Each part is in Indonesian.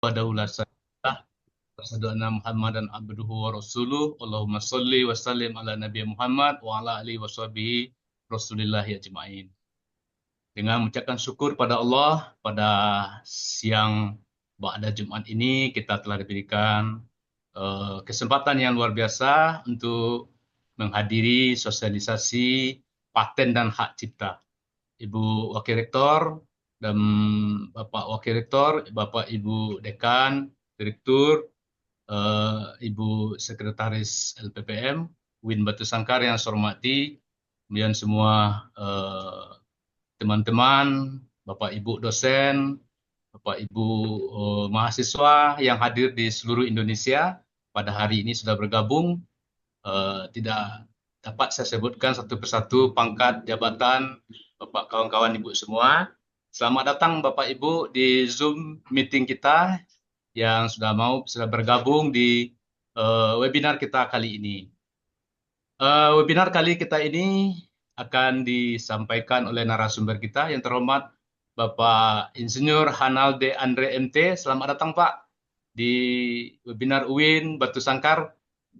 wahdahu la syarika lah, wa asyhadu anna Muhammadan abduhu wa rasuluh. Allahumma sholli wa sallim ala Nabi Muhammad wa ala alihi wa sahbihi Rasulillahi ajma'in. Dengan mengucapkan syukur pada Allah, pada siang pada Jumat ini kita telah diberikan kesempatan yang luar biasa untuk menghadiri sosialisasi paten dan hak cipta. Ibu Wakil Rektor dan Bapak Wakil Rektor, Bapak Ibu Dekan, Direktur, Ibu Sekretaris LPPM, Win Batu Sangkar yang saya hormati, kemudian semua teman-teman, Bapak Ibu dosen, Bapak Ibu mahasiswa yang hadir di seluruh Indonesia pada hari ini sudah bergabung. Tidak dapat saya sebutkan satu persatu pangkat, jabatan, Bapak kawan-kawan Ibu semua. Selamat datang Bapak Ibu di Zoom meeting kita yang sudah bergabung di webinar kita kali ini. Webinar kali kita ini akan disampaikan oleh narasumber kita yang terhormat Bapak Insinyur Hanalde Andre MT. Selamat datang Pak di webinar UIN Batu Sangkar.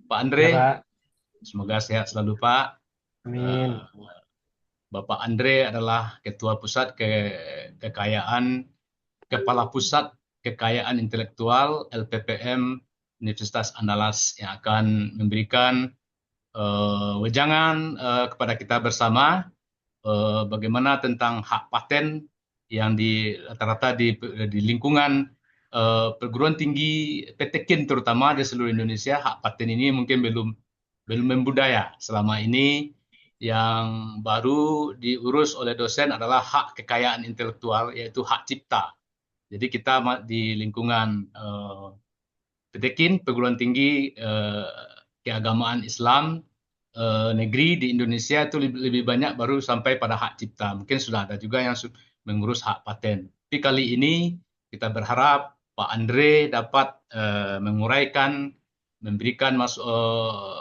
Pak Andre, Ya, Pak. semoga sehat selalu Pak. Amin. Bapak Andre adalah Ketua Pusat Kekayaan, Kepala Pusat Kekayaan Intelektual LPPM Universitas Andalas yang akan memberikan wejangan kepada kita bersama bagaimana tentang hak paten yang rata-rata di lingkungan perguruan tinggi PTKIN terutama di seluruh Indonesia. Hak paten ini mungkin belum membudaya selama ini. Yang baru diurus oleh dosen adalah hak kekayaan intelektual, yaitu hak cipta. Jadi kita di lingkungan PTKIN, perguruan tinggi keagamaan Islam negeri di Indonesia itu lebih banyak baru sampai pada hak cipta. Mungkin sudah ada juga yang mengurus hak paten. Tapi kali ini kita berharap Pak Andre dapat menguraikan, memberikan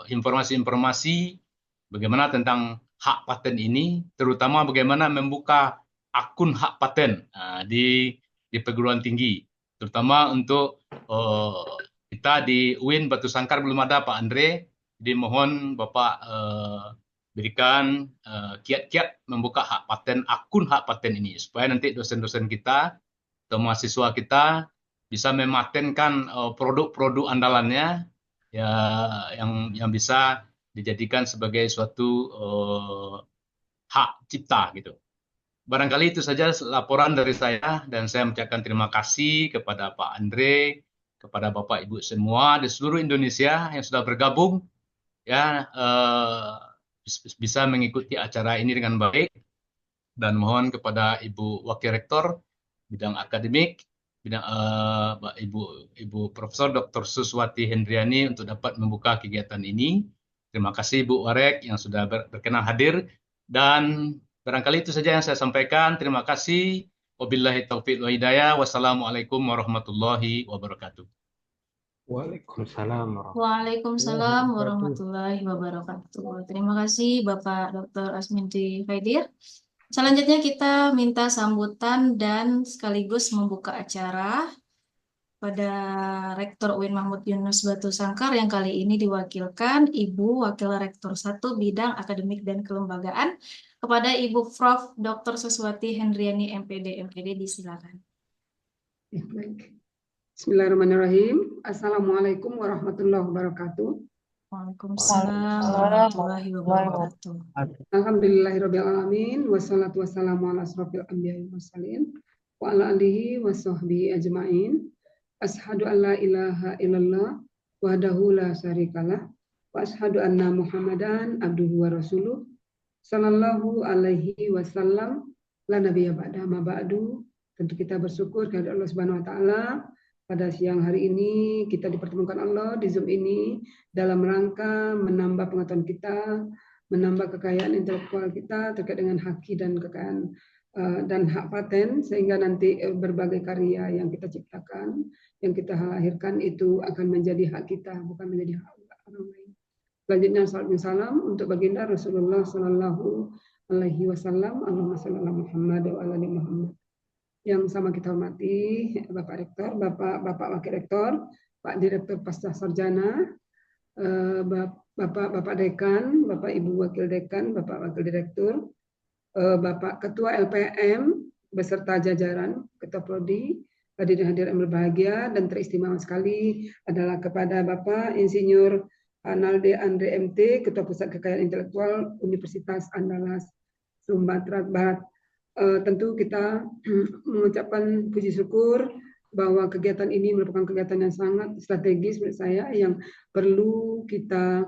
informasi-informasi bagaimana tentang hak paten ini, terutama bagaimana membuka akun hak paten di perguruan tinggi, terutama untuk kita di UIN Batu Sangkar belum ada Pak Andre. Jadi mohon Bapak berikan kiat-kiat membuka hak paten, akun hak paten ini, supaya nanti dosen-dosen kita atau mahasiswa kita bisa mematenkan produk-produk andalannya ya yang bisa dijadikan sebagai suatu hak cipta gitu. Barangkali itu saja laporan dari saya dan saya mengucapkan terima kasih kepada Pak Andre, kepada Bapak Ibu semua di seluruh Indonesia yang sudah bergabung ya bisa mengikuti acara ini dengan baik, dan mohon kepada Ibu Wakil Rektor bidang akademik, bidang Ibu Profesor Dr. Suswati Hendriani untuk dapat membuka kegiatan ini. Terima kasih Bu Warek yang sudah berkenan hadir, dan barangkali itu saja yang saya sampaikan. Terima kasih. Wabillahi taufiq wa hidayah. Wassalamualaikum warahmatullahi wabarakatuh. Waalaikumsalam warahmatullahi Waalaikumsalam wabarakatuh. warahmatullahi wabarakatuh. Terima kasih Bapak Dr. Asminti Khaidir. Selanjutnya kita minta sambutan dan sekaligus membuka acara pada Rektor UIN Mahmud Yunus Batu Sangkar yang kali ini diwakilkan Ibu Wakil Rektor 1 Bidang Akademik dan Kelembagaan kepada Ibu Prof. Dr. Suswati Hendriani MPD. Disilakan. Ya, baik. Bismillahirrahmanirrahim. Assalamualaikum warahmatullahi wabarakatuh. Waalaikumsalam warahmatullahi wabarakatuh. Alhamdulillahirabbil alamin wassalatu wassalamu ala asrofil anbiya'i wal mursalin wa ala alihi wa sahbihi ajmain. Asyhadu an la ilaha illallah wahdahu la syarikalah wa asyhadu anna Muhammadan abduhu wa rasuluh sallallahu alaihi wasallam la nabiyya ba'da ma ba'du. Tentu kita bersyukur kepada Allah Subhanahu wa taala. Pada siang hari ini kita dipertemukan Allah di Zoom ini dalam rangka menambah pengetahuan kita, menambah kekayaan intelektual kita terkait dengan haki dan kekayaan dan hak paten, sehingga nanti berbagai karya yang kita ciptakan, yang kita lahirkan itu akan menjadi hak kita, bukan menjadi hak orang lain. Selanjutnya salam salam untuk baginda Rasulullah Sallallahu Alaihi Wasallam. Allahumma shalli ala Muhammad wa ala ali Muhammad. yang sama kita hormati, Bapak Rektor, Bapak Wakil Rektor, Pak Direktur Pasca Sarjana, Bapak Dekan, Bapak Ibu Wakil Dekan, Bapak Wakil Direktur, Bapak Ketua LPM beserta jajaran Ketua Prodi, hadirin-hadirin yang berbahagia, dan teristimewa sekali adalah kepada Bapak Insinyur Analde Andre MT, Ketua Pusat Kekayaan Intelektual Universitas Andalas Sumatera Barat. Tentu kita mengucapkan puji syukur bahwa kegiatan ini merupakan kegiatan yang sangat strategis menurut saya, yang perlu kita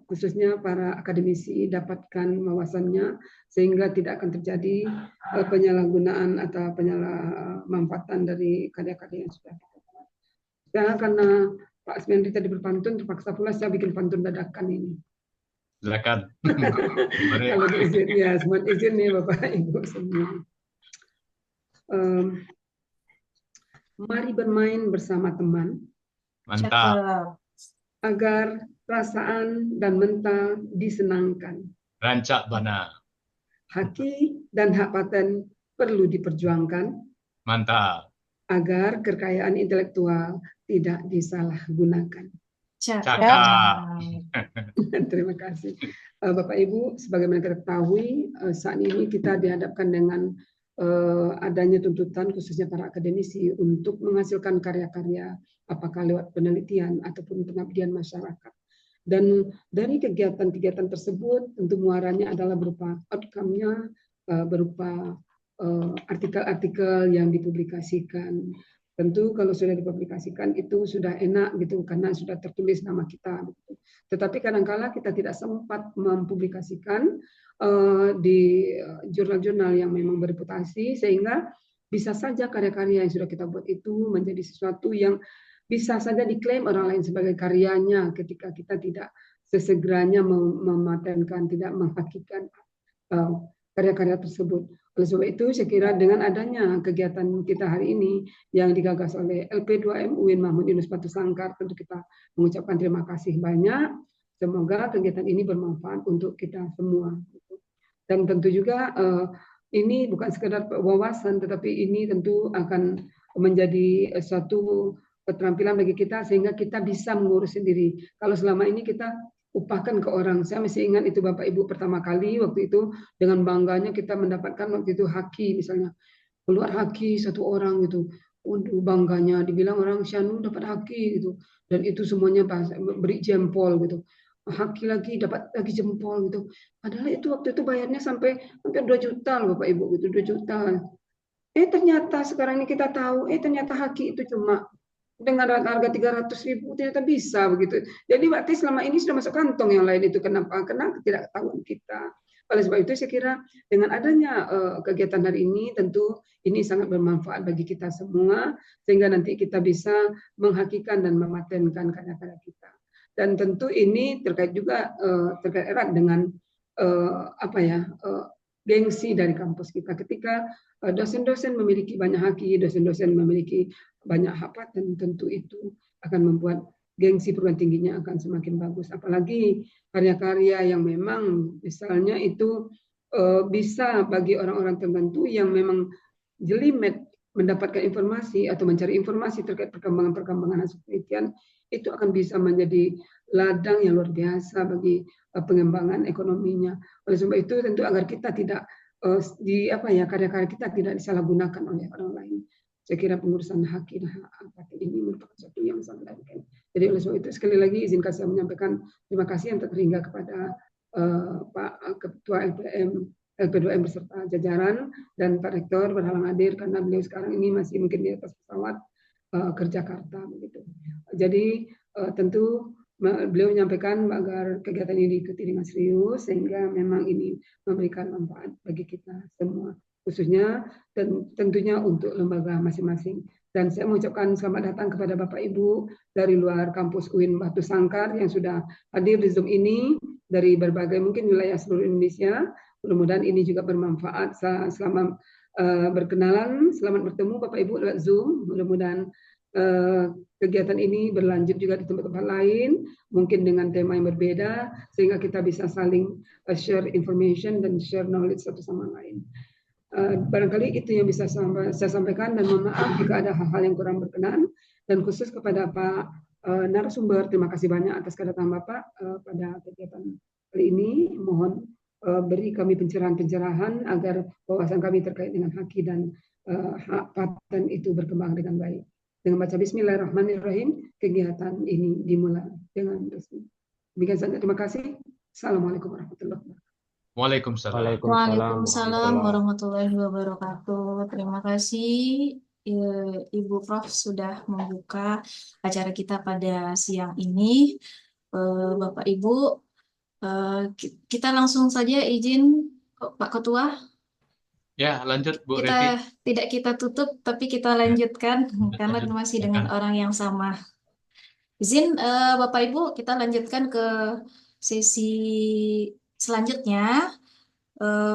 khususnya para akademisi dapatkan wawasannya, sehingga tidak akan terjadi penyalahgunaan atau penyalahmanfaatan dari karya-karya yang sudah kita buat. Ya, karena Pak Asmiandri tadi berpantun, terpaksa pula saya bikin pantun dadakan ini. Silakan. Kalau diizin, ya, semua izin nih Bapak Ibu semua. Mari bermain bersama teman. Mantap. Agar perasaan dan mental disenangkan. Rancak bana. Haki dan hak paten perlu diperjuangkan. Mantap. Agar kekayaan intelektual tidak disalahgunakan. Cakap. Terima kasih. Bapak Ibu, sebagaimana kita ketahui, saat ini kita dihadapkan dengan adanya tuntutan khususnya para akademisi untuk menghasilkan karya-karya, apakah lewat penelitian ataupun pengabdian masyarakat. Dan dari kegiatan-kegiatan tersebut tentu muaranya adalah berupa outcome-nya, berupa artikel-artikel yang dipublikasikan. Tentu kalau sudah dipublikasikan itu sudah enak gitu, karena sudah tertulis nama kita. Tetapi kadang-kala kita tidak sempat mempublikasikan di jurnal-jurnal yang memang bereputasi, sehingga bisa saja karya-karya yang sudah kita buat itu menjadi sesuatu yang bisa saja diklaim orang lain sebagai karyanya ketika kita tidak sesegeranya mematenkan, tidak menghakikan karya-karya tersebut. Oleh sebab itu, saya kira dengan adanya kegiatan kita hari ini yang digagas oleh LP2M UIN Mahmud Yunus Batu Sangkar, tentu kita mengucapkan terima kasih banyak. Semoga kegiatan ini bermanfaat untuk kita semua. Dan tentu juga ini bukan sekedar wawasan, tetapi ini tentu akan menjadi suatu keterampilan bagi kita sehingga kita bisa mengurus sendiri. Kalau selama ini kita upahkan ke orang. Saya masih ingat itu Bapak Ibu pertama kali waktu itu dengan bangganya kita mendapatkan waktu itu haki, misalnya keluar haki satu orang gitu. Untuk bangganya dibilang orang Syanu dapat haki gitu, dan itu semuanya beri jempol gitu. Haki lagi dapat lagi jempol gitu. Padahal itu waktu itu bayarnya sampai hampir 2 juta loh Bapak Ibu gitu, 2 juta. Ternyata sekarang ini kita tahu, ternyata haki itu cuma dengan harga 300.000 ternyata bisa begitu. Jadi berarti selama ini sudah masuk kantong yang lain itu. Kenapa? Karena ketidaktahuan kita. Oleh sebab itu saya kira dengan adanya kegiatan hari ini tentu ini sangat bermanfaat bagi kita semua, sehingga nanti kita bisa menghakikan dan mematenkan karya-karya kita. Dan tentu ini terkait juga terkait erat dengan gengsi dari kampus kita. Ketika dosen-dosen memiliki banyak haki, dosen-dosen memiliki banyak hak paten, tentu itu akan membuat gengsi perguruan tingginya akan semakin bagus. Apalagi karya-karya yang memang misalnya itu bisa bagi orang-orang tertentu yang memang jelimet mendapatkan informasi atau mencari informasi terkait perkembangan hasil penelitian, itu akan bisa menjadi ladang yang luar biasa bagi pengembangan ekonominya. Oleh sebab itu tentu agar kita tidak karya-karya kita tidak disalahgunakan oleh orang lain. Saya kira pengurusan haki dan hak paten ini merupakan sesuatu yang sangat penting. Jadi oleh sebab itu sekali lagi izinkan saya menyampaikan terima kasih yang terhingga kepada Pak Ketua LPM, LP2M beserta jajaran, dan Pak Rektor berhalang hadir karena beliau sekarang ini masih mungkin di atas pesawat ke Jakarta begitu. Jadi tentu beliau menyampaikan agar kegiatan ini diikuti dengan serius sehingga memang ini memberikan manfaat bagi kita semua, khususnya dan tentunya untuk lembaga masing-masing. Dan saya mengucapkan selamat datang kepada Bapak Ibu dari luar kampus UIN Batu Sangkar yang sudah hadir di Zoom ini dari berbagai mungkin wilayah seluruh Indonesia. Mudah-mudahan ini juga bermanfaat selama berkenalan. Selamat bertemu Bapak Ibu lewat Zoom. Mudah-mudahan kegiatan ini berlanjut juga di tempat-tempat lain, mungkin dengan tema yang berbeda, sehingga kita bisa saling share information dan share knowledge satu sama lain. Barangkali itu yang bisa saya sampaikan, dan mohon maaf jika ada hal-hal yang kurang berkenan, dan khusus kepada Pak narasumber, terima kasih banyak atas kedatangan Bapak pada kegiatan kali ini. Mohon beri kami pencerahan-pencerahan agar wawasan kami terkait dengan haki dan hak paten itu berkembang dengan baik. Dengan baca Bismillahirrahmanirrahim, kegiatan ini dimulai dengan resmi. Demikian saja, terima kasih. Assalamualaikum warahmatullahi wabarakatuh. Waalaikumsalam. Waalaikumsalam warahmatullahi wabarakatuh. Terima kasih Ibu Prof sudah membuka acara kita pada siang ini. Bapak Ibu, kita langsung saja izin Pak Ketua. Ya, lanjut Bu Kita Revi. tidak kita tutup, tapi kita lanjutkan karena masih dengan orang yang sama. Izin Bapak Ibu, kita lanjutkan ke sesi selanjutnya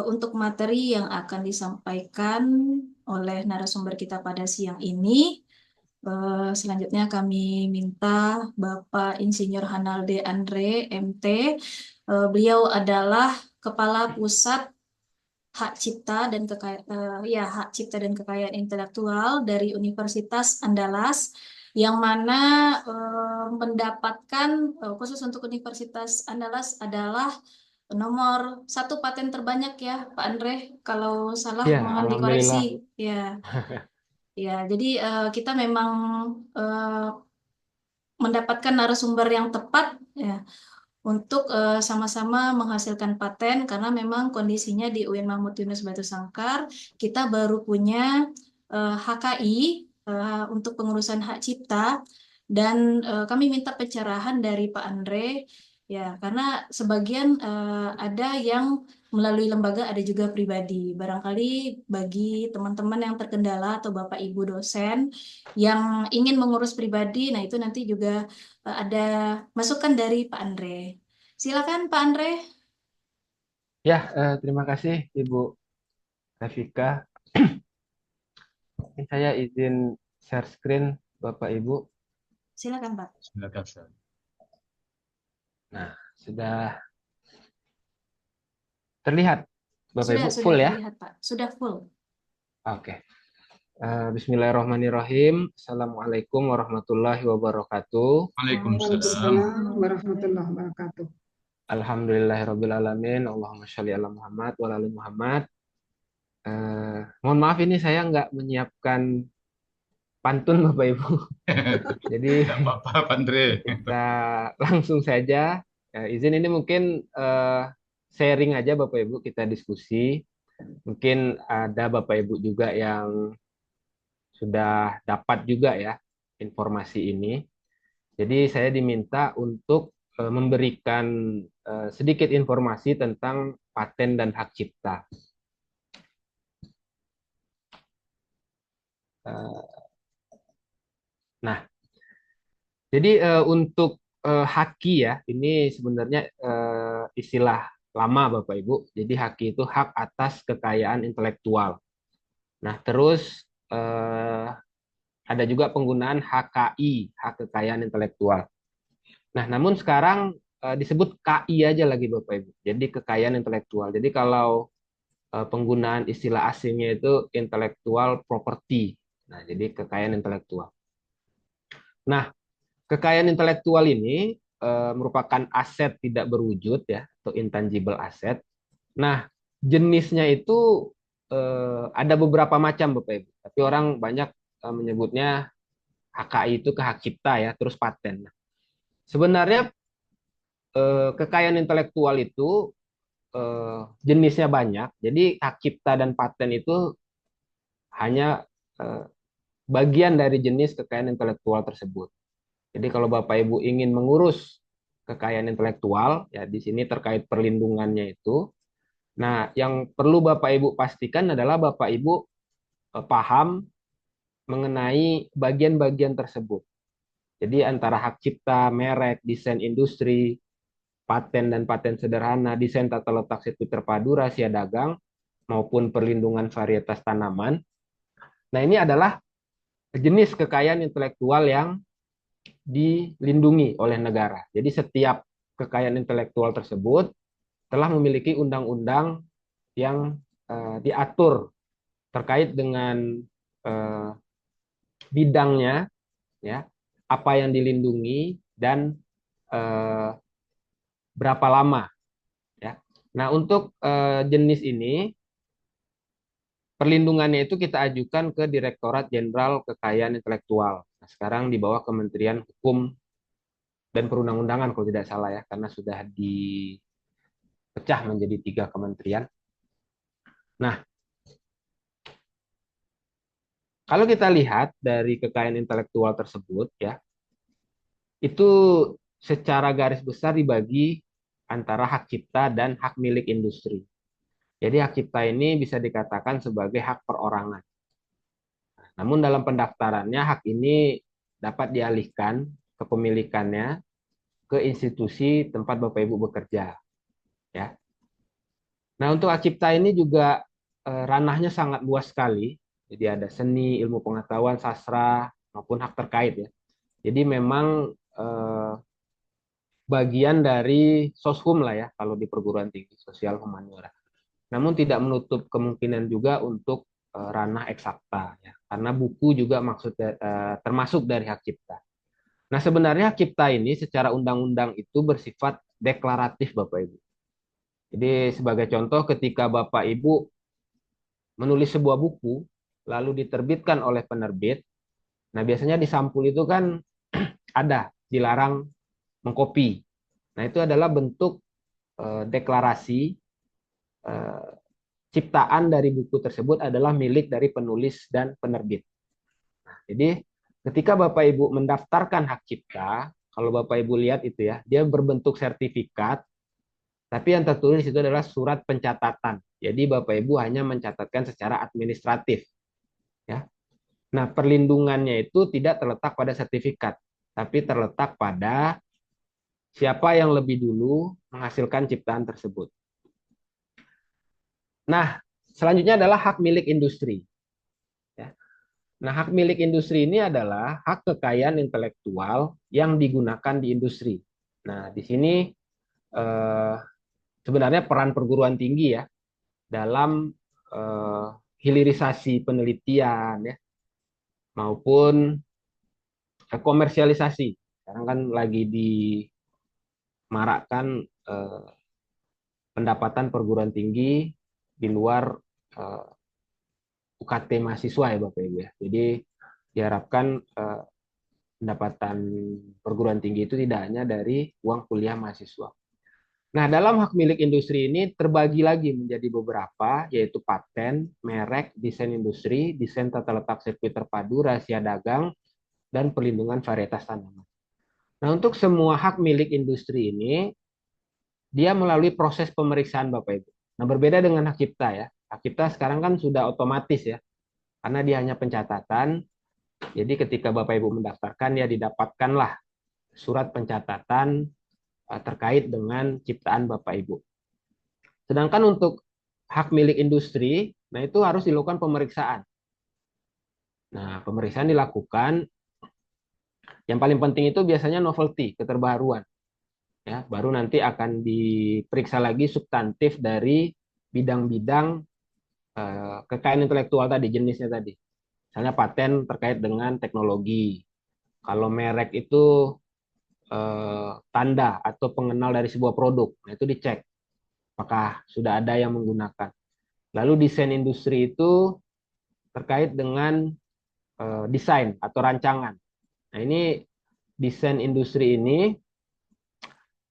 untuk materi yang akan disampaikan oleh narasumber kita pada siang ini. Selanjutnya kami minta Bapak Insinyur Hanalde Andre, MT. Beliau adalah Kepala Pusat Hak Cipta dan Hak Cipta dan Kekayaan Intelektual dari Universitas Andalas, yang mana mendapatkan khusus untuk Universitas Andalas adalah nomor 1 paten terbanyak ya Pak Andre, kalau salah Ya, mohon alhamdulillah. dikoreksi ya. Ya, jadi kita memang mendapatkan narasumber yang tepat ya untuk sama-sama menghasilkan paten, karena memang kondisinya di UIN Mahmud Yunus Batu Sangkar kita baru punya HKI untuk pengurusan hak cipta, dan kami minta pencerahan dari Pak Andre ya, karena sebagian ada yang melalui lembaga, ada juga pribadi. Barangkali bagi teman-teman yang terkendala atau Bapak Ibu dosen yang ingin mengurus pribadi, nah itu nanti juga ada masukan dari Pak Andre. Silakan Pak Andre. Ya, terima kasih Ibu Rafika. Saya izin share screen Bapak Ibu. Silakan Pak. Silakan. Nah, sudah terlihat Bapak Ibu Sudah full ya? terlihat Pak. Sudah full. Oke. Bismillahirrahmanirrahim. Assalamualaikum warahmatullahi wabarakatuh. Waalaikumsalam warahmatullahi wabarakatuh. Alhamdulillahirrabbilalamin. Allahumma sholli ala Muhammad wa ala ali Muhammad. Mohon maaf ini saya nggak menyiapkan pantun Bapak Ibu. Jadi Tidak apa-apa Pak Andre. kita langsung saja. Izin ini mungkin sharing aja Bapak Ibu, kita diskusi. Mungkin ada Bapak Ibu juga yang sudah dapat juga ya informasi ini. Jadi saya diminta untuk memberikan sedikit informasi tentang paten dan hak cipta. Nah, jadi untuk haki ya, ini sebenarnya istilah lama Bapak Ibu. Jadi haki itu hak atas kekayaan intelektual. Nah, terus ada juga penggunaan HKI, hak kekayaan intelektual. Nah, namun sekarang disebut KI aja lagi Bapak Ibu. Jadi kekayaan intelektual. Jadi kalau penggunaan istilah asingnya itu intellectual property. Nah, jadi kekayaan intelektual. Nah, kekayaan intelektual ini merupakan aset tidak berwujud ya, atau intangible asset. Nah, jenisnya itu ada beberapa macam Bapak Ibu. Tapi orang banyak menyebutnya HKI itu ke hak cipta ya, terus paten. Sebenarnya kekayaan intelektual itu jenisnya banyak. Jadi hak cipta dan paten itu hanya bagian dari jenis kekayaan intelektual tersebut. Jadi kalau Bapak Ibu ingin mengurus kekayaan intelektual, ya di sini terkait perlindungannya itu. Nah, yang perlu Bapak Ibu pastikan adalah Bapak Ibu paham mengenai bagian-bagian tersebut. Jadi antara hak cipta, merek, desain industri, paten dan paten sederhana, desain tata letak sirkuit terpadu, rahasia dagang, maupun perlindungan varietas tanaman. Nah, ini adalah jenis kekayaan intelektual yang dilindungi oleh negara. Jadi setiap kekayaan intelektual tersebut telah memiliki undang-undang yang diatur terkait dengan eh, bidangnya, ya, apa yang dilindungi dan eh, berapa lama, ya. Nah, untuk jenis ini perlindungannya itu kita ajukan ke Direktorat Jenderal Kekayaan Intelektual. Nah, sekarang di bawah Kementerian Hukum dan Perundang-undangan kalau tidak salah ya, karena sudah dipecah menjadi 3 kementerian. Nah, kalau kita lihat dari kekayaan intelektual tersebut ya, itu secara garis besar dibagi antara hak cipta dan hak milik industri. Jadi hak cipta ini bisa dikatakan sebagai hak perorangan. Namun dalam pendaftarannya hak ini dapat dialihkan kepemilikannya ke institusi tempat Bapak Ibu bekerja, ya. Nah, untuk hak cipta ini juga ranahnya sangat luas sekali. Jadi ada seni, ilmu pengetahuan, sastra maupun hak terkait ya. Jadi memang bagian dari soshum lah ya kalau di perguruan tinggi sosial humaniora. Namun tidak menutup kemungkinan juga untuk ranah eksakta ya. Karena buku juga termasuk dari hak cipta. Nah, sebenarnya hak cipta ini secara undang-undang itu bersifat deklaratif Bapak Ibu. Jadi sebagai contoh ketika Bapak Ibu menulis sebuah buku lalu diterbitkan oleh penerbit, nah biasanya di sampul itu kan ada dilarang mengkopi. Nah, itu adalah bentuk deklarasi eh, ciptaan dari buku tersebut adalah milik dari penulis dan penerbit. Nah, jadi ketika Bapak Ibu mendaftarkan hak cipta, kalau Bapak Ibu lihat itu ya, dia berbentuk sertifikat, tapi yang tertulis itu adalah surat pencatatan. Jadi Bapak Ibu hanya mencatatkan secara administratif, ya. Nah, perlindungannya itu tidak terletak pada sertifikat, tapi terletak pada siapa yang lebih dulu menghasilkan ciptaan tersebut. Nah, selanjutnya adalah hak milik industri. Ya. Nah, hak milik industri ini adalah hak kekayaan intelektual yang digunakan di industri. Nah, di sini eh, sebenarnya peran perguruan tinggi ya dalam eh, hilirisasi penelitian ya maupun komersialisasi. Sekarang kan lagi dimarakkan eh, pendapatan perguruan tinggi di luar eh, UKT mahasiswa ya Bapak Ibu ya. Jadi diharapkan pendapatan perguruan tinggi itu tidak hanya dari uang kuliah mahasiswa. Nah, dalam hak milik industri ini terbagi lagi menjadi beberapa, yaitu paten, merek, desain industri, desain tata letak sirkuit terpadu, rahasia dagang, dan perlindungan varietas tanaman. Nah, untuk semua hak milik industri ini, dia melalui proses pemeriksaan Bapak Ibu. Nah, berbeda dengan hak cipta ya. Hak cipta sekarang kan sudah otomatis ya, karena dia hanya pencatatan. Jadi ketika Bapak Ibu mendaftarkan, ya didapatkanlah surat pencatatan terkait dengan ciptaan Bapak Ibu. Sedangkan untuk hak milik industri, nah itu harus dilakukan pemeriksaan. Nah, pemeriksaan dilakukan, yang paling penting itu biasanya novelty, keterbaruan. Ya, baru nanti akan diperiksa lagi substantif dari bidang-bidang kekayaan intelektual tadi, jenisnya tadi. Misalnya paten terkait dengan teknologi. Kalau merek itu tanda atau pengenal dari sebuah produk, nah itu dicek apakah sudah ada yang menggunakan. Lalu desain industri itu terkait dengan desain atau rancangan. Nah, ini desain industri ini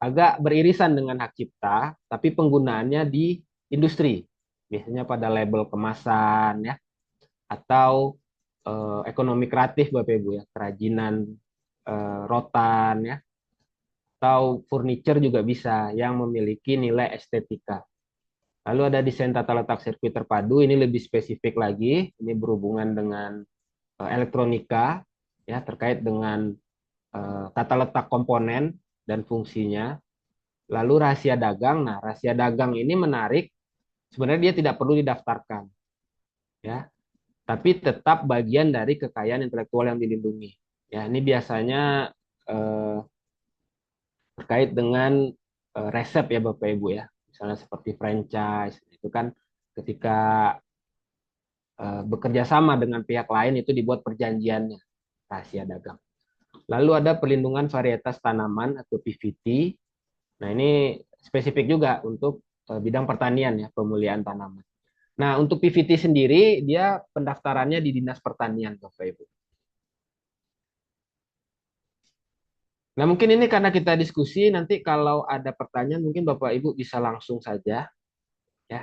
agak beririsan dengan hak cipta, tapi penggunaannya di industri. Biasanya pada label kemasan ya, atau ekonomi kreatif Bapak Ibu ya, kerajinan rotan ya, atau furniture juga bisa yang memiliki nilai estetika. Lalu ada desain tata letak sirkuit terpadu, ini lebih spesifik lagi, ini berhubungan dengan elektronika ya terkait dengan tata letak komponen dan fungsinya. Lalu rahasia dagang, nah rahasia dagang ini menarik, sebenarnya dia tidak perlu didaftarkan ya, tapi tetap bagian dari kekayaan intelektual yang dilindungi. Ya, ini biasanya eh, terkait dengan resep ya Bapak Ibu ya. Misalnya seperti franchise, itu kan ketika bekerja sama dengan pihak lain itu dibuat perjanjiannya, rahasia dagang. Lalu ada perlindungan varietas tanaman atau PVT. Nah, ini spesifik juga untuk bidang pertanian ya, pemulihan tanaman. Nah, untuk PVT sendiri dia pendaftarannya di Dinas Pertanian, Bapak Ibu. Nah, mungkin ini karena kita diskusi, nanti kalau ada pertanyaan mungkin Bapak Ibu bisa langsung saja ya.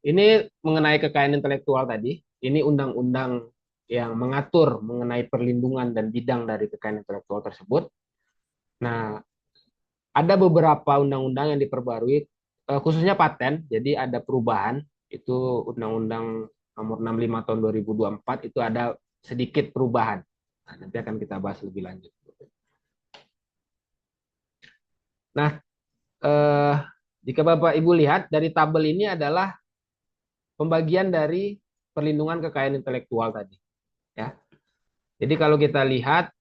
Ini mengenai kekayaan intelektual tadi. Ini undang-undang yang mengatur mengenai perlindungan dan bidang dari kekayaan intelektual tersebut. Nah, ada beberapa undang-undang yang diperbarui, khususnya paten. Jadi ada perubahan. Itu Undang-Undang Nomor 65 Tahun 2024 itu ada sedikit perubahan. Nah, nanti akan kita bahas lebih lanjut. Nah, jika Bapak Ibu lihat dari tabel ini adalah pembagian dari perlindungan kekayaan intelektual tadi. Ya. Jadi kalau kita lihat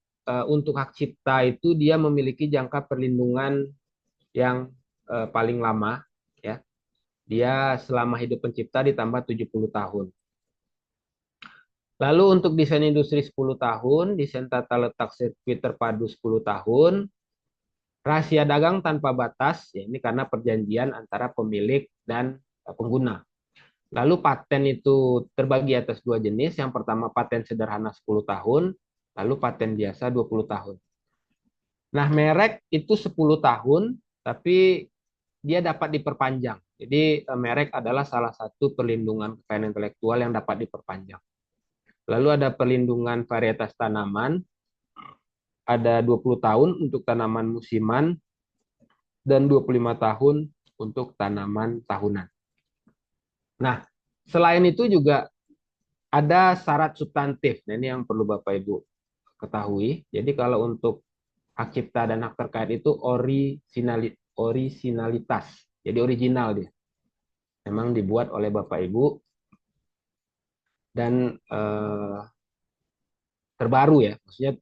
untuk hak cipta itu dia memiliki jangka perlindungan yang paling lama. Ya. Dia selama hidup pencipta ditambah 70 tahun. Lalu untuk desain industri 10 tahun, desain tata letak sirkuit terpadu 10 tahun, rahasia dagang tanpa batas, ya ini karena perjanjian antara pemilik dan pengguna. Lalu paten itu terbagi atas dua jenis. Yang pertama paten sederhana 10 tahun, lalu paten biasa 20 tahun. Nah, merek itu 10 tahun, tapi dia dapat diperpanjang. Jadi merek adalah salah satu perlindungan kekayaan intelektual yang dapat diperpanjang. Lalu ada perlindungan varietas tanaman, ada 20 tahun untuk tanaman musiman, dan 25 tahun untuk tanaman tahunan. Nah, selain itu juga ada syarat substantif. Nah, ini yang perlu Bapak Ibu ketahui. Jadi kalau untuk hak cipta dan hak terkait itu originalitas. Jadi original dia. Memang dibuat oleh Bapak Ibu dan terbaru ya. Maksudnya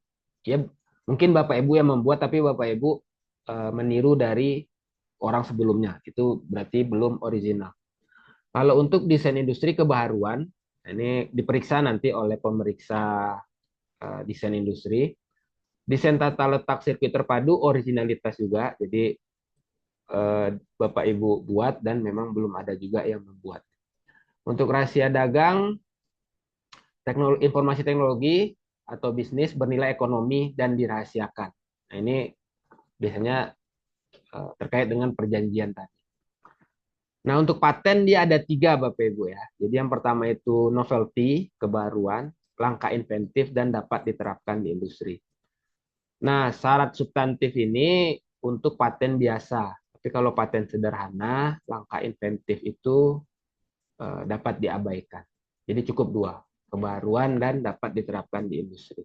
ya mungkin Bapak Ibu yang membuat tapi Bapak Ibu meniru dari orang sebelumnya. Itu berarti belum original. Kalau untuk desain industri kebaharuan, ini diperiksa nanti oleh pemeriksa desain industri. Desain tata letak sirkuit terpadu originalitas juga. Jadi Bapak Ibu buat dan memang belum ada juga yang membuat. Untuk rahasia dagang, informasi teknologi atau bisnis bernilai ekonomi dan dirahasiakan. Nah, ini biasanya terkait dengan perjanjian tadi. Nah, untuk paten dia ada 3 Bapak Ibu ya. Jadi yang pertama itu novelty, kebaruan, langkah inventif dan dapat diterapkan di industri. Nah, syarat substantif ini untuk paten biasa. Tapi kalau paten sederhana, langkah inventif itu dapat diabaikan. Jadi cukup 2, kebaruan dan dapat diterapkan di industri.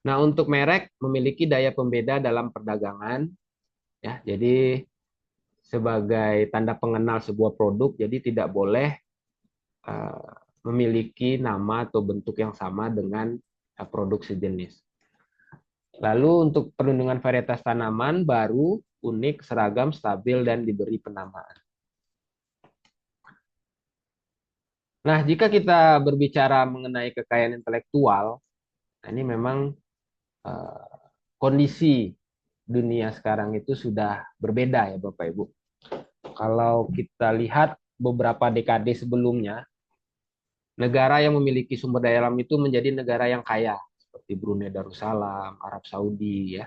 Nah, untuk merek memiliki daya pembeda dalam perdagangan. Ya, jadi sebagai tanda pengenal sebuah produk, jadi tidak boleh memiliki nama atau bentuk yang sama dengan produk sejenis. Lalu untuk perlindungan varietas tanaman baru, unik, seragam, stabil, dan diberi penamaan. Nah, jika kita berbicara mengenai kekayaan intelektual, nah ini memang kondisi dunia sekarang itu sudah berbeda ya Bapak Ibu. Kalau kita lihat beberapa dekade sebelumnya, negara yang memiliki sumber daya alam itu menjadi negara yang kaya, seperti Brunei Darussalam, Arab Saudi ya.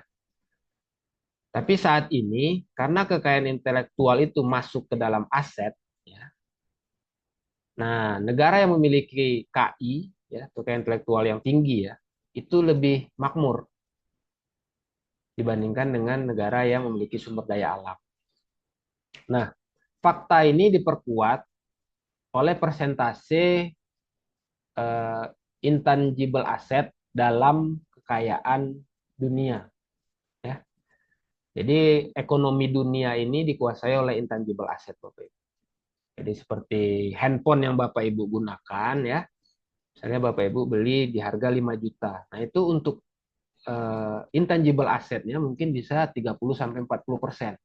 Tapi saat ini, karena kekayaan intelektual itu masuk ke dalam aset, ya, nah negara yang memiliki KI, ya, kekayaan intelektual yang tinggi ya, itu lebih makmur dibandingkan dengan negara yang memiliki sumber daya alam. Nah, fakta ini diperkuat oleh persentase intangible asset dalam kekayaan dunia. Ya. Jadi ekonomi dunia ini dikuasai oleh intangible asset, Bapak Ibu. Jadi seperti handphone yang Bapak Ibu gunakan ya. Misalnya Bapak Ibu beli di harga 5 juta. Nah, itu untuk intangible assetnya mungkin bisa 30-40%.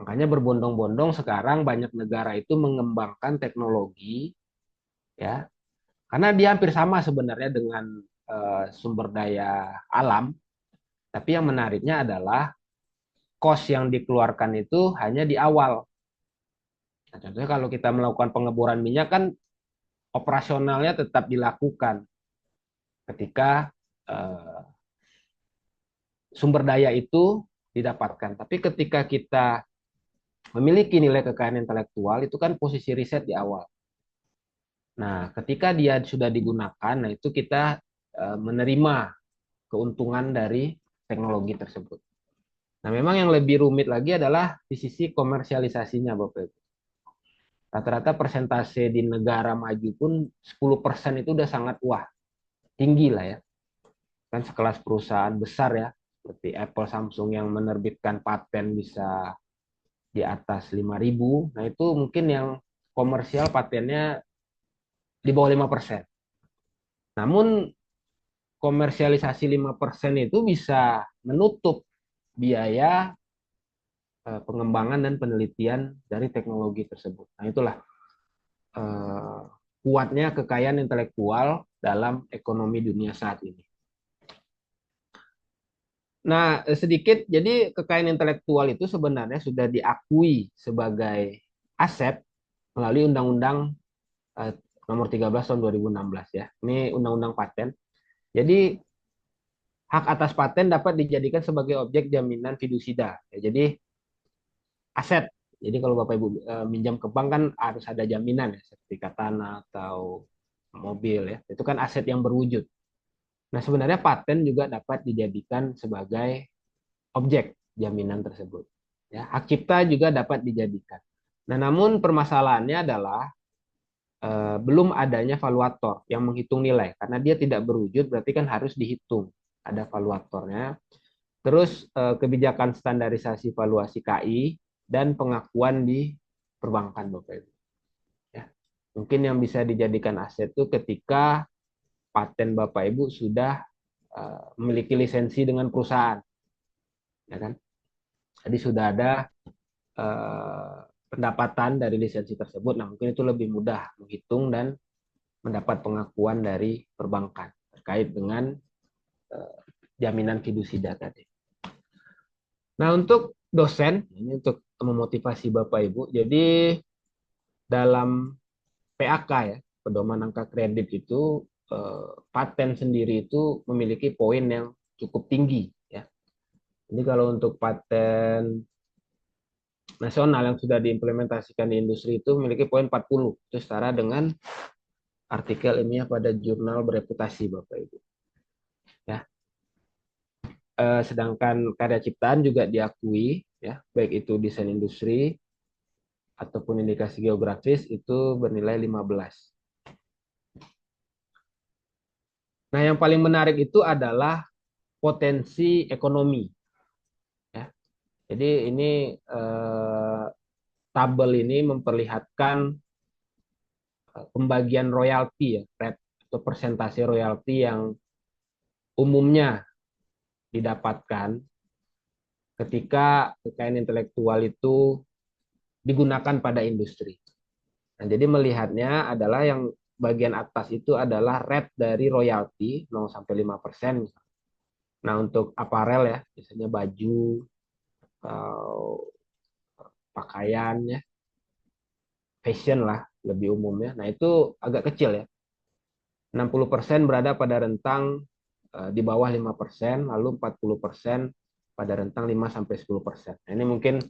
Makanya berbondong-bondong sekarang banyak negara itu mengembangkan teknologi, ya, karena dia hampir sama sebenarnya dengan sumber daya alam, tapi yang menariknya adalah cost yang dikeluarkan itu hanya di awal. Nah, contohnya kalau kita melakukan pengeboran minyak kan operasionalnya tetap dilakukan ketika eh, sumber daya itu didapatkan. Tapi ketika kita memiliki nilai kekayaan intelektual itu kan posisi riset di awal. Nah, ketika dia sudah digunakan, nah itu kita menerima keuntungan dari teknologi tersebut. Nah, memang yang lebih rumit lagi adalah di sisi komersialisasinya, Bapak Ibu. Rata-rata persentase di negara maju pun 10% itu udah sangat wah, tinggi lah ya. Kan sekelas perusahaan besar ya, seperti Apple, Samsung yang menerbitkan paten bisa di atas 5.000. Nah, itu mungkin yang komersial patennya di bawah 5%. Namun komersialisasi 5% itu bisa menutup biaya pengembangan dan penelitian dari teknologi tersebut. Nah, itulah eh, kuatnya kekayaan intelektual dalam ekonomi dunia saat ini. Nah, sedikit, jadi kekayaan intelektual itu sebenarnya sudah diakui sebagai aset melalui Undang-Undang eh, nomor 13 tahun 2016 ya. Ini Undang-Undang Paten. Jadi hak atas paten dapat dijadikan sebagai objek jaminan fidusia. Ya, jadi aset. Jadi kalau Bapak Ibu minjam ke bank kan harus ada jaminan ya, sertifikat tanah atau mobil ya. Itu kan aset yang berwujud. Nah, sebenarnya paten juga dapat dijadikan sebagai objek jaminan tersebut. Ya, hak cipta juga dapat dijadikan. Nah, namun permasalahannya adalah belum adanya valuator yang menghitung nilai karena dia tidak berwujud berarti kan harus dihitung. Ada valuatornya. Terus kebijakan standarisasi valuasi KI dan pengakuan di perbankan, Bapak Ibu. Ya. Mungkin yang bisa dijadikan aset itu ketika paten Bapak Ibu sudah memiliki lisensi dengan perusahaan, ya kan? Jadi sudah ada pendapatan dari lisensi tersebut. Nah, mungkin itu lebih mudah menghitung dan mendapat pengakuan dari perbankan terkait dengan jaminan fidusia tadi. Nah, untuk dosen, ini untuk memotivasi Bapak Ibu, jadi dalam PAK ya, pedoman angka kredit itu, paten sendiri itu memiliki poin yang cukup tinggi. Ya. Jadi kalau untuk paten nasional yang sudah diimplementasikan di industri itu memiliki poin 40. Itu setara dengan artikel ilmiah pada jurnal bereputasi, Bapak Ibu. Ya. Sedangkan karya ciptaan juga diakui, ya, baik itu desain industri ataupun indikasi geografis itu bernilai 15. Nah, yang paling menarik itu adalah potensi ekonomi. Ya. Jadi ini tabel ini memperlihatkan pembagian royalti ya, rate atau persentase royalti yang umumnya didapatkan ketika kekayaan intelektual itu digunakan pada industri. Nah, jadi melihatnya adalah yang bagian atas itu adalah rate dari royalti 0 sampai 5%. Nah, untuk aparel ya, biasanya baju, pakaian ya, fashion lah lebih umumnya. Nah, itu agak kecil ya. 60% berada pada rentang di bawah 5%, lalu 40% pada rentang 5 sampai 10%. Nah, ini mungkin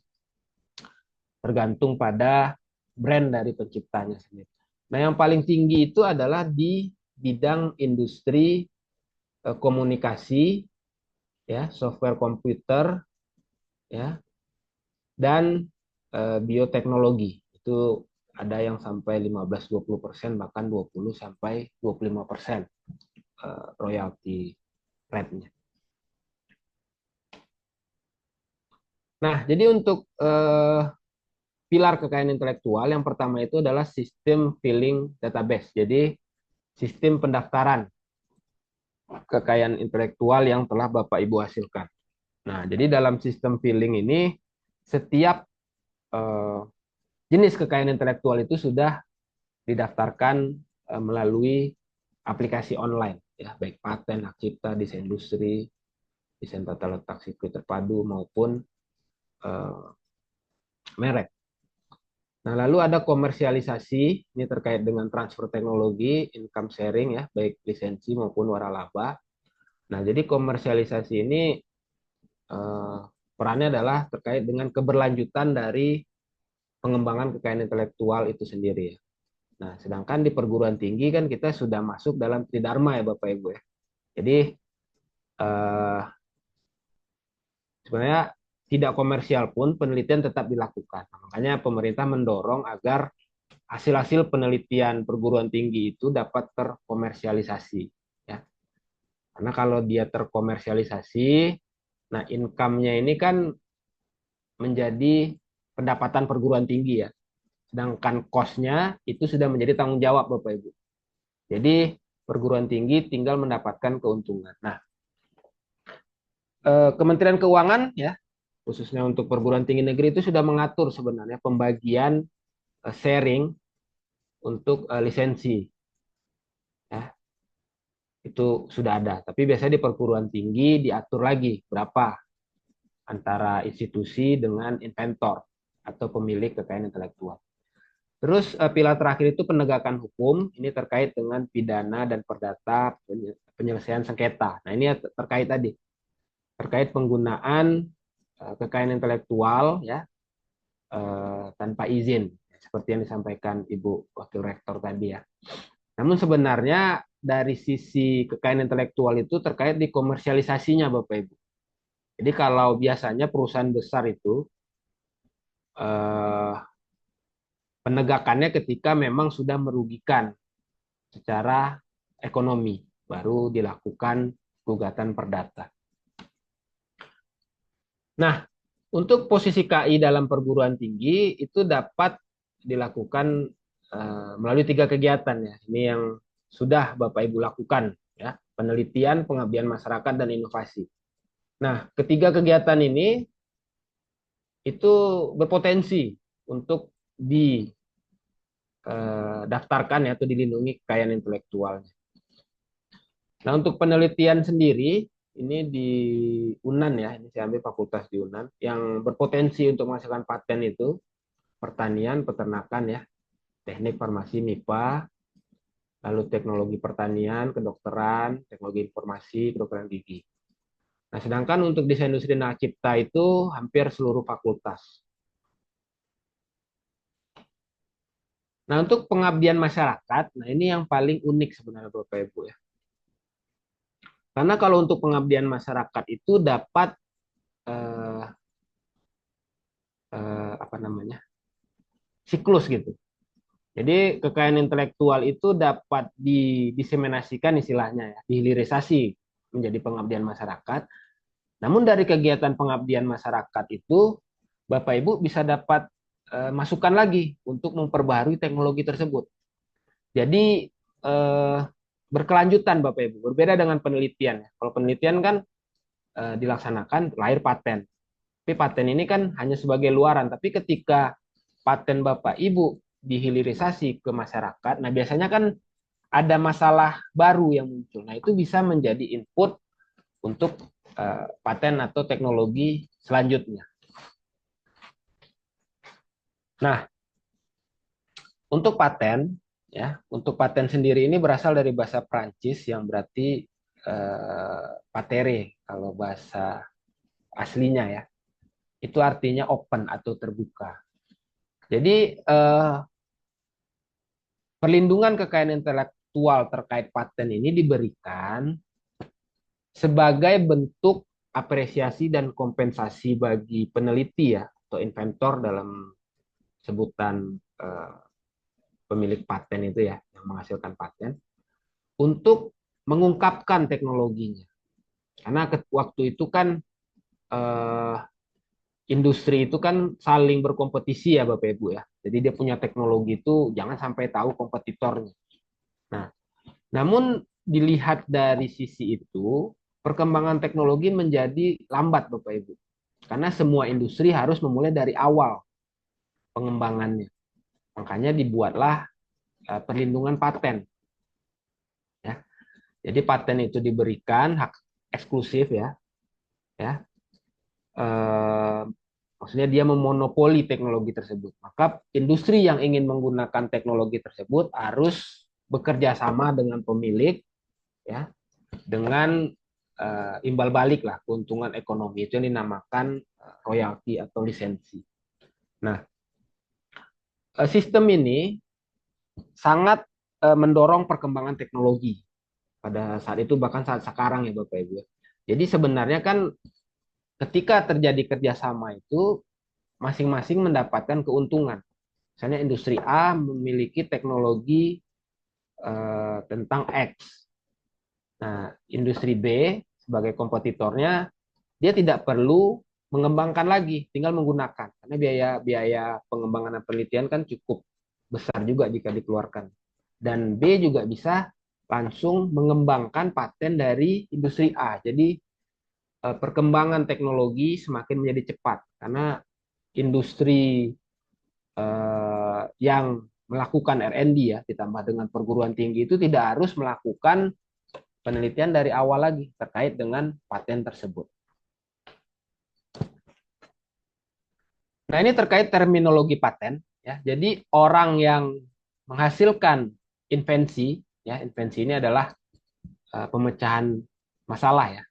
tergantung pada brand dari penciptanya sendiri. Nah, yang paling tinggi itu adalah di bidang industri komunikasi, ya, software komputer, ya, dan bioteknologi. Itu ada yang sampai 15-20%, bahkan 20 sampai 25% royalti rate-nya. Nah, jadi untuk pilar kekayaan intelektual yang pertama itu adalah sistem filing database. Jadi sistem pendaftaran kekayaan intelektual yang telah Bapak Ibu hasilkan. Nah, jadi dalam sistem filing ini setiap eh, jenis kekayaan intelektual itu sudah didaftarkan melalui aplikasi online, ya, baik paten, hak cipta, desain industri, desain tata letak sirkuit terpadu maupun eh, merek. Nah, lalu ada komersialisasi, ini terkait dengan transfer teknologi, income sharing, ya, baik lisensi maupun waralaba. Nah, jadi komersialisasi ini perannya adalah terkait dengan keberlanjutan dari pengembangan kekayaan intelektual itu sendiri, ya. Nah, sedangkan di perguruan tinggi kan kita sudah masuk dalam tridharma, ya Bapak Ibu, ya. Jadi eh, sebenarnya tidak komersial pun penelitian tetap dilakukan. Makanya pemerintah mendorong agar hasil-hasil penelitian perguruan tinggi itu dapat terkomersialisasi, ya. Karena kalau dia terkomersialisasi, nah income-nya ini kan menjadi pendapatan perguruan tinggi, ya. Sedangkan cost-nya itu sudah menjadi tanggung jawab Bapak Ibu. Jadi perguruan tinggi tinggal mendapatkan keuntungan. Nah, Kementerian Keuangan, ya, khususnya untuk perguruan tinggi negeri itu sudah mengatur sebenarnya pembagian sharing untuk lisensi, ya, itu sudah ada. Tapi biasanya di perguruan tinggi diatur lagi berapa antara institusi dengan inventor atau pemilik kekayaan intelektual. Terus pilar terakhir itu penegakan hukum, ini terkait dengan pidana dan perdata penyelesaian sengketa. Nah, ini terkait tadi, terkait penggunaan kekayaan intelektual, ya, tanpa izin, seperti yang disampaikan Ibu Wakil Rektor tadi, ya. Namun sebenarnya dari sisi kekayaan intelektual itu terkait di komersialisasinya Bapak Ibu. Jadi kalau biasanya perusahaan besar itu eh, penegakannya ketika memang sudah merugikan secara ekonomi, baru dilakukan gugatan perdata. Nah, untuk posisi KI dalam perguruan tinggi itu dapat dilakukan melalui 3 kegiatan, ya. Ini yang sudah Bapak Ibu lakukan, ya, penelitian, pengabdian masyarakat, dan inovasi. Nah, ketiga kegiatan ini itu berpotensi untuk didaftarkan, ya, atau dilindungi kekayaan intelektualnya. Nah, untuk penelitian sendiri ini di UNAN, ya, ini saya ambil fakultas di UNAN, yang berpotensi untuk menghasilkan paten itu pertanian, peternakan, ya, teknik farmasi, MIPA, lalu teknologi pertanian, kedokteran, teknologi informasi, kedokteran gigi. Nah, sedangkan untuk desain industri dan hak cipta itu hampir seluruh fakultas. Nah, untuk pengabdian masyarakat, nah ini yang paling unik sebenarnya Bapak Ibu, ya. Karena kalau untuk pengabdian masyarakat itu dapat apa namanya, siklus gitu. Jadi kekayaan intelektual itu dapat didiseminasikan, istilahnya, ya, dihilirisasi menjadi pengabdian masyarakat. Namun dari kegiatan pengabdian masyarakat itu Bapak Ibu bisa dapat masukan lagi untuk memperbaharui teknologi tersebut. Jadi berkelanjutan Bapak Ibu, berbeda dengan penelitian. Kalau penelitian kan dilaksanakan lahir paten. Tapi paten ini kan hanya sebagai luaran, tapi ketika paten Bapak Ibu dihilirisasi ke masyarakat, nah biasanya kan ada masalah baru yang muncul. Nah, itu bisa menjadi input untuk paten atau teknologi selanjutnya. Nah, untuk paten, ya, untuk paten sendiri ini berasal dari bahasa Prancis yang berarti patere kalau bahasa aslinya, ya. Itu artinya open atau terbuka. Jadi perlindungan kekayaan intelektual terkait paten ini diberikan sebagai bentuk apresiasi dan kompensasi bagi peneliti, ya, atau inventor dalam sebutan pemilik paten itu, ya, yang menghasilkan paten, untuk mengungkapkan teknologinya. Karena waktu itu kan industri itu kan saling berkompetisi, ya Bapak Ibu, ya. Jadi dia punya teknologi itu jangan sampai tahu kompetitornya. Nah, namun dilihat dari sisi itu, perkembangan teknologi menjadi lambat Bapak Ibu. Karena semua industri harus memulai dari awal. pengembangannya. Makanya dibuatlah perlindungan paten. Ya. Jadi paten itu diberikan hak eksklusif ya, maksudnya dia memonopoli teknologi tersebut. Maka industri yang ingin menggunakan teknologi tersebut harus bekerja sama dengan pemilik, ya, dengan imbal balik lah keuntungan ekonomi, itu yang dinamakan royalti atau lisensi. Nah, sistem ini sangat mendorong perkembangan teknologi pada saat itu, bahkan saat sekarang ya Bapak Ibu. Jadi sebenarnya kan ketika terjadi kerjasama itu masing-masing mendapatkan keuntungan. Misalnya industri A memiliki teknologi tentang X. Nah, industri B sebagai kompetitornya dia tidak perlu mengembangkan lagi, tinggal menggunakan. Karena biaya pengembangan dan penelitian kan cukup besar juga jika dikeluarkan. Dan B juga bisa langsung mengembangkan paten dari industri A. Jadi perkembangan teknologi semakin menjadi cepat karena industri yang melakukan R&D ya ditambah dengan perguruan tinggi itu tidak harus melakukan penelitian dari awal lagi terkait dengan paten tersebut. Nah, ini terkait terminologi paten ya. Jadi orang yang menghasilkan invensi ya, invensi ini adalah pemecahan masalah ya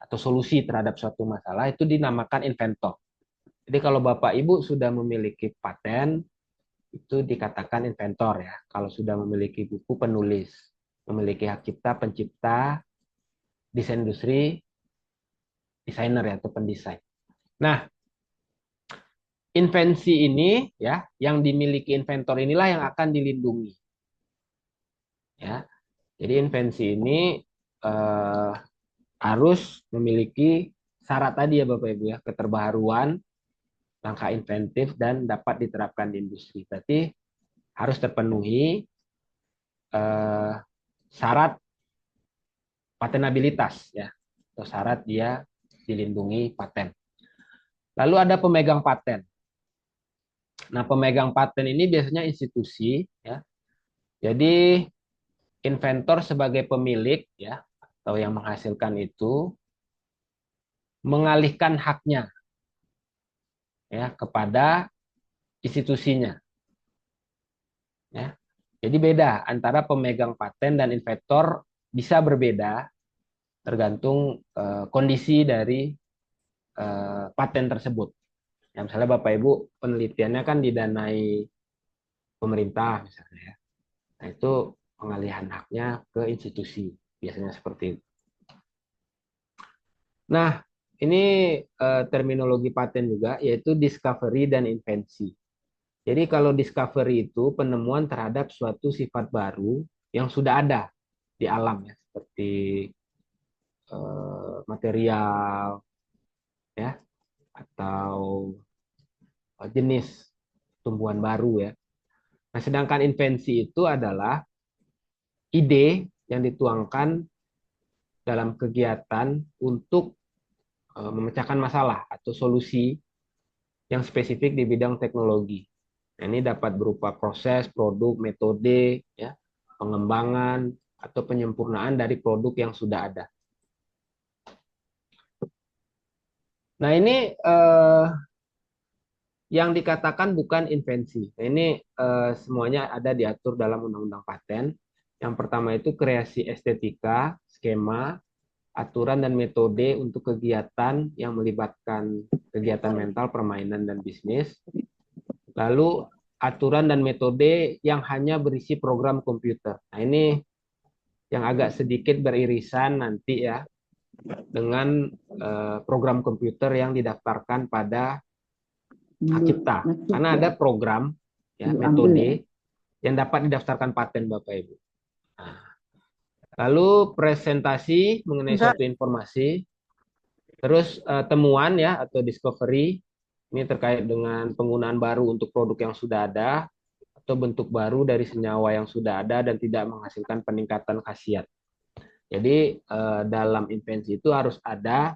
atau solusi terhadap suatu masalah, itu dinamakan inventor. Jadi kalau Bapak Ibu sudah memiliki paten itu dikatakan inventor ya. Kalau sudah memiliki buku penulis, memiliki hak cipta pencipta, desain industri, desainer ya atau pendesain. Nah, invensi ini ya yang dimiliki inventor inilah yang akan dilindungi. Ya. Jadi invensi ini harus memiliki syarat tadi ya Bapak Ibu ya, keterbaruan, langkah inventif dan dapat diterapkan di industri. Berarti harus terpenuhi syarat patenabilitas ya, atau syarat dia dilindungi paten. Lalu ada pemegang paten. Nah, pemegang paten ini biasanya institusi ya. Jadi inventor sebagai pemilik ya atau yang menghasilkan itu mengalihkan haknya ya kepada institusinya. Ya. Jadi beda antara pemegang paten dan inventor, bisa berbeda tergantung kondisi dari paten tersebut. Ya, misalnya Bapak Ibu penelitiannya kan didanai pemerintah misalnya ya. Nah, itu pengalihan haknya ke institusi, biasanya seperti itu. Nah, ini terminologi paten juga, yaitu discovery dan invensi. Jadi kalau discovery itu penemuan terhadap suatu sifat baru yang sudah ada di alam ya, seperti material ya atau jenis tumbuhan baru ya. Nah, sedangkan invensi itu adalah ide yang dituangkan dalam kegiatan untuk memecahkan masalah atau solusi yang spesifik di bidang teknologi. Nah, ini dapat berupa proses, produk, metode, ya, pengembangan, atau penyempurnaan dari produk yang sudah ada. Nah, ini yang dikatakan bukan invensi. Nah, ini semuanya ada diatur dalam Undang-Undang Paten. Yang pertama itu kreasi estetika, skema, aturan dan metode untuk kegiatan yang melibatkan kegiatan mental, permainan, dan bisnis. Lalu aturan dan metode yang hanya berisi program komputer. Nah, ini yang agak sedikit beririsan nanti ya dengan program komputer yang didaftarkan pada hak cipta. Karena ada program ya, metode yang dapat didaftarkan paten Bapak Ibu. Nah, lalu presentasi mengenai suatu informasi, terus temuan ya atau discovery, ini terkait dengan penggunaan baru untuk produk yang sudah ada atau bentuk baru dari senyawa yang sudah ada dan tidak menghasilkan peningkatan khasiat. Jadi dalam invensi itu harus ada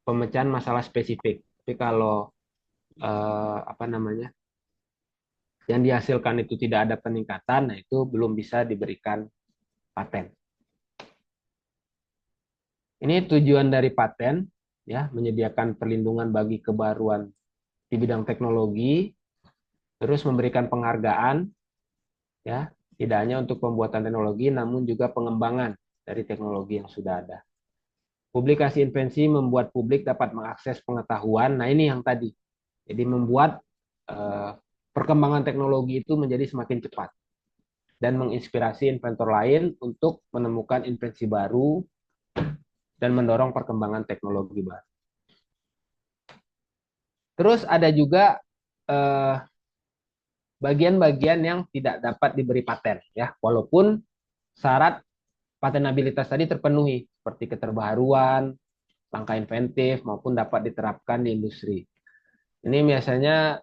pemecahan masalah spesifik. Tapi kalau yang dihasilkan itu tidak ada peningkatan, nah itu belum bisa diberikan paten. Ini tujuan dari paten, ya, menyediakan perlindungan bagi kebaruan di bidang teknologi, terus memberikan penghargaan, ya, tidak hanya untuk pembuatan teknologi, namun juga pengembangan dari teknologi yang sudah ada. Publikasi invensi membuat publik dapat mengakses pengetahuan. Nah, ini yang tadi. Jadi membuat perkembangan teknologi itu menjadi semakin cepat dan menginspirasi inventor lain untuk menemukan invensi baru dan mendorong perkembangan teknologi baru. Terus ada juga bagian-bagian yang tidak dapat diberi paten, ya, walaupun syarat patenabilitas tadi terpenuhi, seperti keterbaruan, langkah inventif, maupun dapat diterapkan di industri. Ini biasanya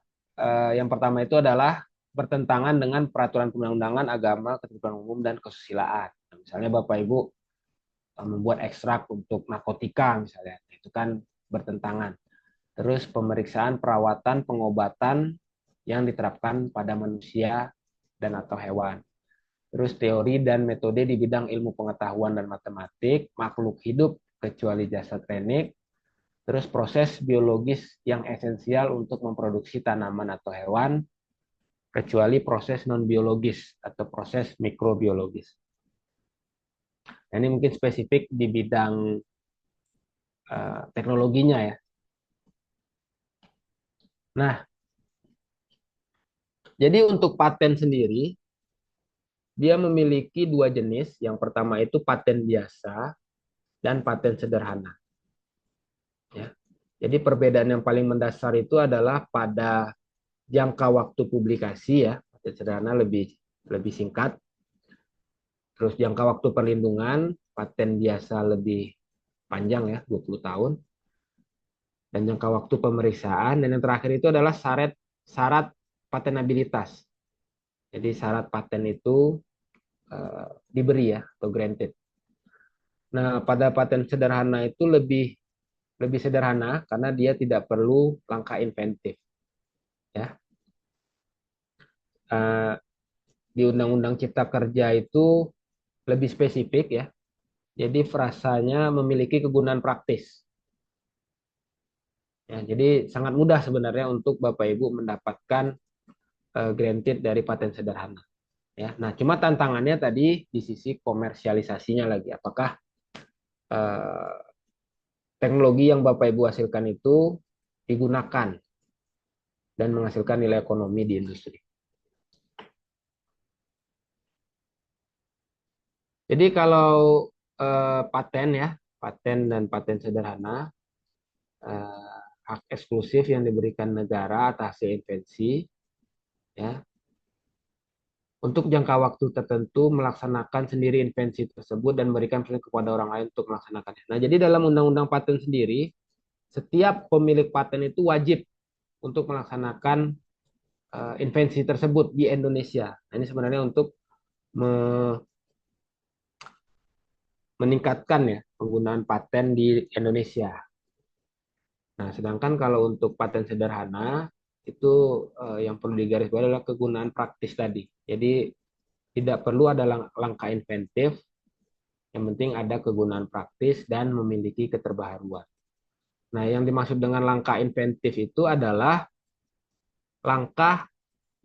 yang pertama itu adalah bertentangan dengan peraturan perundang-undangan, agama, ketertiban umum, dan kesusilaan. Misalnya Bapak Ibu membuat ekstrak untuk narkotika misalnya, itu kan bertentangan. Terus pemeriksaan, perawatan, pengobatan yang diterapkan pada manusia dan atau hewan. Terus teori dan metode di bidang ilmu pengetahuan dan matematik, makhluk hidup kecuali jasad renik, terus proses biologis yang esensial untuk memproduksi tanaman atau hewan, kecuali proses non-biologis atau proses mikrobiologis. Nah, ini mungkin spesifik di bidang teknologinya ya. Nah, jadi untuk paten sendiri, dia memiliki dua jenis. Yang pertama itu paten biasa dan paten sederhana. Ya. Jadi perbedaan yang paling mendasar itu adalah pada jangka waktu publikasi ya. Paten sederhana lebih singkat. Terus jangka waktu perlindungan, paten biasa lebih panjang ya, 20 tahun. Dan jangka waktu pemeriksaan, dan yang terakhir itu adalah syarat patenabilitas. Jadi syarat paten itu diberi ya, atau granted. Nah, pada paten sederhana itu lebih sederhana karena dia tidak perlu langkah inventif. Ya. Di Undang-Undang Cipta Kerja itu lebih spesifik ya. Jadi frasanya memiliki kegunaan praktis. Ya, jadi sangat mudah sebenarnya untuk Bapak Ibu mendapatkan granted dari paten sederhana. Ya, nah cuma tantangannya tadi di sisi komersialisasinya lagi. Apakah teknologi yang Bapak Ibu hasilkan itu digunakan dan menghasilkan nilai ekonomi di industri. Jadi kalau paten ya, paten dan paten sederhana, hak eksklusif yang diberikan negara atas hasil invensi, ya, untuk jangka waktu tertentu melaksanakan sendiri invensi tersebut dan memberikan kepada orang lain untuk melaksanakannya. Nah, jadi dalam Undang-Undang Paten sendiri, setiap pemilik paten itu wajib untuk melaksanakan invensi tersebut di Indonesia. Nah, ini sebenarnya untuk meningkatkan ya penggunaan paten di Indonesia. Nah, sedangkan kalau untuk paten sederhana itu yang perlu digarisbawahi adalah kegunaan praktis tadi. Jadi tidak perlu ada langkah inventif, yang penting ada kegunaan praktis dan memiliki keterbaharuan. Nah, yang dimaksud dengan langkah inventif itu adalah langkah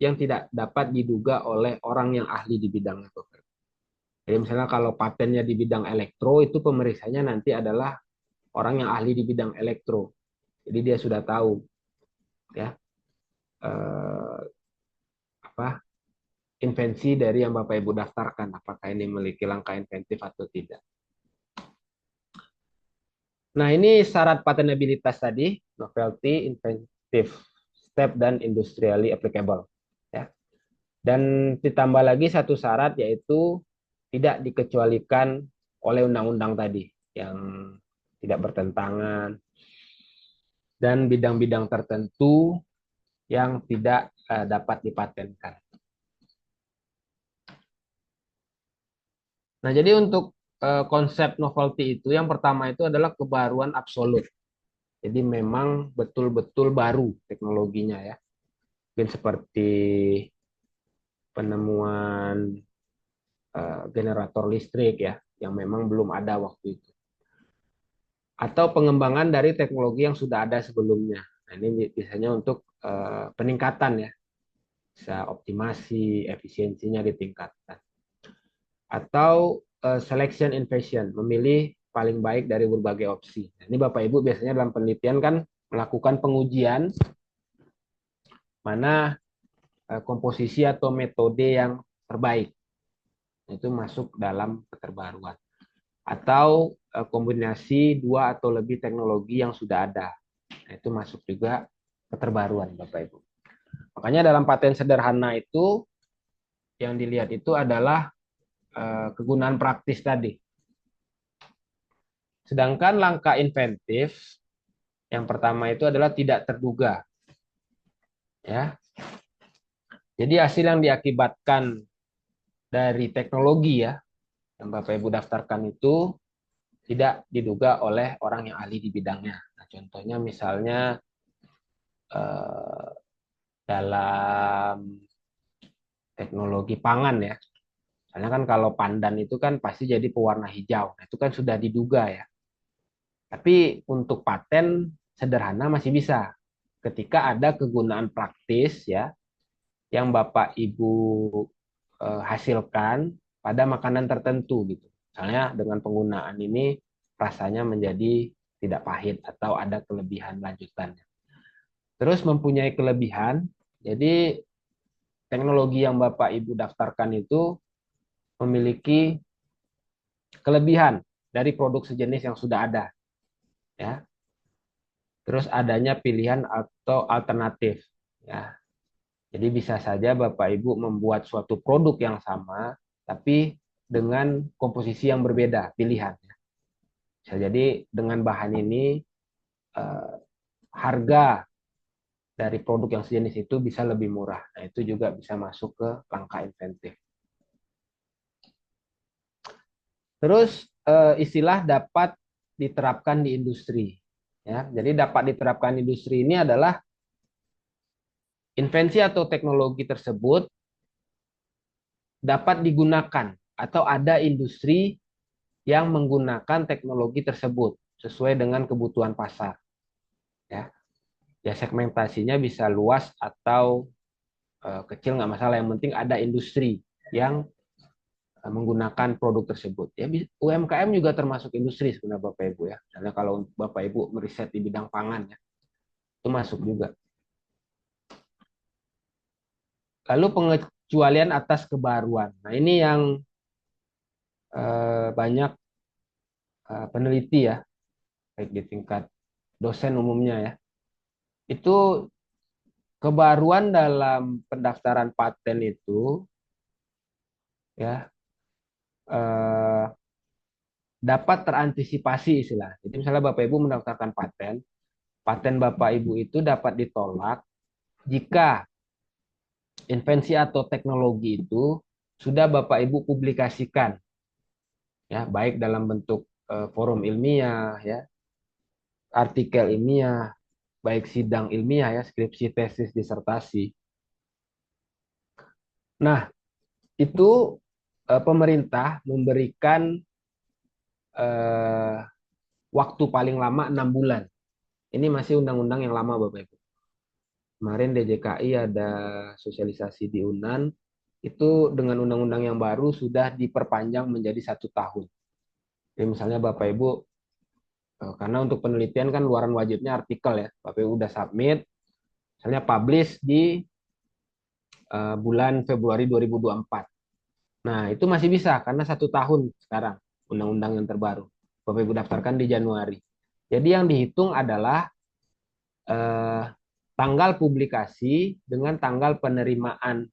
yang tidak dapat diduga oleh orang yang ahli di bidang itu. Jadi misalnya kalau patennya di bidang elektro, itu pemeriksanya nanti adalah orang yang ahli di bidang elektro. Jadi dia sudah tahu ya invensi dari yang Bapak Ibu daftarkan, apakah ini memiliki langkah inventif atau tidak. Nah, ini syarat patenabilitas tadi, novelty, inventive step, dan industrially applicable. Ya. Dan ditambah lagi satu syarat, yaitu tidak dikecualikan oleh undang-undang tadi, yang tidak bertentangan, dan bidang-bidang tertentu yang tidak dapat dipatenkan. Nah, jadi untuk konsep novelty itu, yang pertama itu adalah kebaruan absolut. Jadi memang betul-betul baru teknologinya ya. Mungkin seperti penemuan generator listrik ya, yang memang belum ada waktu itu. Atau pengembangan dari teknologi yang sudah ada sebelumnya. Nah, ini biasanya untuk peningkatan ya, bisa optimasi, efisiensinya ditingkatkan. Atau selection innovation, memilih paling baik dari berbagai opsi. Nah, ini Bapak Ibu biasanya dalam penelitian kan melakukan pengujian mana komposisi atau metode yang terbaik. Itu masuk dalam keterbaruan. Atau kombinasi 2 atau lebih teknologi yang sudah ada. Nah, itu masuk juga keterbaruan Bapak Ibu. Makanya dalam paten sederhana itu yang dilihat itu adalah kegunaan praktis tadi. Sedangkan langkah inventif yang pertama itu adalah tidak terduga. Ya. Jadi hasil yang diakibatkan dari teknologi ya yang Bapak Ibu daftarkan itu tidak diduga oleh orang yang ahli di bidangnya. Nah, contohnya misalnya dalam teknologi pangan ya. Karena kan kalau pandan itu kan pasti jadi pewarna hijau. Nah, itu kan sudah diduga ya. Tapi untuk paten sederhana masih bisa. Ketika ada kegunaan praktis ya yang Bapak Ibu hasilkan pada makanan tertentu gitu. Misalnya dengan penggunaan ini rasanya menjadi tidak pahit atau ada kelebihan lanjutannya. Terus mempunyai kelebihan, jadi teknologi yang Bapak Ibu daftarkan itu memiliki kelebihan dari produk sejenis yang sudah ada. Ya. Terus adanya pilihan atau alternatif. Ya. Jadi bisa saja Bapak Ibu membuat suatu produk yang sama, tapi dengan komposisi yang berbeda, pilihan. Bisa jadi dengan bahan ini harga dari produk yang sejenis itu bisa lebih murah. Nah, itu juga bisa masuk ke langkah inventif. Terus istilah dapat diterapkan di industri. Ya, jadi dapat diterapkan di industri ini adalah invensi atau teknologi tersebut dapat digunakan atau ada industri yang menggunakan teknologi tersebut sesuai dengan kebutuhan pasar. Ya, ya segmentasinya bisa luas atau kecil nggak masalah. Yang penting ada industri yang menggunakan produk tersebut. Ya, UMKM juga termasuk industri sebenarnya Bapak Ibu ya. Misalnya kalau Bapak Ibu meriset di bidang pangan ya, itu masuk juga. Lalu pengecualian atas kebaruan. Nah, ini yang banyak peneliti ya, baik di tingkat dosen umumnya ya. Itu kebaruan dalam pendaftaran paten itu ya dapat terantisipasi istilah. Jadi misalnya Bapak Ibu mendaftarkan paten, paten Bapak Ibu itu dapat ditolak jika invensi atau teknologi itu sudah Bapak Ibu publikasikan, ya baik dalam bentuk forum ilmiah, ya artikel ilmiah, baik sidang ilmiah ya skripsi, tesis, disertasi. Nah itu pemerintah memberikan waktu paling lama 6 bulan. Ini masih undang-undang yang lama Bapak Ibu. Kemarin DJKI ada sosialisasi di UNAN, itu dengan undang-undang yang baru sudah diperpanjang menjadi 1 tahun. Jadi misalnya Bapak Ibu, karena untuk penelitian kan luaran wajibnya artikel ya, Bapak Ibu udah submit, misalnya publish di bulan Februari 2024. Nah itu masih bisa karena 1 tahun sekarang undang-undang yang terbaru. Bapak Ibu daftarkan di Januari. Jadi yang dihitung adalah tanggal publikasi dengan tanggal penerimaan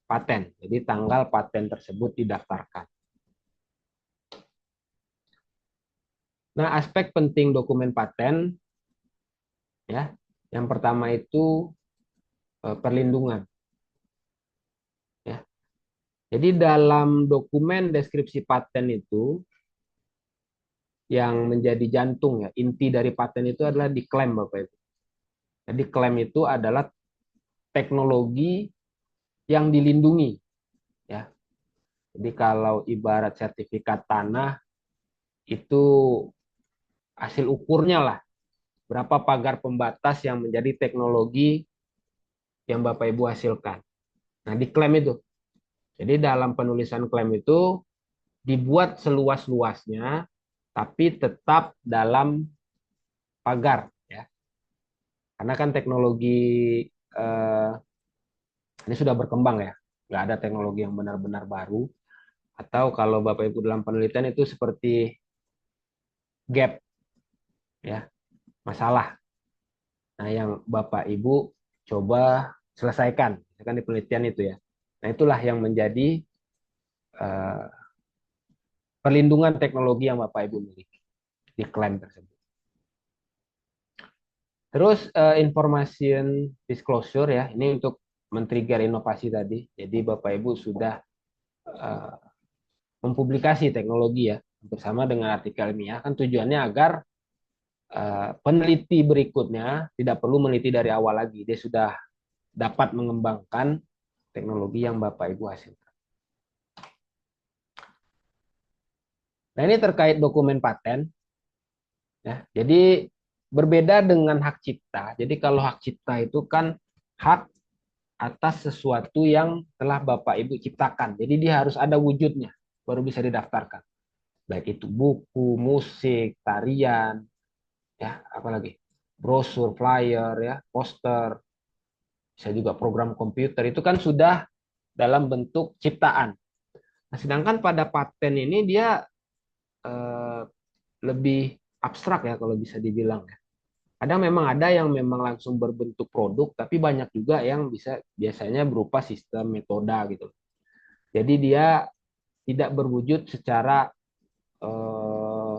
paten. Jadi tanggal paten tersebut didaftarkan. Nah, aspek penting dokumen paten ya. Yang pertama itu perlindungan. Ya. Jadi dalam dokumen deskripsi paten itu yang menjadi jantung ya, inti dari paten itu adalah diklaim Bapak Ibu. Jadi klaim itu adalah teknologi yang dilindungi Jadi kalau ibarat sertifikat tanah itu hasil ukurnya lah, berapa pagar pembatas yang menjadi teknologi yang Bapak Ibu hasilkan. Nah, di klaim itu. Jadi dalam penulisan klaim itu dibuat seluas-luasnya, tapi tetap dalam pagar, ya. Karena kan teknologi eh, ini sudah berkembang ya, nggak ada teknologi yang benar-benar baru. Atau kalau Bapak Ibu dalam penelitian itu seperti gap, ya, masalah. Nah, yang Bapak Ibu coba selesaikan, kan di penelitian itu ya. Nah, itulah yang menjadi eh, perlindungan teknologi yang Bapak Ibu miliki di klaim tersebut. Terus information disclosure ya, ini untuk men-trigger inovasi tadi. Jadi Bapak Ibu sudah eh, mempublikasi teknologi ya bersama dengan artikel ilmiah, kan tujuannya agar peneliti berikutnya tidak perlu meneliti dari awal lagi. Dia sudah dapat mengembangkan teknologi yang Bapak Ibu hasilkan. Nah, ini terkait dokumen paten. Ya, jadi berbeda dengan hak cipta. Jadi kalau hak cipta itu kan hak atas sesuatu yang telah Bapak Ibu ciptakan. Jadi dia harus ada wujudnya baru bisa didaftarkan. Baik itu buku, musik, tarian, ya, apalagi brosur, flyer, ya, poster, bisa juga program komputer. Itu kan sudah dalam bentuk ciptaan. Nah, sedangkan pada paten ini dia eh, lebih abstrak ya kalau bisa dibilang ya. Kadang memang ada yang memang langsung berbentuk produk, tapi banyak juga yang bisa biasanya berupa sistem metode gitu. Jadi dia tidak berwujud secara eh,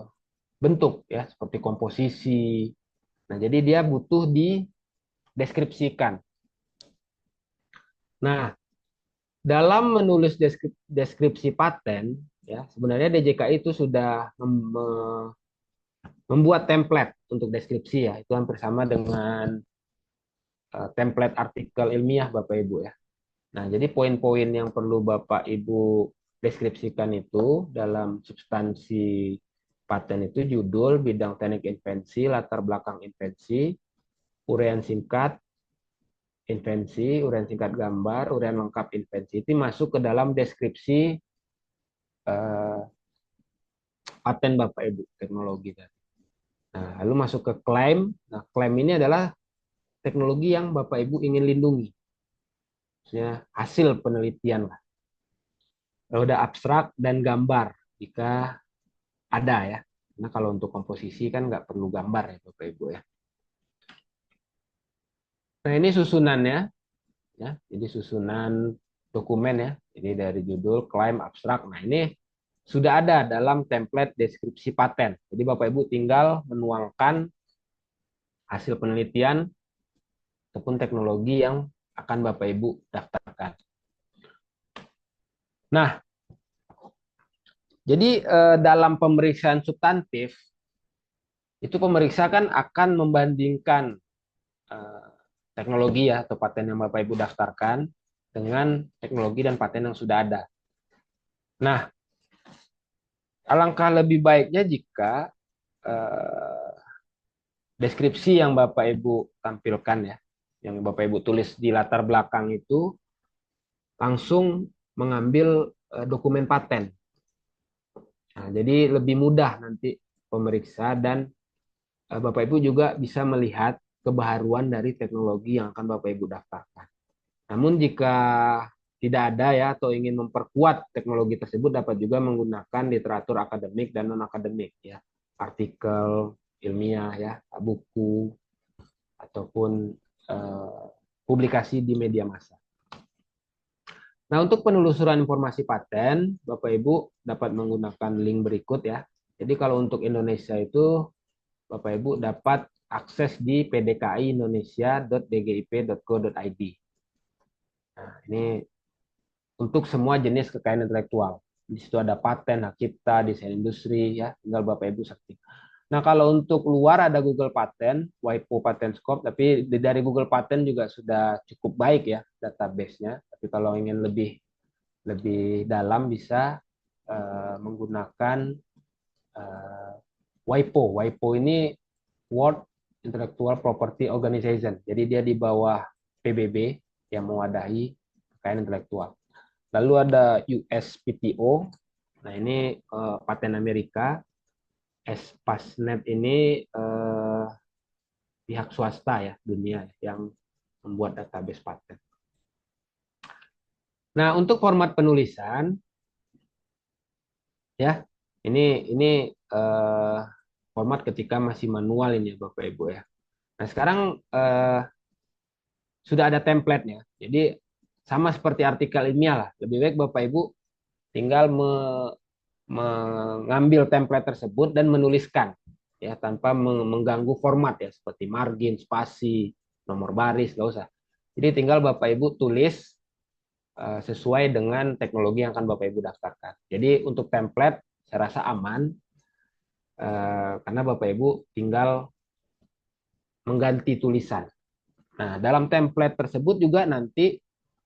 bentuk ya, seperti komposisi. Nah, jadi dia butuh dideskripsikan. Nah, dalam menulis deskripsi paten, ya sebenarnya DJKI itu sudah membuat template untuk deskripsi ya. Itu hampir sama dengan template artikel ilmiah Bapak Ibu ya. Nah, jadi poin-poin yang perlu Bapak Ibu deskripsikan itu dalam substansi paten itu judul, bidang teknik invensi, latar belakang invensi, uraian singkat invensi, uraian singkat gambar, uraian lengkap invensi. Itu masuk ke dalam deskripsi eh, paten Bapak Ibu teknologi tadi. Nah, lalu masuk ke klaim. Nah, klaim ini adalah teknologi yang Bapak Ibu ingin lindungi. Maksudnya hasil penelitian lah. Kalau udah abstrak dan gambar jika ada ya. Karena kalau untuk komposisi kan nggak perlu gambar ya Bapak Ibu ya. Nah, ini susunannya ya. Jadi susunan dokumen ya. Jadi dari judul, klaim, abstrak. Nah, ini sudah ada dalam template deskripsi paten. Jadi Bapak Ibu tinggal menuangkan hasil penelitian ataupun teknologi yang akan Bapak Ibu daftarkan. Nah, jadi dalam pemeriksaan substantif itu pemeriksa kan akan membandingkan teknologi ya atau paten yang Bapak Ibu daftarkan dengan teknologi dan paten yang sudah ada. Nah, alangkah lebih baiknya jika deskripsi yang Bapak Ibu tampilkan ya, yang Bapak Ibu tulis di latar belakang itu langsung mengambil dokumen paten. Nah, jadi lebih mudah nanti pemeriksa dan Bapak Ibu juga bisa melihat kebaharuan dari teknologi yang akan Bapak Ibu daftarkan. Namun jika tidak ada ya atau ingin memperkuat teknologi tersebut dapat juga menggunakan literatur akademik dan non akademik ya, artikel ilmiah ya, buku ataupun publikasi di media massa. Nah, untuk penelusuran informasi paten, Bapak Ibu dapat menggunakan link berikut ya. Jadi kalau untuk Indonesia itu Bapak Ibu dapat akses di pdkiindonesia.dgip.go.id. Nah, ini untuk semua jenis kekayaan intelektual. Di situ ada paten, hak cipta, desain industri, ya, tinggal Bapak Ibu searching. Nah, kalau untuk luar ada Google Patent, WIPO Patent Scope, tapi dari Google Patent juga sudah cukup baik ya database-nya. Tapi kalau ingin lebih lebih dalam bisa menggunakan WIPO. WIPO ini World Intellectual Property Organization. Jadi dia di bawah PBB yang mewadahi kekayaan intelektual. Lalu ada USPTO. Nah, ini paten Amerika. Espasnet ini pihak swasta ya dunia yang membuat database paten. Nah, untuk format penulisan ya, ini format ketika masih manual ini Bapak Ibu ya. Nah, sekarang sudah ada template-nya. Jadi sama seperti artikel ilmiah lah. Lebih baik Bapak Ibu tinggal mengambil template tersebut dan menuliskan ya tanpa mengganggu format ya seperti margin, spasi, nomor baris, nggak usah. Jadi tinggal Bapak Ibu tulis sesuai dengan teknologi yang akan Bapak Ibu daftarkan. Jadi untuk template saya rasa aman karena Bapak Ibu tinggal mengganti tulisan. Nah, dalam template tersebut juga nanti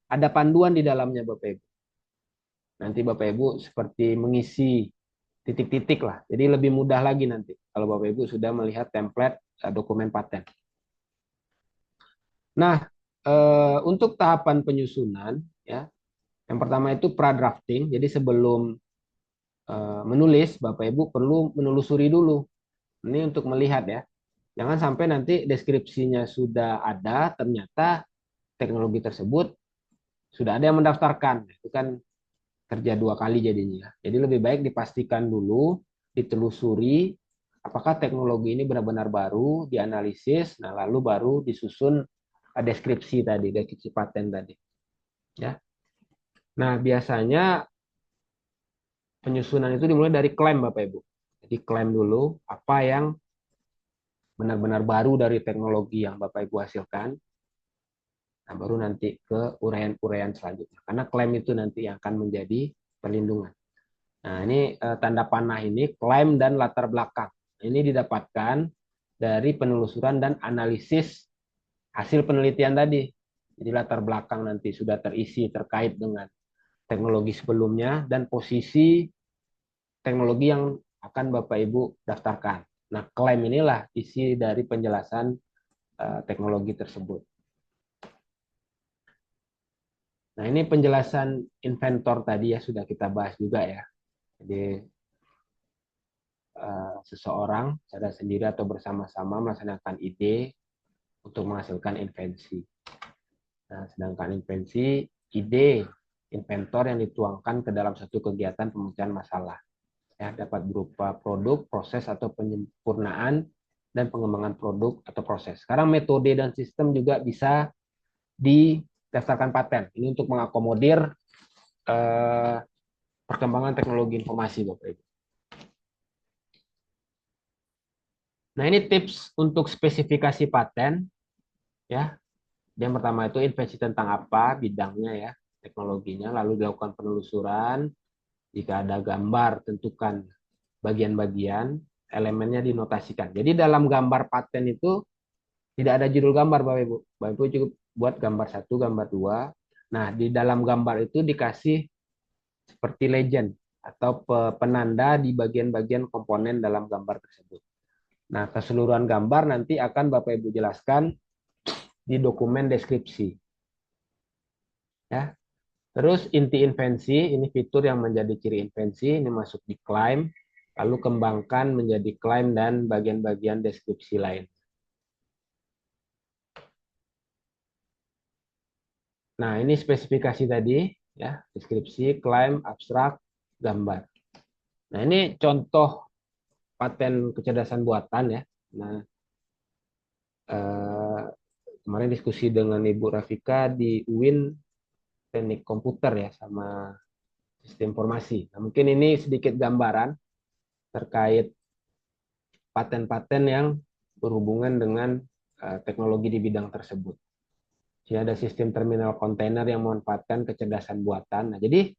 ada panduan di dalamnya Bapak Ibu. Nanti Bapak Ibu seperti mengisi titik-titik lah. Jadi lebih mudah lagi nanti kalau Bapak Ibu sudah melihat template dokumen paten. Nah, untuk tahapan penyusunan ya, yang pertama itu pra-drafting. Jadi sebelum menulis, Bapak Ibu perlu menelusuri dulu. Ini untuk melihat ya. Jangan sampai nanti deskripsinya sudah ada, ternyata teknologi tersebut sudah ada yang mendaftarkan. Itu kan kerja dua kali jadinya. Jadi lebih baik dipastikan dulu, ditelusuri apakah teknologi ini benar-benar baru, dianalisis, nah lalu baru disusun deskripsi tadi, deskripsi paten tadi. Ya. Nah, biasanya penyusunan itu dimulai dari klaim Bapak Ibu. Jadi klaim dulu apa yang benar-benar baru dari teknologi yang Bapak Ibu hasilkan. Nah, baru nanti ke uraian-uraian selanjutnya. Karena klaim itu nanti yang akan menjadi perlindungan. Nah, ini tanda panah ini klaim dan latar belakang. Ini didapatkan dari penelusuran dan analisis hasil penelitian tadi. Jadi latar belakang nanti sudah terisi terkait dengan teknologi sebelumnya dan posisi teknologi yang akan Bapak Ibu daftarkan. Nah, klaim inilah isi dari penjelasan teknologi tersebut. Nah, ini penjelasan inventor tadi ya sudah kita bahas juga ya. Jadi seseorang secara sendiri atau bersama-sama melaksanakan ide untuk menghasilkan invensi. Nah, sedangkan invensi ide inventor yang dituangkan ke dalam satu kegiatan pemecahan masalah. Ya, dapat berupa produk, proses atau penyempurnaan dan pengembangan produk atau proses. Sekarang metode dan sistem juga bisa didaftarkan paten. Ini untuk mengakomodir perkembangan teknologi informasi, Bapak Ibu. Nah, ini tips untuk spesifikasi paten. Ya, yang pertama itu invensi tentang apa, bidangnya ya, teknologinya, lalu dilakukan penelusuran. Jika ada gambar, tentukan bagian-bagian, elemennya dinotasikan. Jadi dalam gambar paten itu tidak ada judul gambar, Bapak Ibu. Bapak Ibu cukup buat gambar 1, gambar 2. Nah, di dalam gambar itu dikasih seperti legend atau penanda di bagian-bagian komponen dalam gambar tersebut. Nah, keseluruhan gambar nanti akan Bapak Ibu jelaskan di dokumen deskripsi. Ya. Terus inti invensi, ini fitur yang menjadi ciri invensi, ini masuk di klaim, lalu kembangkan menjadi klaim dan bagian-bagian deskripsi lain. Nah, ini spesifikasi tadi, ya, deskripsi, klaim, abstrak, gambar. Nah, ini contoh paten kecerdasan buatan ya. Nah, kemarin diskusi dengan Ibu Rafika di UIN teknik komputer ya sama sistem informasi. Nah, mungkin ini sedikit gambaran terkait paten-paten yang berhubungan dengan teknologi di bidang tersebut. Jadi ada sistem terminal kontainer yang memanfaatkan kecerdasan buatan. Nah, jadi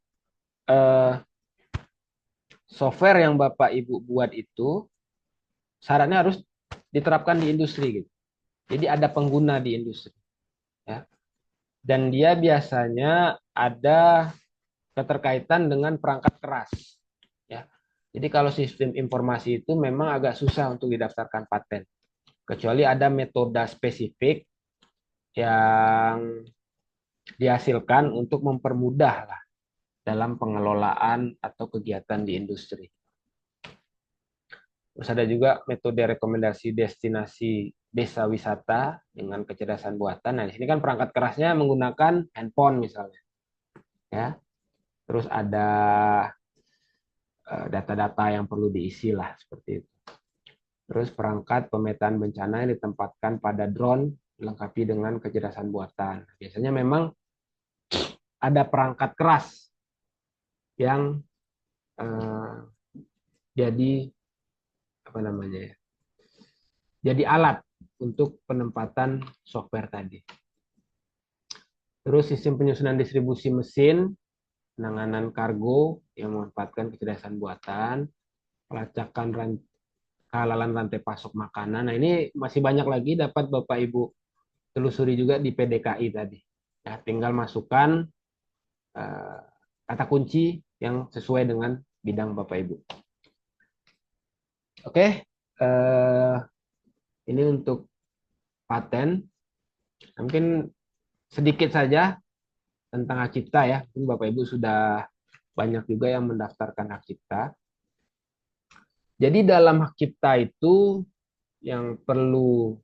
software yang Bapak Ibu buat itu syaratnya harus diterapkan di industri gitu. Jadi ada pengguna di industri. Ya. Dan dia biasanya ada keterkaitan dengan perangkat keras. Ya. Jadi kalau sistem informasi itu memang agak susah untuk didaftarkan paten, kecuali ada metode spesifik yang dihasilkan untuk mempermudah lah dalam pengelolaan atau kegiatan di industri. Terus ada juga metode rekomendasi destinasi desa wisata dengan kecerdasan buatan. Nah, di sini kan perangkat kerasnya menggunakan handphone misalnya. Ya. Terus ada data-data yang perlu diisi lah seperti itu. Terus perangkat pemetaan bencana yang ditempatkan pada drone dilengkapi dengan kecerdasan buatan. Biasanya memang ada perangkat keras yang jadi apa namanya ya? Jadi alat untuk penempatan software tadi. Terus sistem penyusunan distribusi mesin, penanganan kargo yang memanfaatkan kecerdasan buatan, pelacakan kehalalan rantai pasok makanan. Nah, ini masih banyak lagi dapat Bapak Ibu telusuri juga di PDKI tadi. Ya, tinggal masukkan kata kunci yang sesuai dengan bidang Bapak Ibu. Oke, ini untuk paten. Mungkin sedikit saja tentang hak cipta ya. Mungkin Bapak Ibu sudah banyak juga yang mendaftarkan hak cipta. Jadi dalam hak cipta itu yang perlu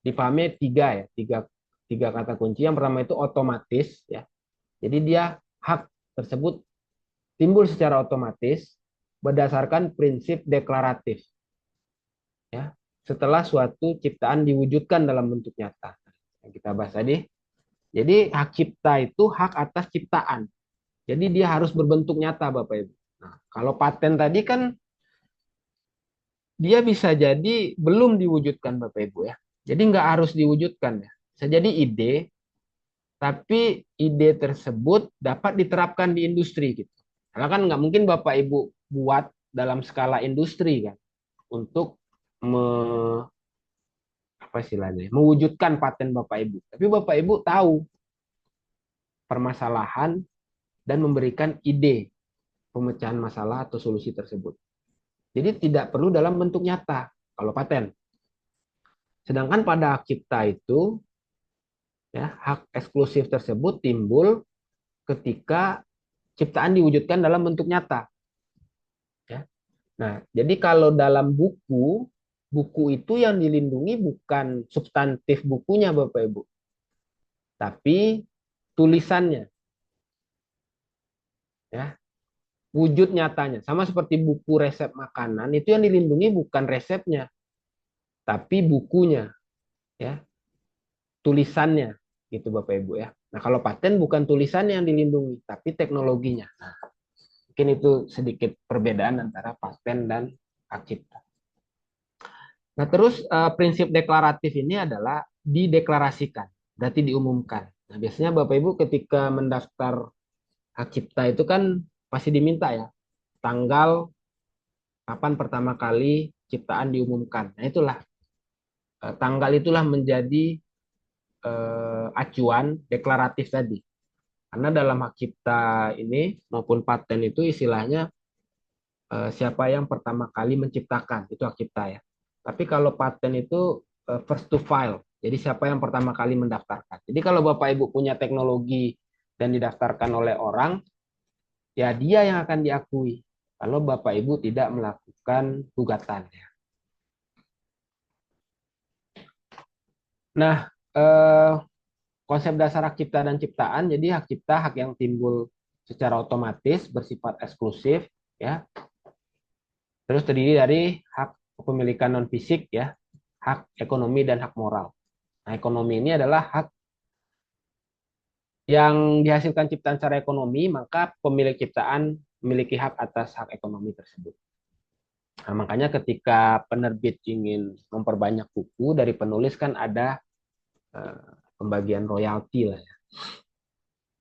dipahami tiga kata kunci. Yang pertama itu otomatis ya. Jadi dia hak tersebut timbul secara otomatis berdasarkan prinsip deklaratif. Ya, setelah suatu ciptaan diwujudkan dalam bentuk nyata. Yang kita bahas tadi. Jadi hak cipta itu hak atas ciptaan. Jadi dia harus berbentuk nyata Bapak Ibu. Nah, kalau paten tadi kan dia bisa jadi belum diwujudkan Bapak Ibu ya. Jadi nggak harus diwujudkan ya. Bisa jadi ide, tapi ide tersebut dapat diterapkan di industri gitu. Karena kan nggak mungkin Bapak Ibu buat dalam skala industri kan untuk mewujudkan paten Bapak Ibu. Tapi Bapak Ibu tahu permasalahan dan memberikan ide pemecahan masalah atau solusi tersebut. Jadi tidak perlu dalam bentuk nyata kalau paten. Sedangkan pada hak cipta itu ya, hak eksklusif tersebut timbul ketika ciptaan diwujudkan dalam bentuk nyata. Ya. Nah, jadi kalau dalam buku itu yang dilindungi bukan substantif bukunya Bapak Ibu, tapi tulisannya. Ya. Wujud nyatanya. Sama seperti buku resep makanan, itu yang dilindungi bukan resepnya, tapi bukunya. Ya. Tulisannya. Gitu Bapak Ibu ya. Nah, kalau paten bukan tulisannya yang dilindungi, tapi teknologinya. Nah, mungkin itu sedikit perbedaan antara paten dan hak cipta. Nah, terus prinsip deklaratif ini adalah dideklarasikan, berarti diumumkan. Nah, biasanya Bapak Ibu ketika mendaftar hak cipta itu kan pasti diminta ya, tanggal kapan pertama kali ciptaan diumumkan. Nah, itulah tanggal itulah menjadi acuan deklaratif tadi. Karena dalam hak cipta ini maupun paten itu istilahnya siapa yang pertama kali menciptakan, itu hak cipta ya. Tapi kalau paten itu first to file, jadi siapa yang pertama kali mendaftarkan. Jadi kalau Bapak Ibu punya teknologi dan didaftarkan oleh orang, ya dia yang akan diakui. Kalau Bapak Ibu tidak melakukan gugatan. Nah, konsep dasar hak cipta dan ciptaan, jadi hak cipta hak yang timbul secara otomatis bersifat eksklusif, ya. Terus terdiri dari hak kepemilikan non fisik, ya, hak ekonomi dan hak moral. Nah, ekonomi ini adalah hak yang dihasilkan ciptaan secara ekonomi, maka pemilik ciptaan memiliki hak atas hak ekonomi tersebut. Nah, makanya ketika penerbit ingin memperbanyak buku dari penulis kan ada pembagian royalti lah ya.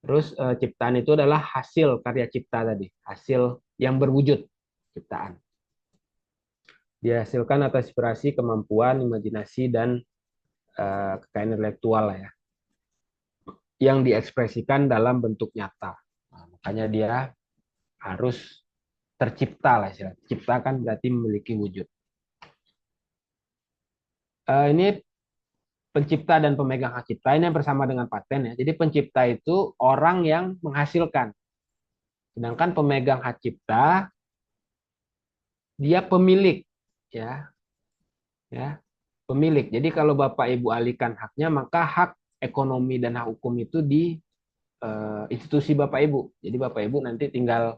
Terus ciptaan itu adalah hasil karya cipta tadi, hasil yang berwujud ciptaan. Dihasilkan atas inspirasi, kemampuan, imajinasi dan kekayaan intelektual lah ya, yang diekspresikan dalam bentuk nyata. Nah, Makanya dia harus tercipta lah istilahnya. Cipta kan berarti memiliki wujud. Ini pencipta dan pemegang hak cipta ini yang bersama dengan paten ya. Jadi pencipta itu orang yang menghasilkan. Sedangkan pemegang hak cipta dia pemilik ya, ya, pemilik. Jadi kalau Bapak Ibu alihkan haknya, maka hak ekonomi dan hak hukum itu di institusi Bapak Ibu. Jadi Bapak Ibu nanti tinggal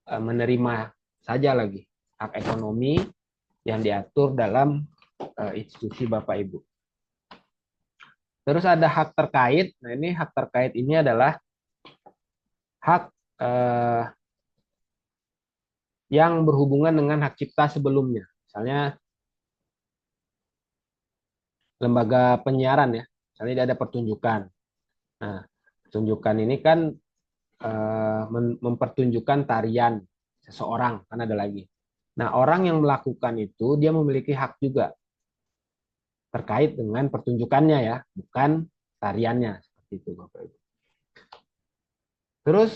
menerima saja lagi hak ekonomi yang diatur dalam institusi Bapak Ibu. Terus ada hak terkait. Nah, ini hak terkait ini adalah hak yang berhubungan dengan hak cipta sebelumnya. Misalnya lembaga penyiaran ya. Misalnya ada pertunjukan. Nah, pertunjukan ini kan mempertunjukkan tarian seseorang, kan ada lagi. Nah, orang yang melakukan itu dia memiliki hak juga terkait dengan pertunjukannya ya, bukan tariannya seperti itu Bapak Ibu. Terus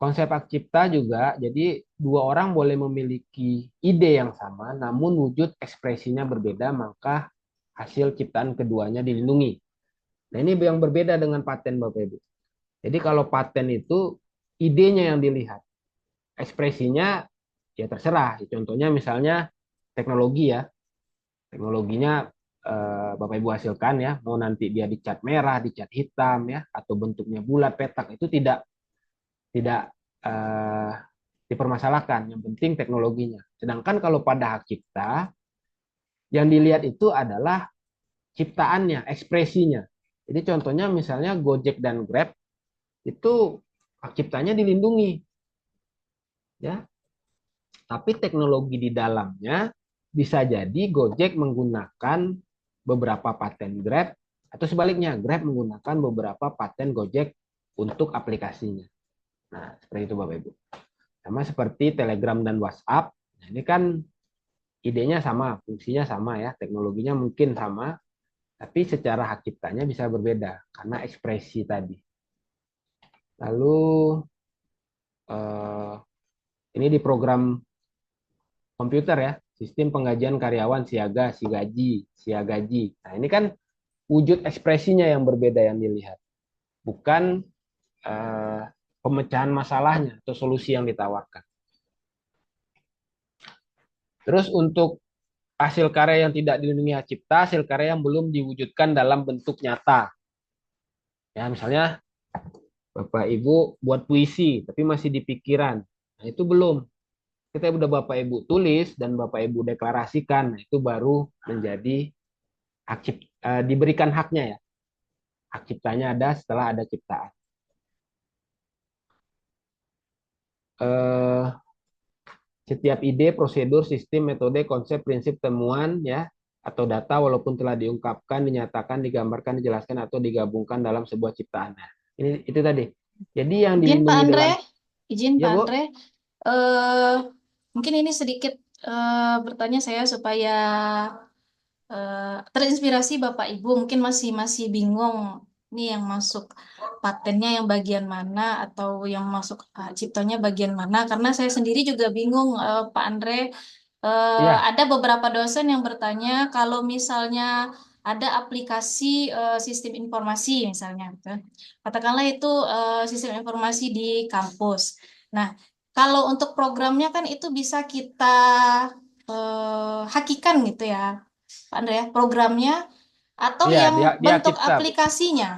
konsep hak cipta juga, jadi dua orang boleh memiliki ide yang sama, namun wujud ekspresinya berbeda, maka hasil ciptaan keduanya dilindungi. Nah, ini yang berbeda dengan paten Bapak Ibu. Jadi kalau paten itu idenya yang dilihat, ekspresinya ya terserah. Contohnya misalnya teknologi ya, teknologinya Bapak Ibu hasilkan ya, mau nanti dia dicat merah, dicat hitam ya, atau bentuknya bulat, petak, itu tidak eh, dipermasalahkan. Yang penting teknologinya. Sedangkan kalau pada hak cipta, yang dilihat itu adalah ciptaannya, ekspresinya. Jadi contohnya misalnya Gojek dan Grab itu hak ciptanya dilindungi, ya. Tapi teknologi di dalamnya bisa jadi Gojek menggunakan beberapa paten Grab atau sebaliknya Grab menggunakan beberapa paten Gojek untuk aplikasinya. Nah, seperti itu Bapak Ibu. Sama seperti Telegram dan WhatsApp. Nah, ini kan idenya sama, fungsinya sama ya, teknologinya mungkin sama, tapi secara hak ciptanya bisa berbeda karena ekspresi tadi. Lalu ini di program komputer ya, sistem penggajian karyawan siaga, siagaji. Nah, ini kan wujud ekspresinya yang berbeda yang dilihat, bukan pemecahan masalahnya atau solusi yang ditawarkan. Terus untuk hasil karya yang tidak dilindungi hak cipta, hasil karya yang belum diwujudkan dalam bentuk nyata. Ya, misalnya Bapak Ibu buat puisi tapi masih di pikiran. Nah, itu belum. Kita udah Bapak Ibu tulis dan Bapak Ibu deklarasikan, nah, itu baru menjadi hak cipta, diberikan haknya ya. Hak ciptanya ada setelah ada ciptaan. Setiap ide, prosedur, sistem, metode, konsep, prinsip, temuan ya atau data walaupun telah diungkapkan, dinyatakan, digambarkan, dijelaskan atau digabungkan dalam sebuah ciptaan. Nah, ini itu tadi. Jadi yang Izin Pak dilindungi Andre, dalam izin ya Pak Bu. Andre. Eh, Mungkin ini sedikit bertanya saya supaya terinspirasi Bapak Ibu. Mungkin masih masih bingung nih yang masuk patennya yang bagian mana atau yang masuk ciptanya bagian mana. Karena saya sendiri juga bingung Pak Andre. Ya, Ada beberapa dosen yang bertanya kalau misalnya ada aplikasi sistem informasi misalnya, gitu. Katakanlah itu sistem informasi di kampus. Nah, kalau untuk programnya kan itu bisa kita hakikan gitu ya, Pak Andre, ya, programnya atau iya yang dia bentuk cipta Bu. aplikasinya.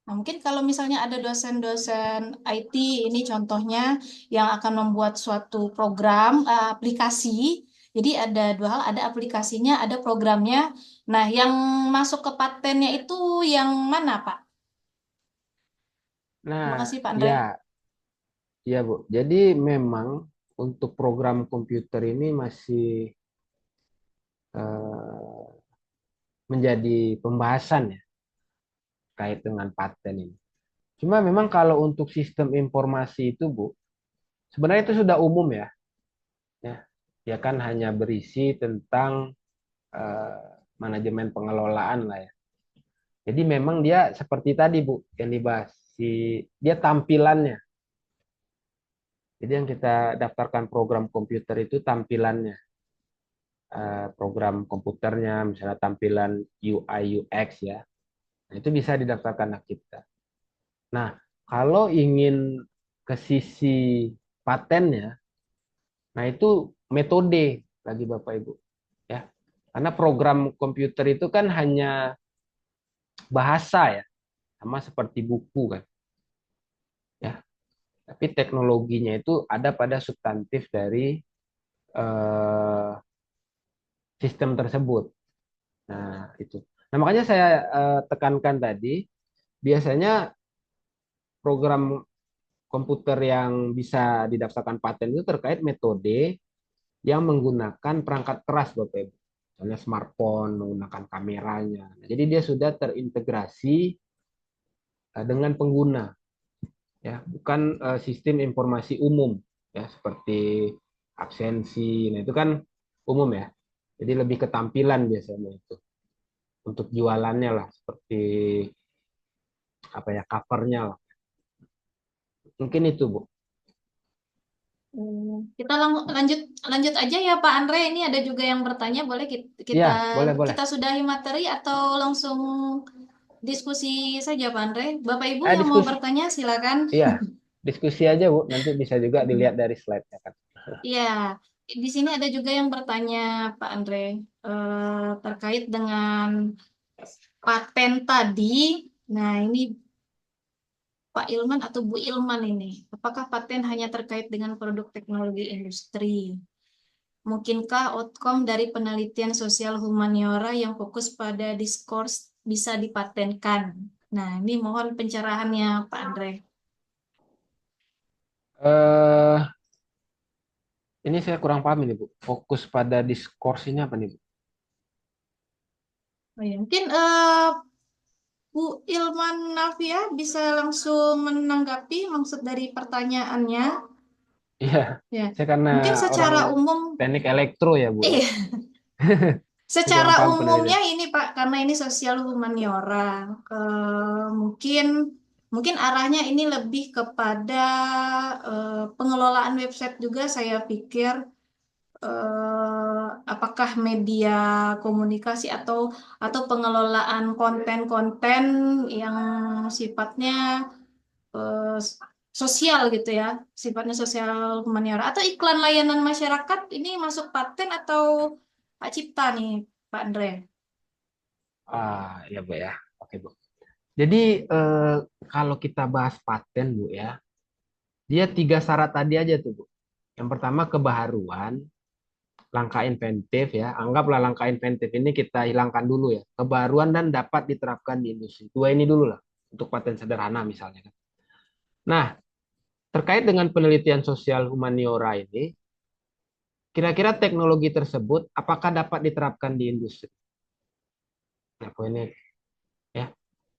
Nah, mungkin kalau misalnya ada dosen-dosen IT ini contohnya yang akan membuat suatu program aplikasi. Jadi ada dua hal, ada aplikasinya, ada programnya. Nah, yang masuk ke patennya itu yang mana, Pak? Terima Nah, kasih, Pak Andre. ya Bu. Jadi memang untuk program komputer ini masih eh, menjadi pembahasan ya terkait dengan paten ini. Cuma memang kalau untuk sistem informasi itu Bu, sebenarnya itu sudah umum ya. Ya, dia kan hanya berisi tentang eh, manajemen pengelolaan lah ya. Jadi memang dia seperti tadi Bu yang dibahas, dia tampilannya. Jadi yang kita daftarkan program komputer itu tampilannya, program komputernya, misalnya tampilan UI UX ya. Nah, itu bisa didaftarkan hak cipta. Nah, kalau ingin ke sisi patennya, nah itu metode lagi Bapak Ibu ya. Karena program komputer itu kan hanya bahasa ya, sama seperti buku kan ya. Tapi teknologinya itu ada pada substantif dari eh, sistem tersebut. Nah, itu. Nah, makanya saya tekankan tadi, biasanya program komputer yang bisa didaftarkan paten itu terkait metode yang menggunakan perangkat keras, Bapak Ibu. Misalnya smartphone menggunakan kameranya. Nah, jadi dia sudah terintegrasi dengan pengguna, ya, bukan sistem informasi umum, ya, seperti absensi. Nah, itu kan umum ya. Jadi lebih ketampilan biasanya itu untuk jualannya lah, seperti apa ya, covernya lah. Mungkin itu, Bu. Kita lanjut lanjut aja ya Pak Andre. Ini ada juga yang bertanya, boleh kita Iya, boleh, boleh. kita sudahi materi atau langsung diskusi saja Pak Andre? Bapak Ibu yang mau Diskusi. bertanya silakan. Iya, diskusi aja, Bu. Nanti bisa juga dilihat dari slide-nya kan. Iya, di sini ada juga yang bertanya Pak Andre terkait dengan paten tadi. Nah, ini Pak Ilman atau Bu Ilman ini, apakah paten hanya terkait dengan produk teknologi industri? Mungkinkah outcome dari penelitian sosial humaniora yang fokus pada diskurs bisa dipatenkan? Nah, ini mohon pencerahannya Pak Andre. Eh, ini saya kurang paham ini, Bu. Fokus pada diskurs ini apa nih, Bu? Oh ya, mungkin Bu Ilman Navia bisa langsung menanggapi maksud dari pertanyaannya. Iya, Ya, saya karena mungkin orang secara umum, teknik elektro ya, Bu ya. iya, Saya kurang secara paham umumnya penelitian. ini Pak, karena ini sosial humaniora, mungkin mungkin arahnya ini lebih kepada pengelolaan website juga saya pikir, apakah media komunikasi atau pengelolaan konten-konten yang sifatnya eh, sosial gitu ya, sifatnya sosial humaniora atau iklan layanan masyarakat ini masuk paten atau hak cipta nih Pak Andre? Ya, Bu ya. Oke, Bu. Jadi kalau kita bahas paten, Bu ya, dia 3 syarat tadi aja tuh, Bu. Yang pertama kebaharuan, langkah inventif ya. Anggaplah langkah inventif ini kita hilangkan dulu ya. Kebaruan dan dapat diterapkan di industri. Dua ini dulu lah untuk paten sederhana misalnya kan. Nah, terkait dengan penelitian sosial humaniora ini, kira-kira teknologi tersebut apakah dapat diterapkan di industri? Nah, poinnya ya.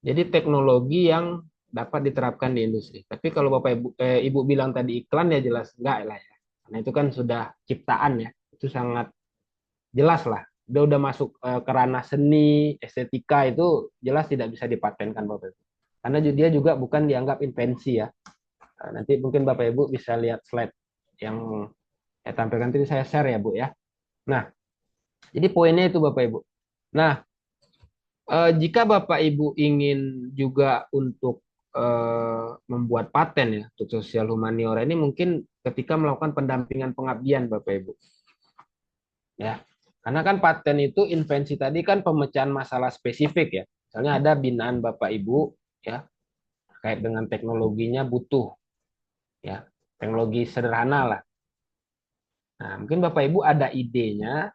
Jadi teknologi yang dapat diterapkan di industri. Tapi kalau Bapak Ibu bilang tadi iklan ya jelas enggak lah ya. Karena itu kan sudah ciptaan ya. Itu sangat jelas lah. Dia udah masuk ke ranah seni, estetika itu jelas tidak bisa dipatenkan Bapak Ibu. Karena dia juga bukan dianggap invensi ya. Nanti mungkin Bapak Ibu bisa lihat slide yang saya tampilkan tadi saya share ya Bu ya. Nah, jadi poinnya itu Bapak Ibu. Nah, jika Bapak Ibu ingin juga untuk membuat paten ya untuk sosial humaniora ini mungkin ketika melakukan pendampingan pengabdian Bapak Ibu. Ya. Karena kan paten itu invensi tadi kan pemecahan masalah spesifik ya. Misalnya ada binaan Bapak Ibu ya terkait dengan teknologinya butuh ya. Teknologi sederhana lah. Nah, mungkin Bapak Ibu ada idenya,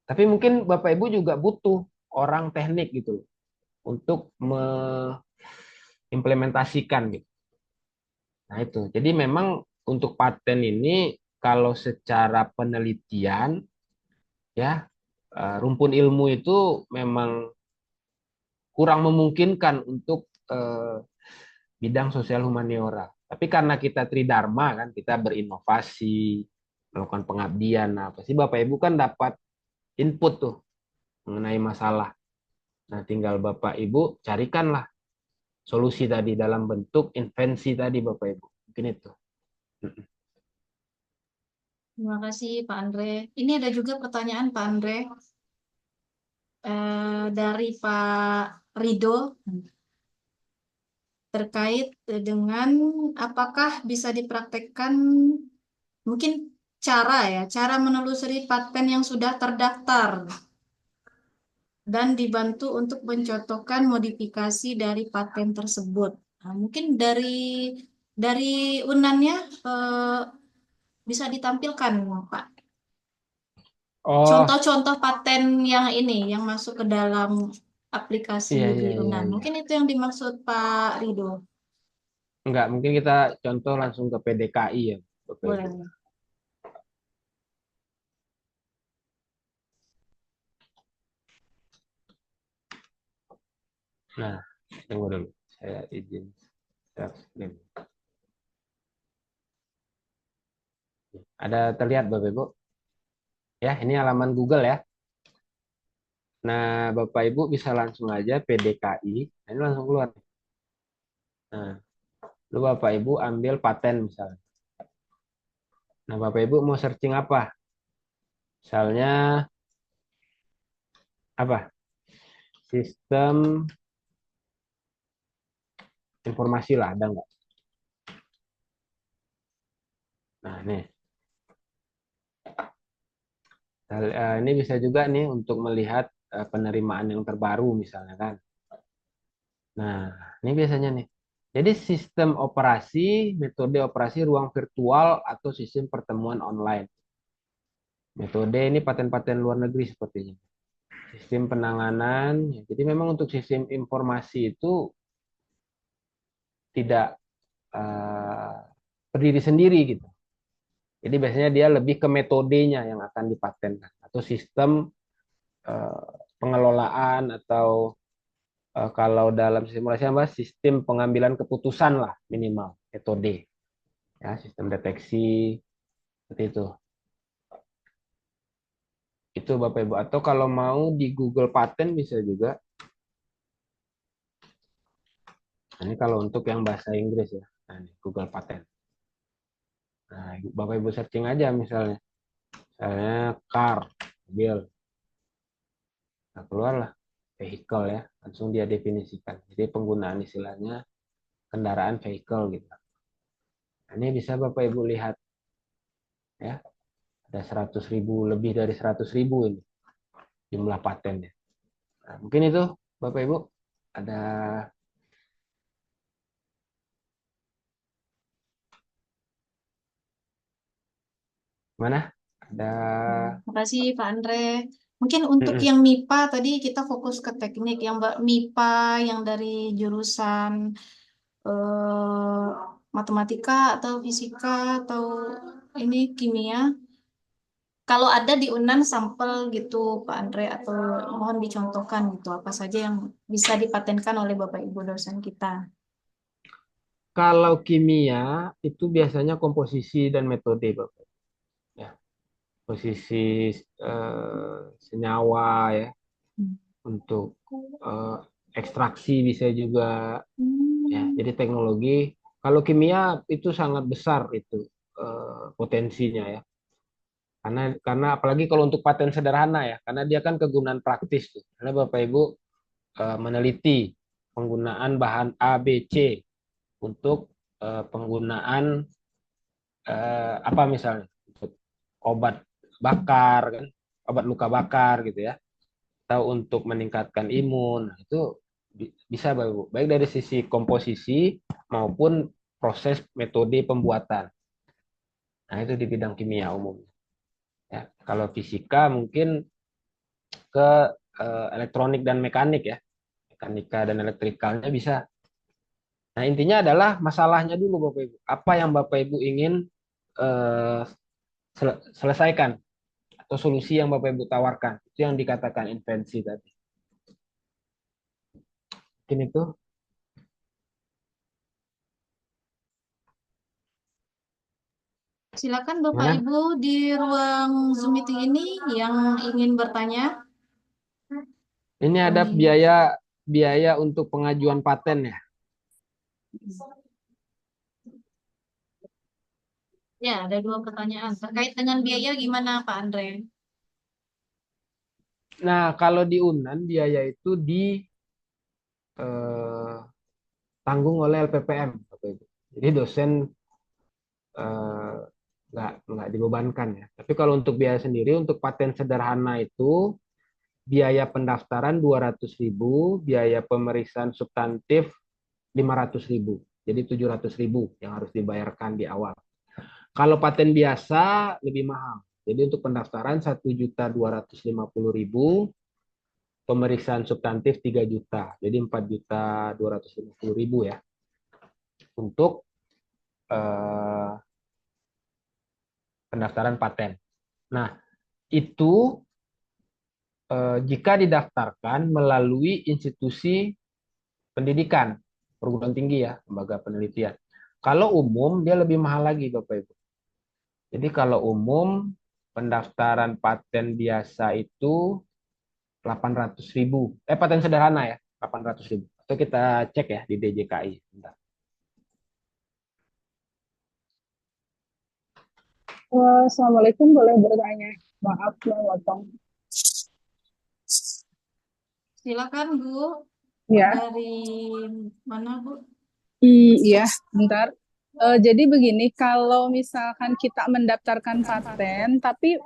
tapi mungkin Bapak Ibu juga butuh orang teknik gitu loh untuk mengimplementasikan gitu. Nah, itu. Jadi memang untuk paten ini kalau secara penelitian ya rumpun ilmu itu memang kurang memungkinkan untuk bidang sosial humaniora. Tapi karena kita tridharma kan, kita berinovasi, melakukan pengabdian, nah pasti Bapak Ibu kan dapat input tuh mengenai masalah. Nah, tinggal Bapak Ibu carikanlah solusi tadi dalam bentuk invensi tadi Bapak Ibu. Mungkin itu. Terima kasih Pak Andre. Ini ada juga pertanyaan Pak Andre dari Pak Rido terkait dengan apakah bisa dipraktekkan mungkin cara menelusuri paten yang sudah terdaftar dan dibantu untuk mencontohkan modifikasi dari paten tersebut. Nah, mungkin dari Unannya bisa ditampilkan, Pak. Oh, Contoh-contoh paten yang ini yang masuk ke dalam aplikasi iya, di iya, iya, Unan. iya. Mungkin itu yang dimaksud Pak Rido. Enggak, mungkin kita contoh langsung ke PDKI ya, Bapak Ibu. Boleh. Nah, tunggu dulu. Saya izin share screen. Ada terlihat Bapak Ibu? Ya, ini halaman Google ya. Nah, Bapak Ibu bisa langsung aja PDKI. Nah, ini langsung keluar. Nah, lalu Bapak Ibu ambil paten misalnya. Nah, Bapak Ibu mau searching apa? Misalnya apa? Sistem informasi lah, ada nggak? Nah, nih. Ini bisa juga nih untuk melihat penerimaan yang terbaru misalnya kan. Nah, ini biasanya nih. Jadi sistem operasi, metode operasi ruang virtual atau sistem pertemuan online. Metode ini paten-paten luar negeri sepertinya. Sistem penanganan, ya, jadi memang untuk sistem informasi itu tidak eh, berdiri sendiri gitu. Jadi biasanya dia lebih ke metodenya yang akan dipatenkan atau sistem eh, pengelolaan atau kalau dalam simulasi apa sistem pengambilan keputusan lah minimal metode ya sistem deteksi seperti itu Bapak Ibu atau kalau mau di Google Paten bisa juga. Nah, ini kalau untuk yang bahasa Inggris ya, nah, ini Google Paten. Nah, Bapak Ibu searching aja misalnya car mobil, nah keluarlah vehicle ya, langsung dia definisikan. Jadi penggunaan istilahnya kendaraan vehicle gitu. Nah, ini bisa Bapak Ibu lihat ya, ada 100.000 lebih dari 100.000 ini jumlah patennya. Nah, mungkin itu Bapak Ibu ada mana? Ada Terima kasih Pak Andre. Mungkin untuk Mm-mm. yang MIPA tadi kita fokus ke teknik. Yang MIPA yang dari jurusan eh, matematika atau fisika atau ini kimia. Kalau ada di Unan sampel gitu Pak Andre atau mohon dicontohkan gitu apa saja yang bisa dipatenkan oleh Bapak Ibu dosen kita. Kalau kimia itu biasanya komposisi dan metode Bapak. Ya, posisi senyawa ya untuk eh, ekstraksi bisa juga ya. Hmm. Jadi teknologi kalau kimia itu sangat besar itu potensinya ya. Karena apalagi kalau untuk paten sederhana ya, karena dia kan kegunaan praktis tuh. Karena Bapak Ibu meneliti penggunaan bahan A, B, C untuk penggunaan apa misalnya untuk obat bakar kan, obat luka bakar gitu ya, atau untuk meningkatkan imun. Nah, itu bisa Bapak Ibu, baik dari sisi komposisi maupun proses metode pembuatan. Nah, itu di bidang kimia umum. Ya, kalau fisika mungkin ke elektronik dan mekanik ya, mekanika dan elektrikalnya bisa. Nah, intinya adalah masalahnya dulu Bapak Ibu. Apa yang Bapak Ibu ingin eh, selesaikan atau solusi yang Bapak Ibu tawarkan. Itu yang dikatakan invensi tadi. Mungkin itu. Silakan Bapak Gimana? Ibu di ruang Zoom meeting ini yang ingin bertanya. Ini ada biaya biaya untuk pengajuan paten ya. Ya, ada dua pertanyaan. Terkait dengan biaya gimana Pak Andre? Nah, kalau di UNAN biaya itu ditanggung oleh LPPM, Bapak Ibu. Jadi dosen eh, nggak dibebankan ya. Tapi kalau untuk biaya sendiri, untuk paten sederhana itu biaya pendaftaran 200.000, biaya pemeriksaan substantif 500.000. Jadi 700.000 yang harus dibayarkan di awal. Kalau paten biasa lebih mahal. Jadi untuk pendaftaran 1.250.000, pemeriksaan substantif 3 juta. Jadi 4.250.000 ya untuk eh, pendaftaran paten. Nah, itu jika didaftarkan melalui institusi pendidikan, perguruan tinggi ya, lembaga penelitian. Kalau umum dia lebih mahal lagi Bapak Ibu. Jadi kalau umum pendaftaran paten biasa itu 800.000. Paten sederhana ya, 800.000. Itu kita cek ya di DJKI. Bentar. Assalamualaikum, boleh bertanya? Maaf, memotong. Silakan Bu. Ya, Dari mana Bu? iya, bentar. Jadi begini, kalau misalkan kita mendaftarkan paten, tapi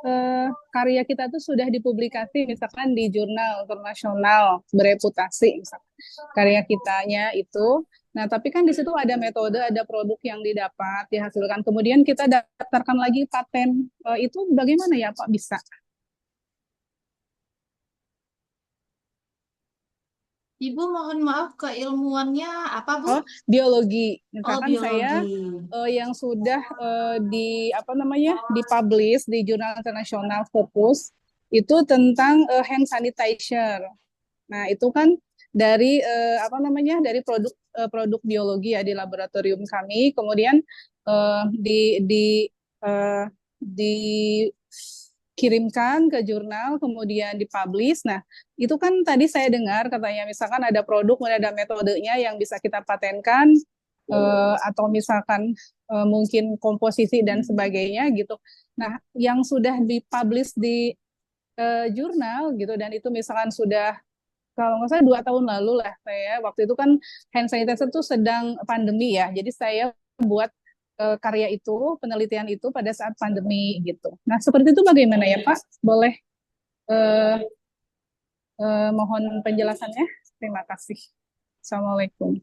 karya kita tuh sudah dipublikasi, misalkan di jurnal internasional bereputasi, misalkan karya kitanya itu. Nah, tapi kan di situ ada metode, ada produk yang didapat, dihasilkan. Kemudian kita daftarkan lagi paten. Itu bagaimana ya, Pak? Bisa? Ibu mohon maaf keilmuannya apa Bu? Oh, biologi. Oh, Misalkan saya biologi. yang sudah di apa namanya dipublish di jurnal internasional Focus itu tentang hand sanitizer. Nah, itu kan dari apa namanya dari produk biologi ya di laboratorium kami. Kemudian eh, dikirimkan ke jurnal, kemudian dipublish. Nah, itu kan tadi saya dengar katanya misalkan ada produk, kemudian ada metodenya yang bisa kita patenkan, atau misalkan mungkin komposisi dan sebagainya gitu. Nah, yang sudah dipublish di jurnal gitu dan itu misalkan sudah kalau nggak salah 2 tahun lalu lah saya waktu itu kan hand sanitizer itu sedang pandemi ya, jadi saya buat karya itu, penelitian itu pada saat pandemi gitu. Nah seperti itu bagaimana ya Pak? Boleh eh, mohon penjelasannya? Terima kasih. Assalamualaikum.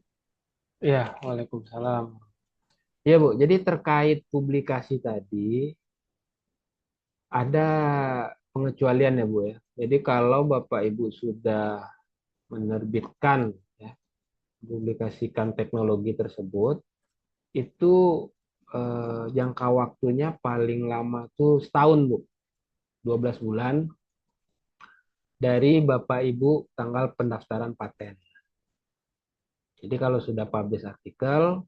Ya, Waalaikumsalam. Ya Bu, jadi terkait publikasi tadi ada pengecualian ya Bu ya. Jadi kalau Bapak Ibu sudah menerbitkan ya, publikasikan teknologi tersebut, itu jangka waktunya paling lama tuh setahun Bu, 12 bulan dari Bapak Ibu tanggal pendaftaran paten. Jadi kalau sudah publish artikel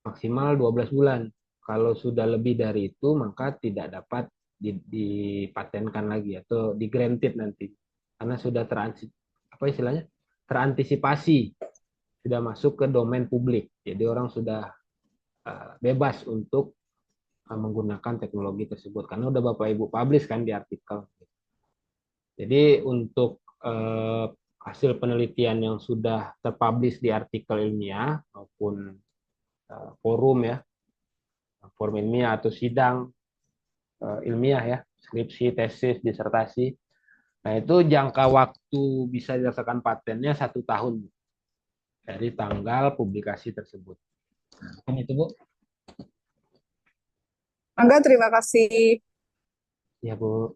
maksimal 12 bulan. Kalau sudah lebih dari itu maka tidak dapat dipatenkan lagi atau di granted nanti. Karena sudah apa istilahnya? Terantisipasi, sudah masuk ke domain publik. Jadi orang sudah bebas untuk menggunakan teknologi tersebut karena udah Bapak Ibu publish kan di artikel. Jadi untuk hasil penelitian yang sudah terpublish di artikel ilmiah maupun forum ya, forum ilmiah atau sidang ilmiah ya, skripsi, tesis, disertasi. Nah itu jangka waktu bisa dirasakan patennya 1 tahun dari tanggal publikasi tersebut. Nah, itu Bu. Angga, terima kasih. Ya Bu.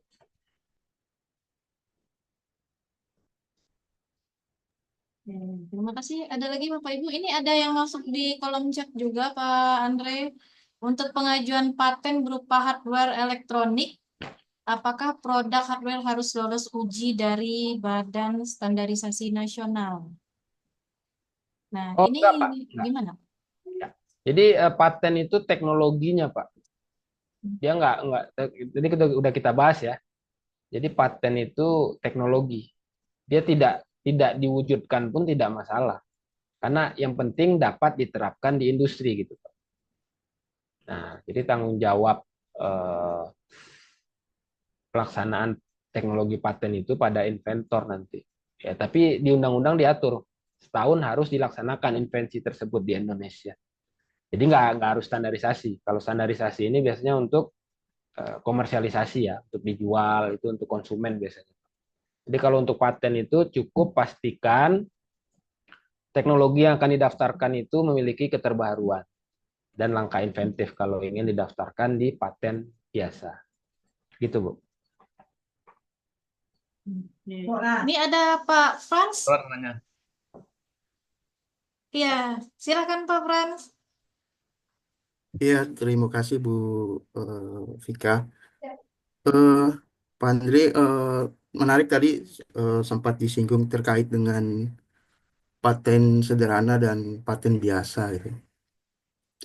Terima kasih. Ada lagi Bapak Ibu. Ini ada yang masuk di kolom chat juga Pak Andre. Untuk pengajuan paten berupa hardware elektronik, apakah produk hardware harus lolos uji dari Badan Standarisasi Nasional? Nah, Oh ini enggak Pak. gimana? Ya. Jadi paten itu teknologinya Pak. Dia enggak. Jadi udah kita bahas ya. Jadi paten itu teknologi. dia tidak diwujudkan pun tidak masalah. Karena yang penting dapat diterapkan di industri gitu, Pak. Nah, jadi tanggung jawab eh, pelaksanaan teknologi paten itu pada inventor nanti. Ya, tapi di undang-undang diatur setahun harus dilaksanakan invensi tersebut di Indonesia. Jadi nggak harus standarisasi. Kalau standarisasi ini biasanya untuk komersialisasi ya, untuk dijual itu untuk konsumen biasanya. Jadi kalau untuk paten itu cukup pastikan teknologi yang akan didaftarkan itu memiliki keterbaruan dan langkah inventif kalau ingin didaftarkan di paten biasa. Gitu, Bu. Ini ada Pak Frans. Surat nanya. Iya, silakan Pak Frans. Iya, terima kasih Bu Vika. Eh, Pak Andre, menarik tadi sempat disinggung terkait dengan paten sederhana dan paten biasa gitu.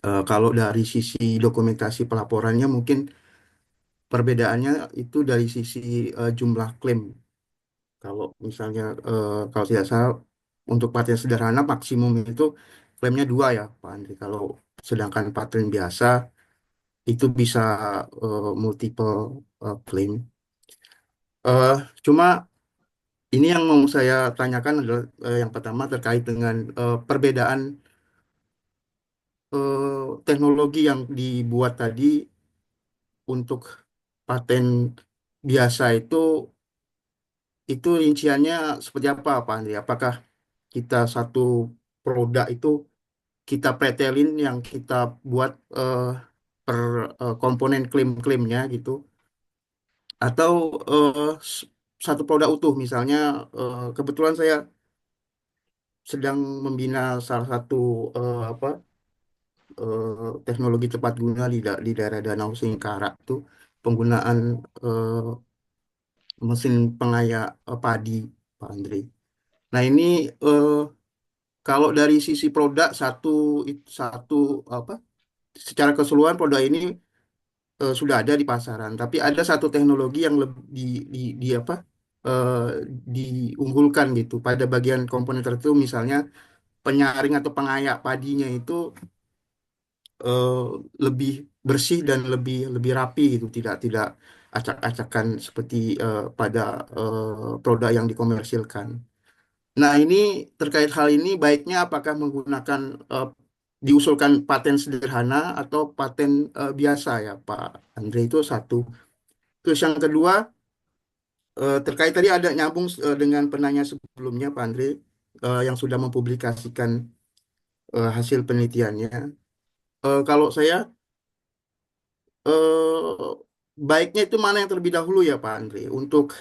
Kalau dari sisi dokumentasi pelaporannya mungkin perbedaannya itu dari sisi jumlah klaim. Kalau misalnya kalau tidak salah untuk paten sederhana maksimum itu klaimnya 2 ya Pak Andre. Kalau sedangkan paten biasa itu bisa multiple claim. Eh, Cuma ini yang mau saya tanyakan adalah yang pertama terkait dengan perbedaan teknologi yang dibuat tadi untuk paten biasa itu rinciannya seperti apa Pak Andri? Apakah kita satu produk itu kita pretelin yang kita buat per komponen klaim-klaimnya gitu? Atau satu produk utuh misalnya kebetulan saya sedang membina salah satu teknologi tepat guna di daerah Danau Singkarak tuh penggunaan mesin pengayak padi Pak Andri. Nah ini eh, kalau dari sisi produk satu apa secara keseluruhan produk ini sudah ada di pasaran, tapi ada satu teknologi yang lebih di apa eh, diunggulkan gitu pada bagian komponen tertentu, misalnya penyaring atau pengayak padinya itu eh, lebih bersih dan lebih lebih rapi gitu, tidak acak-acakan seperti pada produk yang dikomersilkan. Nah, ini terkait hal ini baiknya apakah menggunakan diusulkan paten sederhana atau paten biasa ya Pak Andre, itu satu. Terus yang kedua terkait tadi ada nyambung dengan penanya sebelumnya Pak Andre yang sudah mempublikasikan hasil penelitiannya. Kalau saya baiknya itu mana yang terlebih dahulu ya Pak Andre, untuk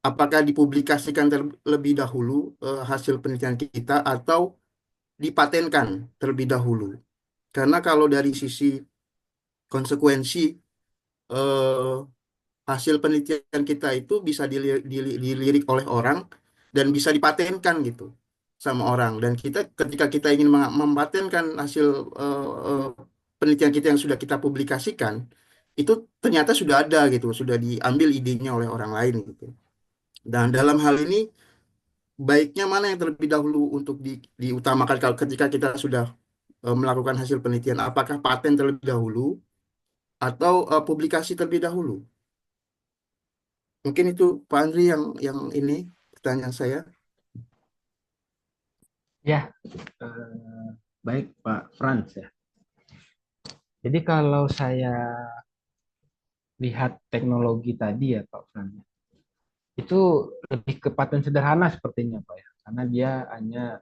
apakah dipublikasikan terlebih dahulu hasil penelitian kita atau dipatenkan terlebih dahulu. Karena kalau dari sisi konsekuensi eh, hasil penelitian kita itu bisa dilirik oleh orang dan bisa dipatenkan gitu sama orang. Dan kita ketika kita ingin mempatenkan hasil eh, penelitian kita yang sudah kita publikasikan, itu ternyata sudah ada gitu, sudah diambil idenya oleh orang lain gitu. Dan dalam hal ini baiknya mana yang terlebih dahulu untuk diutamakan kalau ketika kita sudah melakukan hasil penelitian, apakah paten terlebih dahulu atau publikasi terlebih dahulu? Mungkin itu Pak Andri yang ini pertanyaan saya. Ya, baik Pak Frans ya. Jadi kalau saya lihat teknologi tadi ya Pak Frans, itu lebih ke paten sederhana sepertinya Pak ya, karena dia hanya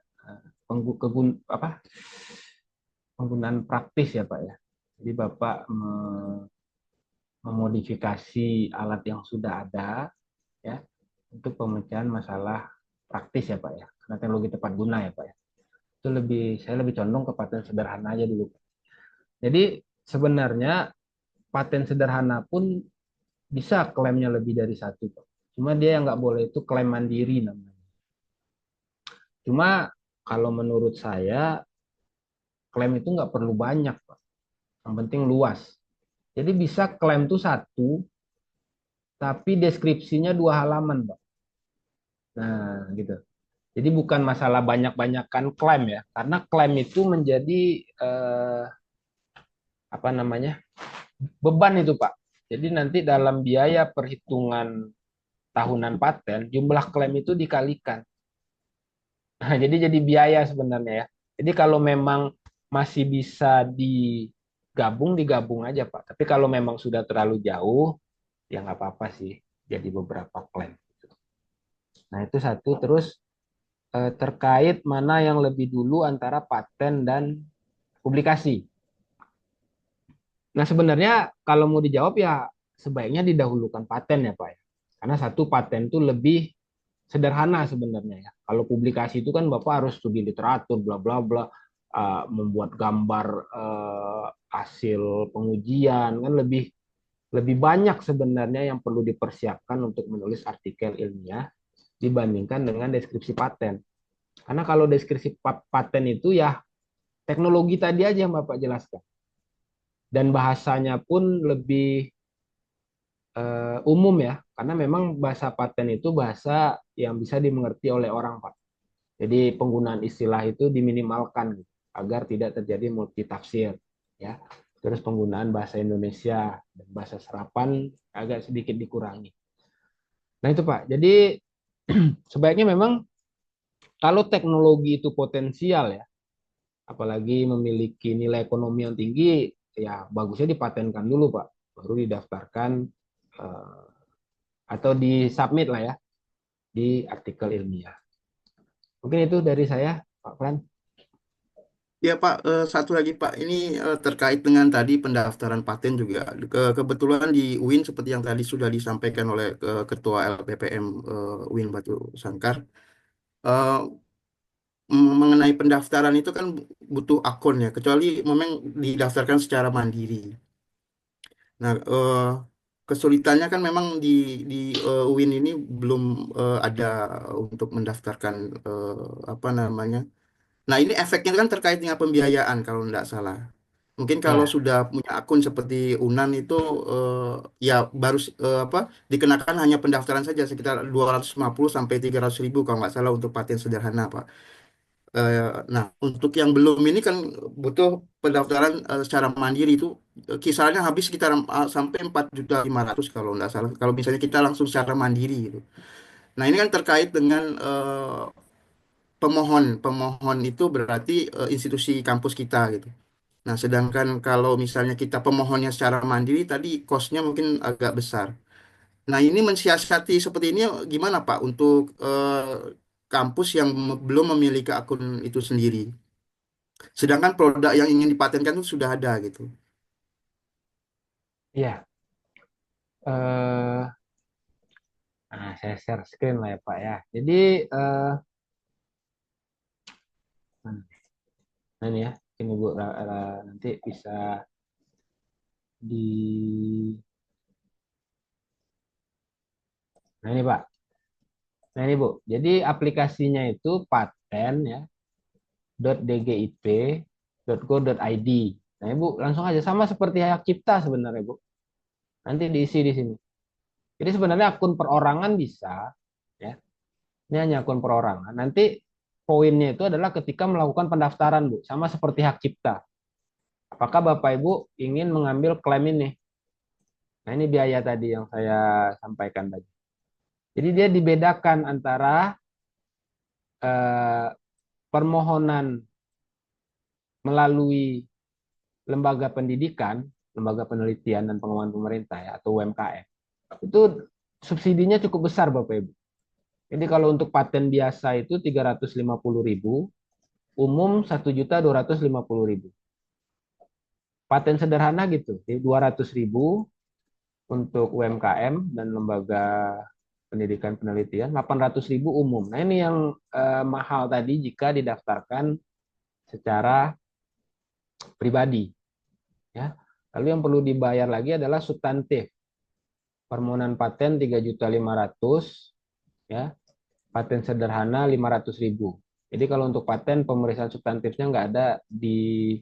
penggunaan praktis ya Pak ya. Jadi Bapak memodifikasi alat yang sudah ada ya untuk pemecahan masalah praktis ya Pak ya, karena teknologi tepat guna ya Pak ya. Itu saya lebih condong ke paten sederhana aja dulu. Jadi sebenarnya paten sederhana pun bisa klaimnya lebih dari satu Pak. Cuma dia yang nggak boleh itu klaim mandiri namanya. Cuma kalau menurut saya klaim itu nggak perlu banyak Pak. Yang penting luas. Jadi bisa klaim itu satu, tapi deskripsinya 2 halaman Pak. Nah, gitu. Jadi bukan masalah banyak-banyakan klaim ya, karena klaim itu menjadi apa namanya beban itu Pak. Jadi nanti dalam biaya perhitungan tahunan paten, jumlah klaim itu dikalikan. Nah, jadi biaya sebenarnya ya. Jadi kalau memang masih bisa digabung, digabung aja Pak. Tapi kalau memang sudah terlalu jauh, ya nggak apa-apa sih. Jadi beberapa klaim. Nah, itu satu. Terus terkait mana yang lebih dulu antara paten dan publikasi. Nah, sebenarnya kalau mau dijawab ya sebaiknya didahulukan paten ya Pak ya. Karena satu paten itu lebih sederhana sebenarnya ya. Kalau publikasi itu kan Bapak harus studi literatur, bla bla bla, membuat gambar hasil pengujian kan lebih lebih banyak sebenarnya yang perlu dipersiapkan untuk menulis artikel ilmiah dibandingkan dengan deskripsi paten. Karena kalau deskripsi paten itu ya teknologi tadi aja yang Bapak jelaskan. Dan bahasanya pun lebih umum ya, karena memang bahasa paten itu bahasa yang bisa dimengerti oleh orang, Pak. Jadi penggunaan istilah itu diminimalkan gitu, agar tidak terjadi multitafsir ya. Terus penggunaan bahasa Indonesia dan bahasa serapan agak sedikit dikurangi. Nah itu Pak. Jadi sebaiknya memang kalau teknologi itu potensial ya, apalagi memiliki nilai ekonomi yang tinggi, ya bagusnya dipatenkan dulu Pak, baru didaftarkan eh, atau disubmit lah ya di artikel ilmiah. Mungkin itu dari saya, Pak Fran. Ya Pak, satu lagi Pak, ini terkait dengan tadi pendaftaran paten juga. Kebetulan di UIN seperti yang tadi sudah disampaikan oleh Ketua LPPM UIN Batu Sangkar, eh, mengenai pendaftaran itu kan butuh akun ya, kecuali memang didaftarkan secara mandiri. Nah, kesulitannya kan memang di UIN ini belum ada untuk mendaftarkan apa namanya. Nah, ini efeknya kan terkait dengan pembiayaan kalau tidak salah. Mungkin kalau Ya, sudah punya akun seperti Unan itu ya baru apa dikenakan hanya pendaftaran saja sekitar 250 sampai 300 ribu kalau nggak salah untuk paten sederhana, Pak. Nah, untuk yang belum ini kan butuh pendaftaran secara mandiri itu kisarannya habis sekitar sampai 4.500.000 kalau nggak salah. Kalau misalnya kita langsung secara mandiri gitu. Nah, ini kan terkait dengan pemohon. Pemohon itu berarti institusi kampus kita gitu. Nah, sedangkan kalau misalnya kita pemohonnya secara mandiri tadi kosnya mungkin agak besar. Nah, ini mensiasati seperti ini gimana Pak untuk kampus yang belum memiliki akun itu sendiri. Sedangkan produk yang ingin dipatenkan itu sudah ada gitu. iya. Eh, nah, saya share screen lah ya Pak ya. Jadi, nah ini ya, ini Bu, nanti bisa di, nah ini Pak. Nah ini Bu, jadi aplikasinya itu paten ya, .dgip.go.id. Nah Ibu langsung aja sama seperti hak cipta sebenarnya Bu. Nanti diisi di sini. Jadi sebenarnya akun perorangan bisa, ya. Ini hanya akun perorangan. Nanti poinnya itu adalah ketika melakukan pendaftaran Bu, sama seperti hak cipta. Apakah Bapak Ibu ingin mengambil klaim ini? Nah ini biaya tadi yang saya sampaikan tadi. Jadi dia dibedakan antara eh, permohonan melalui lembaga pendidikan, lembaga penelitian dan pengembangan pemerintah ya atau UMKM. Itu subsidinya cukup besar Bapak Ibu. Jadi kalau untuk paten biasa itu 350.000, umum 1.250.000. Paten sederhana gitu, 200.000 untuk UMKM dan lembaga pendidikan penelitian, 800.000 umum. Nah ini yang mahal tadi jika didaftarkan secara pribadi. Ya. Lalu yang perlu dibayar lagi adalah substantif. Permohonan paten 3.500.000, ya. Paten sederhana 500.000. Jadi kalau untuk paten pemeriksaan substantifnya nggak ada di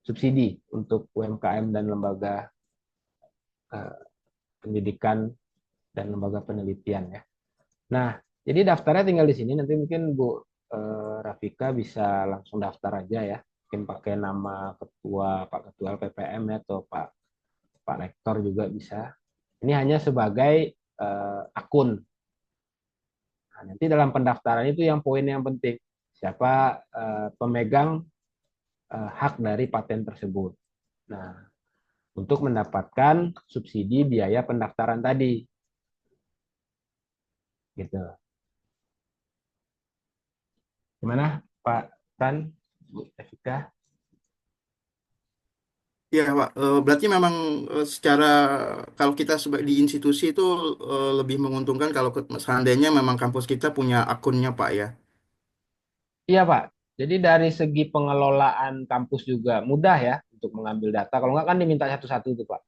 subsidi untuk UMKM dan lembaga pendidikan dan lembaga penelitian ya. Nah, Jadi daftarnya tinggal di sini. Nanti mungkin Bu Rafika bisa langsung daftar aja ya. Mungkin pakai nama ketua, Pak Ketua LPPM ya, atau Pak Rektor juga bisa. Ini hanya sebagai akun. Nah, nanti dalam pendaftaran itu yang poin yang penting. Siapa pemegang hak dari paten tersebut. Nah, untuk mendapatkan subsidi biaya pendaftaran tadi. Gitu. Gimana Pak Tan, Bu Evika? Ya, Pak. Berarti memang secara kalau kita di institusi itu lebih menguntungkan kalau seandainya memang kampus kita punya akunnya, Pak ya. Iya Pak. Jadi dari segi pengelolaan kampus juga mudah ya untuk mengambil data. Kalau nggak kan diminta satu-satu itu Pak.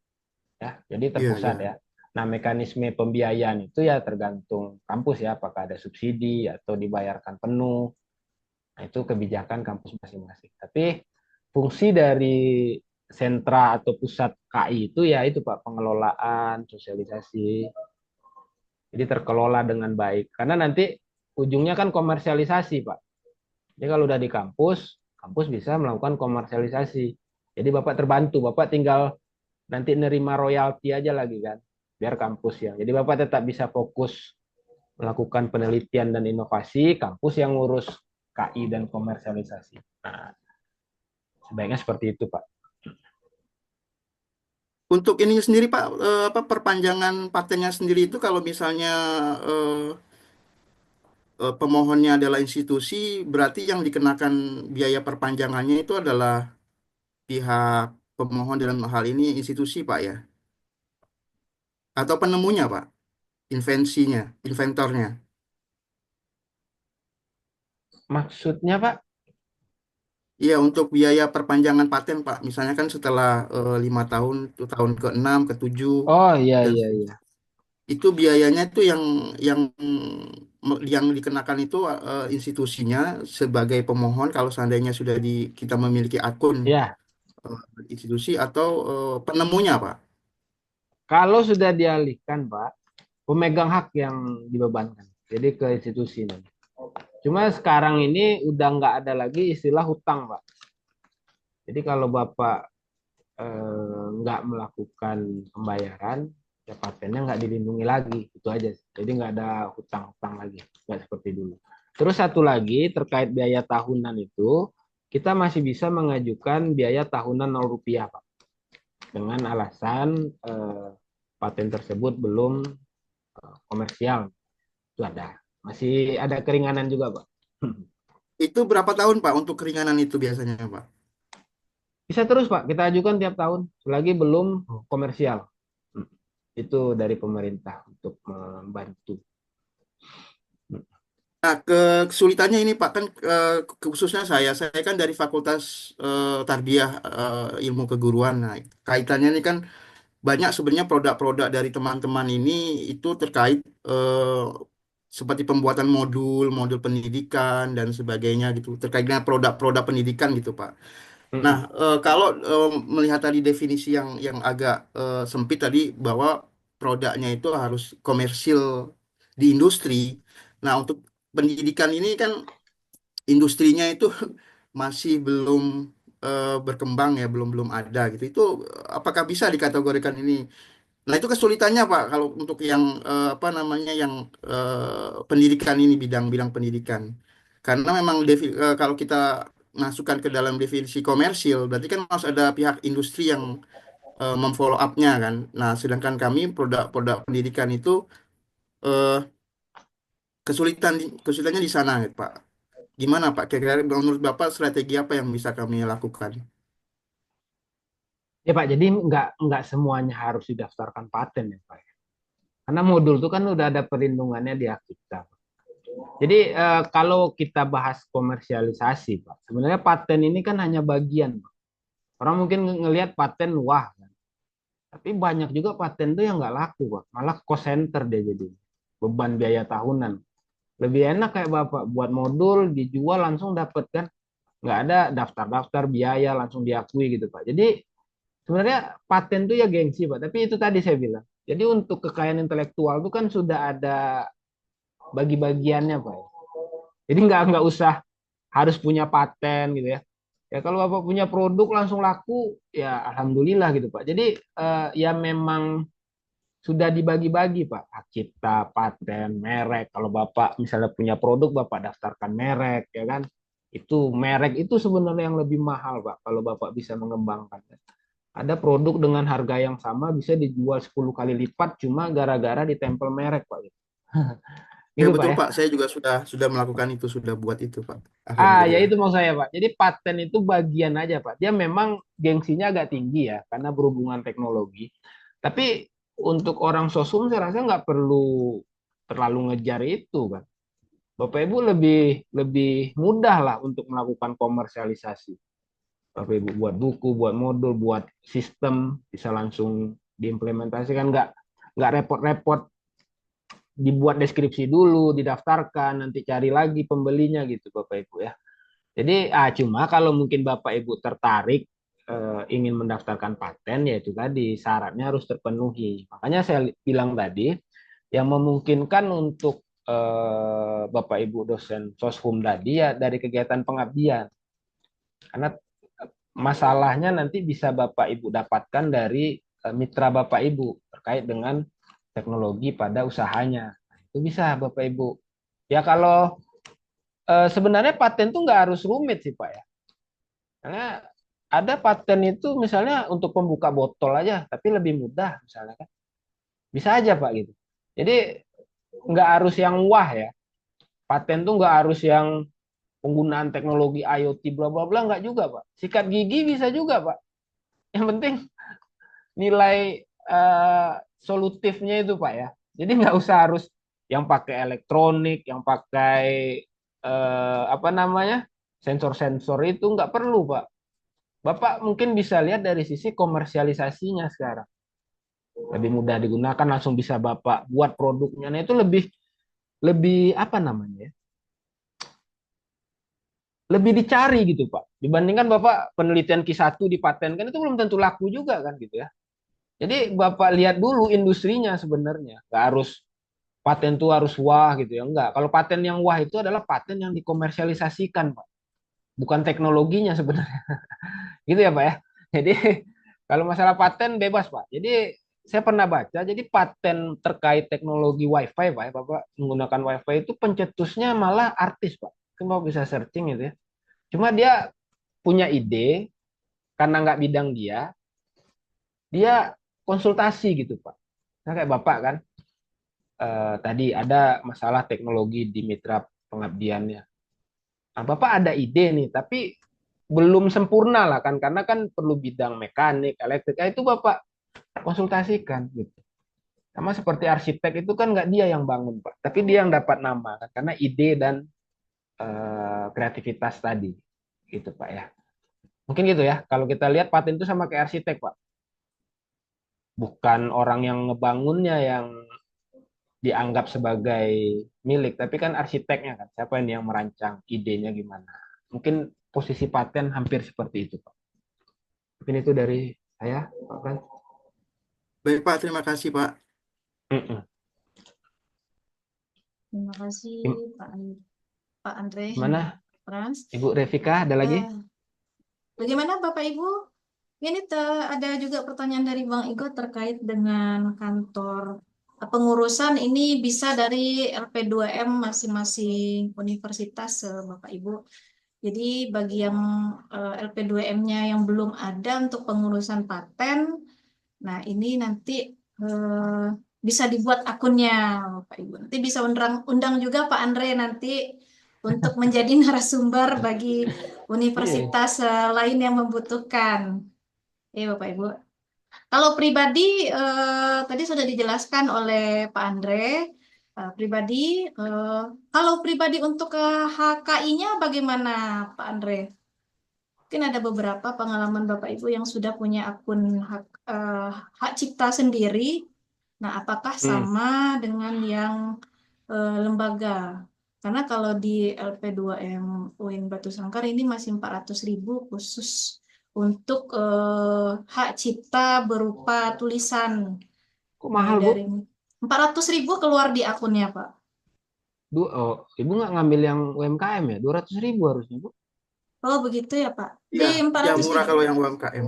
Ya, jadi Iya, terpusat iya. ya. Nah, mekanisme pembiayaan itu ya tergantung kampus ya, apakah ada subsidi atau dibayarkan penuh. Nah, itu kebijakan kampus masing-masing. Tapi fungsi dari sentra atau pusat KI itu ya itu Pak, pengelolaan, sosialisasi. Jadi terkelola dengan baik. Karena nanti ujungnya kan komersialisasi Pak. Jadi kalau udah di kampus, kampus bisa melakukan komersialisasi. Jadi Bapak terbantu, Bapak tinggal nanti nerima royalti aja lagi kan, biar kampus ya. Jadi Bapak tetap bisa fokus melakukan penelitian dan inovasi, kampus yang ngurus KI dan komersialisasi. Nah, sebaiknya seperti itu, Pak. Untuk ini sendiri, Pak, apa perpanjangan patennya sendiri itu kalau misalnya eh, pemohonnya adalah institusi, berarti yang dikenakan biaya perpanjangannya itu adalah pihak pemohon dalam hal ini institusi, Pak ya, atau penemunya, Pak, invensinya, inventornya. Maksudnya, Pak? Iya, untuk biaya perpanjangan paten, Pak. Misalnya kan setelah 5 tahun, itu tahun ke-6, ke-7, Oh iya dan iya iya. itu biayanya itu yang dikenakan itu institusinya sebagai pemohon kalau seandainya sudah kita memiliki akun Ya, institusi atau penemunya, Pak. kalau sudah dialihkan, Pak, pemegang hak yang dibebankan. Jadi ke institusi nanti. Cuma sekarang ini udah nggak ada lagi istilah hutang, Pak. Jadi kalau Bapak nggak melakukan pembayaran, ya patennya nggak dilindungi lagi, itu aja. Jadi nggak ada hutang-hutang lagi, nggak seperti dulu. Terus satu lagi terkait biaya tahunan itu, kita masih bisa mengajukan biaya tahunan 0 rupiah, Pak, dengan alasan paten tersebut belum komersial. Itu ada, masih ada keringanan juga, Pak. Itu berapa tahun, Pak, untuk keringanan itu biasanya, Pak? Bisa terus, Pak, kita ajukan tiap tahun, selagi belum komersial. Itu dari pemerintah untuk membantu. Nah, kesulitannya ini Pak kan khususnya saya kan dari Fakultas Tarbiyah Ilmu Keguruan. Nah, kaitannya ini kan banyak sebenarnya produk-produk dari teman-teman ini itu terkait seperti pembuatan modul pendidikan dan sebagainya gitu, terkait dengan produk-produk pendidikan gitu, Pak. Nah, kalau melihat tadi definisi yang agak sempit tadi bahwa produknya itu harus komersil di industri. Nah, untuk pendidikan ini kan industrinya itu masih belum berkembang ya, belum belum ada gitu. Itu apakah bisa dikategorikan ini? Nah, itu kesulitannya Pak kalau untuk yang apa namanya yang pendidikan ini bidang-bidang pendidikan. Karena memang kalau kita masukkan ke dalam definisi komersil, berarti kan harus ada pihak industri yang memfollow up-nya kan. Nah, sedangkan kami produk-produk pendidikan itu eh, kesulitannya di sana, gitu, Pak. Gimana Pak? Kira-kira menurut Bapak strategi apa yang bisa kami lakukan? Ya Pak, jadi nggak semuanya harus didaftarkan paten ya Pak. Karena modul itu kan udah ada perlindungannya di hak cipta. Jadi kalau kita bahas komersialisasi Pak, sebenarnya paten ini kan hanya bagian Pak. Orang mungkin ngelihat paten wah, kan. Tapi banyak juga paten tuh yang nggak laku Pak. Malah cost center dia jadi beban biaya tahunan. Lebih enak kayak Bapak buat modul dijual langsung dapat kan. Nggak ada daftar-daftar biaya langsung diakui gitu Pak. Jadi sebenarnya paten itu ya gengsi Pak, tapi itu tadi saya bilang. Jadi untuk kekayaan intelektual itu kan sudah ada bagi-bagiannya Pak. Jadi nggak usah harus punya paten gitu ya. Ya kalau Bapak punya produk langsung laku, ya alhamdulillah gitu Pak. Jadi ya memang sudah dibagi-bagi Pak. Hak cipta, paten, merek. Kalau Bapak misalnya punya produk, Bapak daftarkan merek, ya kan? Itu merek itu sebenarnya yang lebih mahal Pak. Kalau Bapak bisa mengembangkan. Ada produk dengan harga yang sama bisa dijual 10 kali lipat cuma gara-gara ditempel merek Pak. Ya Gitu Pak betul ya. Pak, saya juga sudah melakukan itu, sudah buat itu Pak. Ya Alhamdulillah. itu mau saya Pak. Jadi paten itu bagian aja Pak. Dia memang gengsinya agak tinggi ya karena berhubungan teknologi. Tapi untuk orang sosum saya rasa nggak perlu terlalu ngejar itu kan. Bapak Ibu lebih lebih mudah lah untuk melakukan komersialisasi. Bapak Ibu buat buku, buat modul, buat sistem bisa langsung diimplementasikan, nggak repot-repot dibuat deskripsi dulu, didaftarkan, nanti cari lagi pembelinya gitu Bapak Ibu ya. Jadi cuma kalau mungkin Bapak Ibu tertarik ingin mendaftarkan paten ya itu tadi syaratnya harus terpenuhi. Makanya saya bilang tadi yang memungkinkan untuk Bapak Ibu dosen Soshum tadi ya dari kegiatan pengabdian. Karena masalahnya nanti bisa Bapak Ibu dapatkan dari mitra Bapak Ibu terkait dengan teknologi pada usahanya. Itu bisa Bapak Ibu. Ya kalau sebenarnya paten tuh nggak harus rumit sih Pak ya. Karena ada paten itu misalnya untuk pembuka botol aja, tapi lebih mudah misalnya kan. Bisa aja Pak gitu. Jadi nggak harus yang wah ya. Paten tuh nggak harus yang penggunaan teknologi IoT bla bla bla nggak juga Pak. Sikat gigi bisa juga Pak. Yang penting nilai eh, solutifnya itu Pak ya. Jadi nggak usah harus yang pakai elektronik, yang pakai apa namanya sensor-sensor itu nggak perlu Pak. Bapak mungkin bisa lihat dari sisi komersialisasinya sekarang. Lebih mudah digunakan, langsung bisa Bapak buat produknya. Nah, itu lebih lebih apa namanya ya? Lebih dicari gitu, Pak. Dibandingkan Bapak penelitian Q1 dipatenkan itu belum tentu laku juga kan gitu ya. Jadi Bapak lihat dulu industrinya sebenarnya. Nggak harus paten itu harus wah gitu ya. Enggak. Kalau paten yang wah itu adalah paten yang dikomersialisasikan, Pak. Bukan teknologinya sebenarnya. Gitu ya, Pak ya. Jadi kalau masalah paten bebas, Pak. Jadi saya pernah baca, jadi paten terkait teknologi WiFi, Pak, ya, Bapak menggunakan WiFi itu pencetusnya malah artis, Pak. Itu Bapak bisa searching itu ya. Cuma dia punya ide, karena nggak bidang dia konsultasi gitu, Pak. Nah, kayak Bapak kan, tadi ada masalah teknologi di mitra pengabdiannya. Nah, Bapak ada ide nih, tapi belum sempurna lah kan, karena kan perlu bidang mekanik, elektrik. Itu Bapak konsultasikan gitu. Sama seperti arsitek itu kan nggak dia yang bangun Pak, tapi dia yang dapat nama kan, karena ide dan kreativitas tadi, gitu Pak ya. Mungkin gitu ya. Kalau kita lihat paten itu sama kayak arsitek Pak, bukan orang yang ngebangunnya yang dianggap sebagai milik, tapi kan arsiteknya kan, siapa ini yang merancang idenya gimana. Mungkin posisi paten hampir seperti itu Pak. Mungkin itu dari saya Pak Frans. Baik Pak, terima kasih Pak. Mm-mm. Terima kasih Pak Andre Gimana Frans. Ibu Revika, ada lagi? Bagaimana Bapak Ibu? Ini ada juga pertanyaan dari Bang Igo terkait dengan kantor pengurusan ini bisa dari LP2M masing-masing universitas Bapak Ibu. Jadi bagi yang LP2M-nya yang belum ada untuk pengurusan paten, nah ini nanti bisa dibuat akunnya Bapak Ibu. Nanti bisa undang juga Pak Andre nanti untuk menjadi narasumber bagi universitas lain yang membutuhkan. Ya Bapak Ibu. Kalau pribadi tadi sudah dijelaskan oleh Pak Andre. Pribadi, kalau pribadi untuk HKI-nya bagaimana Pak Andre? Mungkin ada beberapa pengalaman Bapak Ibu yang sudah punya akun hak cipta sendiri. Nah, apakah sama dengan yang lembaga? Karena kalau di LP2M UIN Batu Sangkar ini masih 400.000 khusus untuk hak cipta berupa tulisan. Kok mahal Bu? Dari 400.000 keluar di akunnya Pak. Ibu nggak ngambil yang UMKM ya? 200.000 harusnya, Bu. Oh, begitu ya, Pak. Iya, Di empat ya ratus murah ribu. kalau yang UMKM.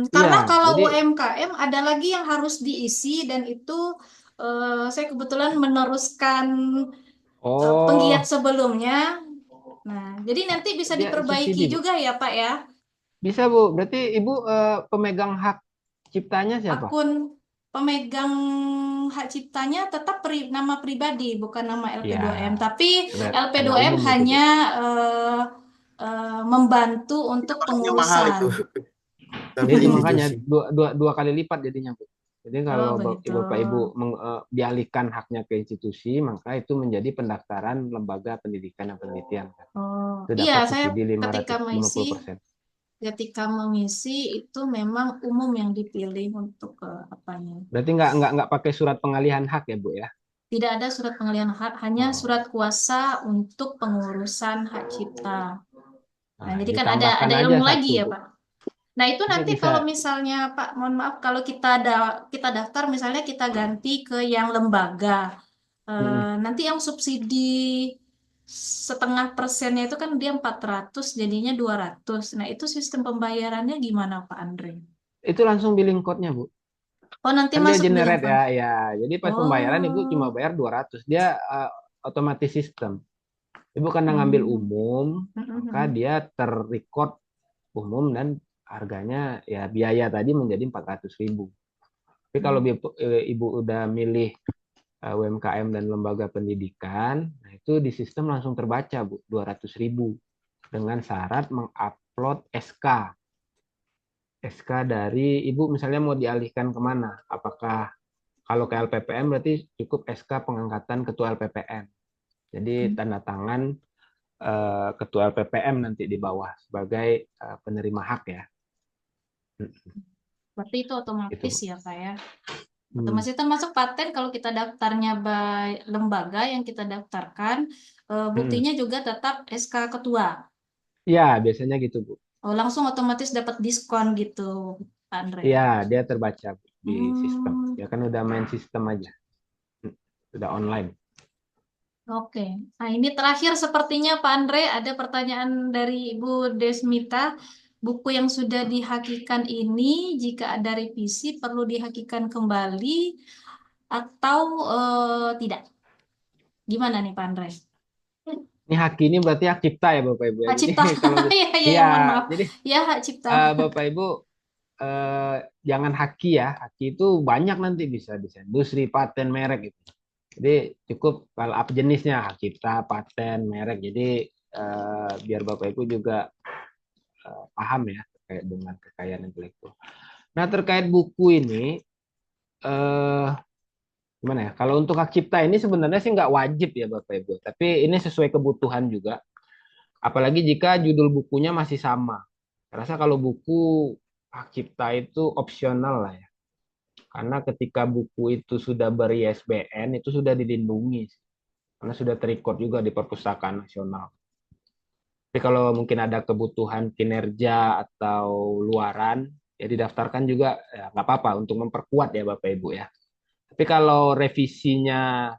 Karena Iya, kalau jadi UMKM ada lagi yang harus diisi dan itu saya kebetulan meneruskan penggiat oh sebelumnya. Nah, jadi nanti bisa dia diperbaiki subsidi, Bu. juga ya, Pak ya. Bisa, Bu. Berarti Ibu pemegang hak ciptanya siapa? Akun pemegang hak ciptanya tetap nama pribadi, bukan nama Ya, LP2M. Tapi karena LP2M umum itu, Bu. hanya membantu untuk Namanya mahal pengurusan. itu, tapi Itu makanya institusi. dua kali lipat jadinya, Bu. Jadi kalau Oh, begitu. Bapak Ibu dialihkan haknya ke institusi, maka itu menjadi pendaftaran lembaga pendidikan dan penelitian, kan. Oh, Itu iya, dapat saya subsidi ketika mengisi 550%. itu memang umum yang dipilih untuk apanya. Berarti nggak pakai surat pengalihan hak ya, Bu ya? Tidak ada surat pengalihan hak, hanya Oh. surat kuasa untuk pengurusan hak cipta. Nah, Nah, jadi kan ada ditambahkan ada aja ilmu lagi satu, ya, Bu. Pak. Nah, itu Ini nanti bisa. kalau misalnya, Pak, mohon maaf, kalau kita daftar, misalnya kita ganti ke yang lembaga, nanti yang subsidi 0,5%-nya itu kan dia 400, jadinya 200. Nah, itu sistem pembayarannya gimana, Pak Andre? Itu langsung billing code-nya, Bu. Oh, nanti Kan dia masuk billing generate fund. ya, ya. Jadi pas pembayaran Ibu cuma Oh, bayar 200. Dia otomatis sistem. Ibu karena ngambil umum, maka dia terrecord umum dan harganya ya biaya tadi menjadi 400.000. Tapi kalau Ibu udah milih UMKM dan lembaga pendidikan, nah itu di sistem langsung terbaca, Bu, 200.000 dengan syarat mengupload SK. SK dari Ibu misalnya mau dialihkan kemana? Apakah kalau ke LPPM berarti cukup SK pengangkatan ketua LPPM. Jadi tanda tangan ketua LPPM nanti di bawah sebagai penerima hak ya. berarti itu Gitu, otomatis Bu. ya, Pak ya. Otomatis termasuk paten kalau kita daftarnya by lembaga yang kita daftarkan, buktinya juga tetap SK ketua. Ya, biasanya gitu, Bu. Oh, langsung otomatis dapat diskon gitu, Pak Andre. Iya, dia terbaca Bu, di sistem. Hmm, Ya kan udah main sistem aja. Udah online. oke. Nah, ini terakhir sepertinya Pak Andre ada pertanyaan dari Ibu Desmita. Buku yang sudah dihakikan ini jika ada revisi perlu dihakikan kembali atau tidak? Gimana nih Pak Andre? Ini hak ini berarti hak cipta ya Bapak Ibu ya. Hak Jadi cipta. kalau Ya, ya, ya, iya, mohon maaf. jadi Ya, hak cipta. Bapak Ibu jangan haki ya. Haki itu banyak nanti bisa desain industri, paten, merek gitu. Jadi cukup kalau apa jenisnya hak cipta, paten, merek. Jadi biar Bapak Ibu juga paham ya terkait dengan kekayaan intelektual. Nah, terkait buku ini eh gimana ya? Kalau untuk hak cipta ini sebenarnya sih nggak wajib ya Bapak Ibu, tapi ini sesuai kebutuhan juga. Apalagi jika judul bukunya masih sama. Saya rasa kalau buku hak cipta itu opsional lah ya. Karena ketika buku itu sudah ber-ISBN, itu sudah dilindungi. Karena sudah terrecord juga di Perpustakaan Nasional. Tapi kalau mungkin ada kebutuhan kinerja atau luaran, ya didaftarkan juga ya nggak apa-apa untuk memperkuat ya Bapak Ibu ya. Tapi kalau revisinya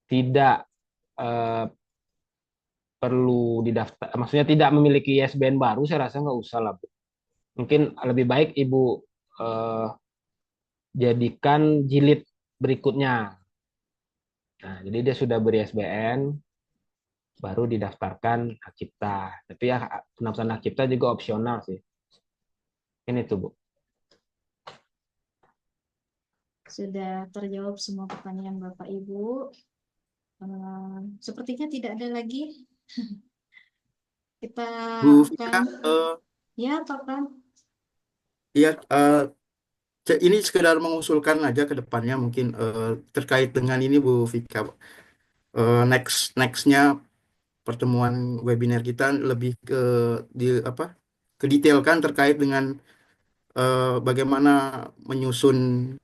tidak eh, perlu didaftar, maksudnya tidak memiliki ISBN baru, saya rasa nggak usah lah, Bu. Mungkin lebih baik Ibu eh, jadikan jilid berikutnya. Nah, jadi dia sudah ber-ISBN, baru didaftarkan hak cipta. Tapi ya pendaftaran hak cipta juga opsional sih. Ini tuh, Bu. Sudah terjawab semua pertanyaan Bapak Ibu. Sepertinya tidak ada lagi. Kita Bu akan, Vika, ya Pak. ya ini sekedar mengusulkan aja ke depannya mungkin terkait dengan ini Bu Vika. Nextnya pertemuan webinar kita lebih ke di apa kedetailkan terkait dengan bagaimana menyusun,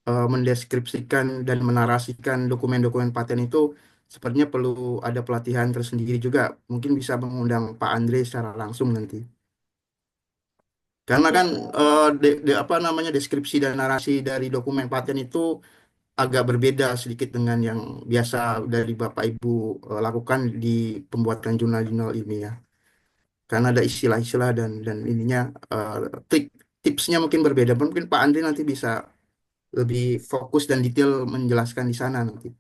mendeskripsikan dan menarasikan dokumen-dokumen paten itu sepertinya perlu ada pelatihan tersendiri juga. Mungkin bisa mengundang Pak Andre secara langsung nanti. Karena kan apa namanya deskripsi dan narasi dari dokumen paten itu agak berbeda sedikit dengan yang biasa dari Bapak Ibu lakukan di pembuatan jurnal-jurnal ini ya. Karena ada istilah-istilah dan ininya eh, trik tipsnya mungkin berbeda. Mungkin Pak Andri nanti bisa lebih fokus dan detail menjelaskan di sana nanti.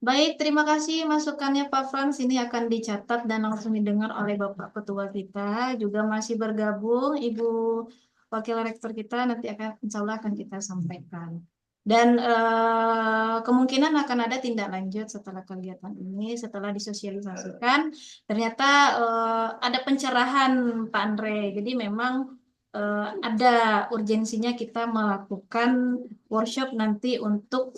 Baik, terima kasih masukannya Pak Frans. Ini akan dicatat dan langsung didengar oleh Bapak Ketua kita. Juga masih bergabung Ibu Wakil Rektor kita, nanti akan insya Allah akan kita sampaikan. Dan kemungkinan akan ada tindak lanjut setelah kegiatan ini, setelah disosialisasikan. Ternyata ada pencerahan Pak Andre. Jadi memang ada urgensinya kita melakukan workshop nanti untuk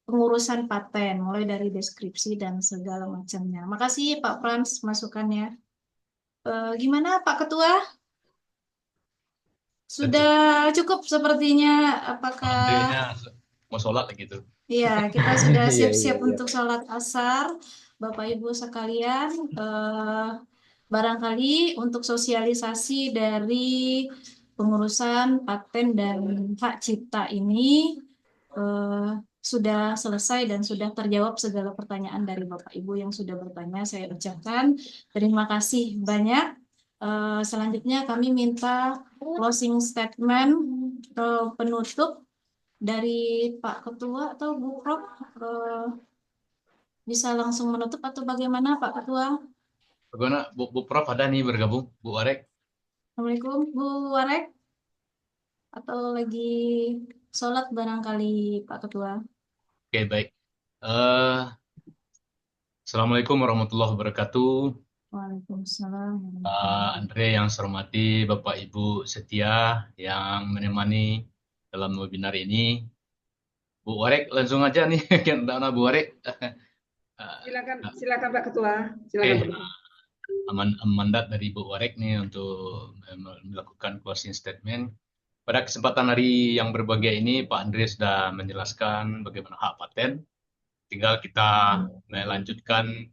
pengurusan paten, mulai dari deskripsi dan segala macamnya. Makasih Pak Frans masukannya. Gimana Pak Ketua? Sudah cukup sepertinya. Apakah Andrenya mau sholat gitu. iya, kita sudah Iya, siap-siap iya, iya. untuk sholat asar. Bapak Ibu sekalian, barangkali untuk sosialisasi dari pengurusan paten dan hak cipta ini sudah selesai dan sudah terjawab segala pertanyaan dari Bapak Ibu yang sudah bertanya. Saya ucapkan terima kasih banyak. Selanjutnya kami minta closing statement penutup dari Pak Ketua atau Bu Prof. Bisa langsung menutup atau bagaimana Pak Ketua? Bagaimana Bu Prof ada nih bergabung, Bu Warek? Assalamualaikum Bu Warek. Atau lagi sholat barangkali Pak Ketua. Oke, baik. Assalamualaikum warahmatullahi wabarakatuh. Waalaikumsalam. Andre yang saya hormati, Bapak Ibu setia yang menemani dalam webinar ini. Bu Warek, langsung aja nih, karena Bu Warek. Silakan Pak Ketua. Silakan Pak Ketua. Mandat dari Bu Warek nih untuk melakukan closing statement. Pada kesempatan hari yang berbahagia ini, Pak Andre sudah menjelaskan bagaimana hak paten. Tinggal kita melanjutkan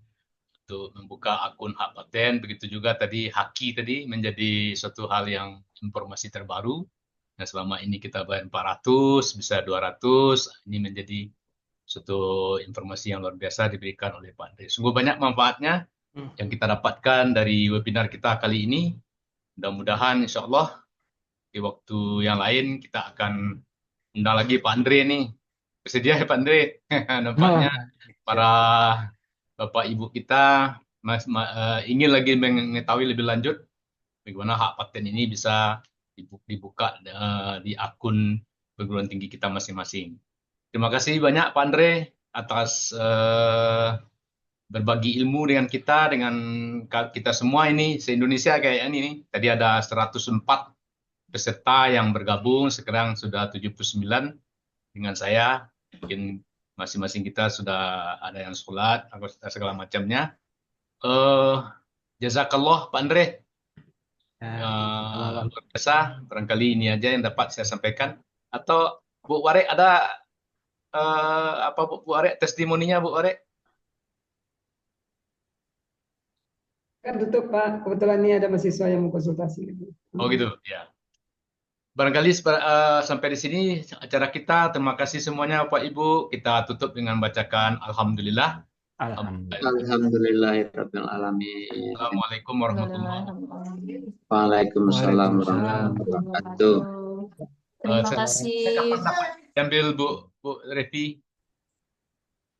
untuk membuka akun hak paten. Begitu juga tadi haki tadi menjadi suatu hal yang informasi terbaru. Nah, selama ini kita bayar 400, bisa 200. Ini menjadi suatu informasi yang luar biasa diberikan oleh Pak Andre. Sungguh banyak manfaatnya yang kita dapatkan dari webinar kita kali ini. Mudah-mudahan insya Allah di waktu yang lain kita akan undang lagi Pak Andre nih. Bersedia ya Pak Andre? Nampaknya para Bapak Ibu kita ingin lagi mengetahui lebih lanjut bagaimana hak paten ini bisa dibuka di akun perguruan tinggi kita masing-masing. Terima kasih banyak Pak Andre atas berbagi ilmu dengan kita semua ini se-Indonesia kayak ini nih. Tadi ada 104 peserta yang bergabung, sekarang sudah 79 dengan saya. Mungkin masing-masing kita sudah ada yang sholat, segala macamnya. Jazakallah Pak Andre. Luar biasa, barangkali ini aja yang dapat saya sampaikan. Atau Bu Warek ada apa Bu Warek, testimoninya Bu Warek? Kan tutup Pak, kebetulan ini ada mahasiswa yang mau konsultasi. Oh gitu, ya. Barangkali sampai di sini acara kita. Terima kasih semuanya Bapak Ibu. Kita tutup dengan bacakan Alhamdulillah. Alhamdulillahirabbil alamin. Assalamualaikum warahmatullahi wabarakatuh. Waalaikumsalam warahmatullahi wabarakatuh. Terima kasih. Kapan dapat diambil Bu Revi?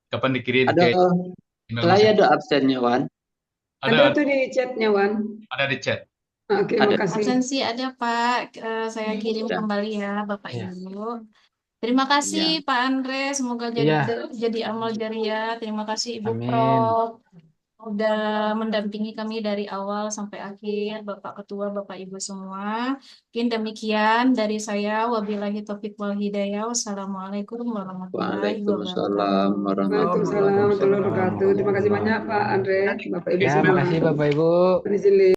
Kapan dikirim Ada saya ada absennya Wan. Ada tuh di chatnya Wan. Ada di chat. Oke, makasih. Absensi ada Pak. Saya kirim kembali ya Bapak Ibu. Terima kasih Pak Andre, semoga jadi amal jariah. Terima kasih Ibu Prof. Udah mendampingi kami dari awal sampai akhir, Bapak Ketua, Bapak Ibu semua. Mungkin demikian dari saya. Wabillahi taufiq wal hidayah. Wassalamualaikum warahmatullahi Waalaikumsalam wabarakatuh. Waalaikumsalam warahmatullahi wabarakatuh. Terima kasih banyak Pak Andre, Bapak Ibu semua. Terima kasih Bapak Ibu.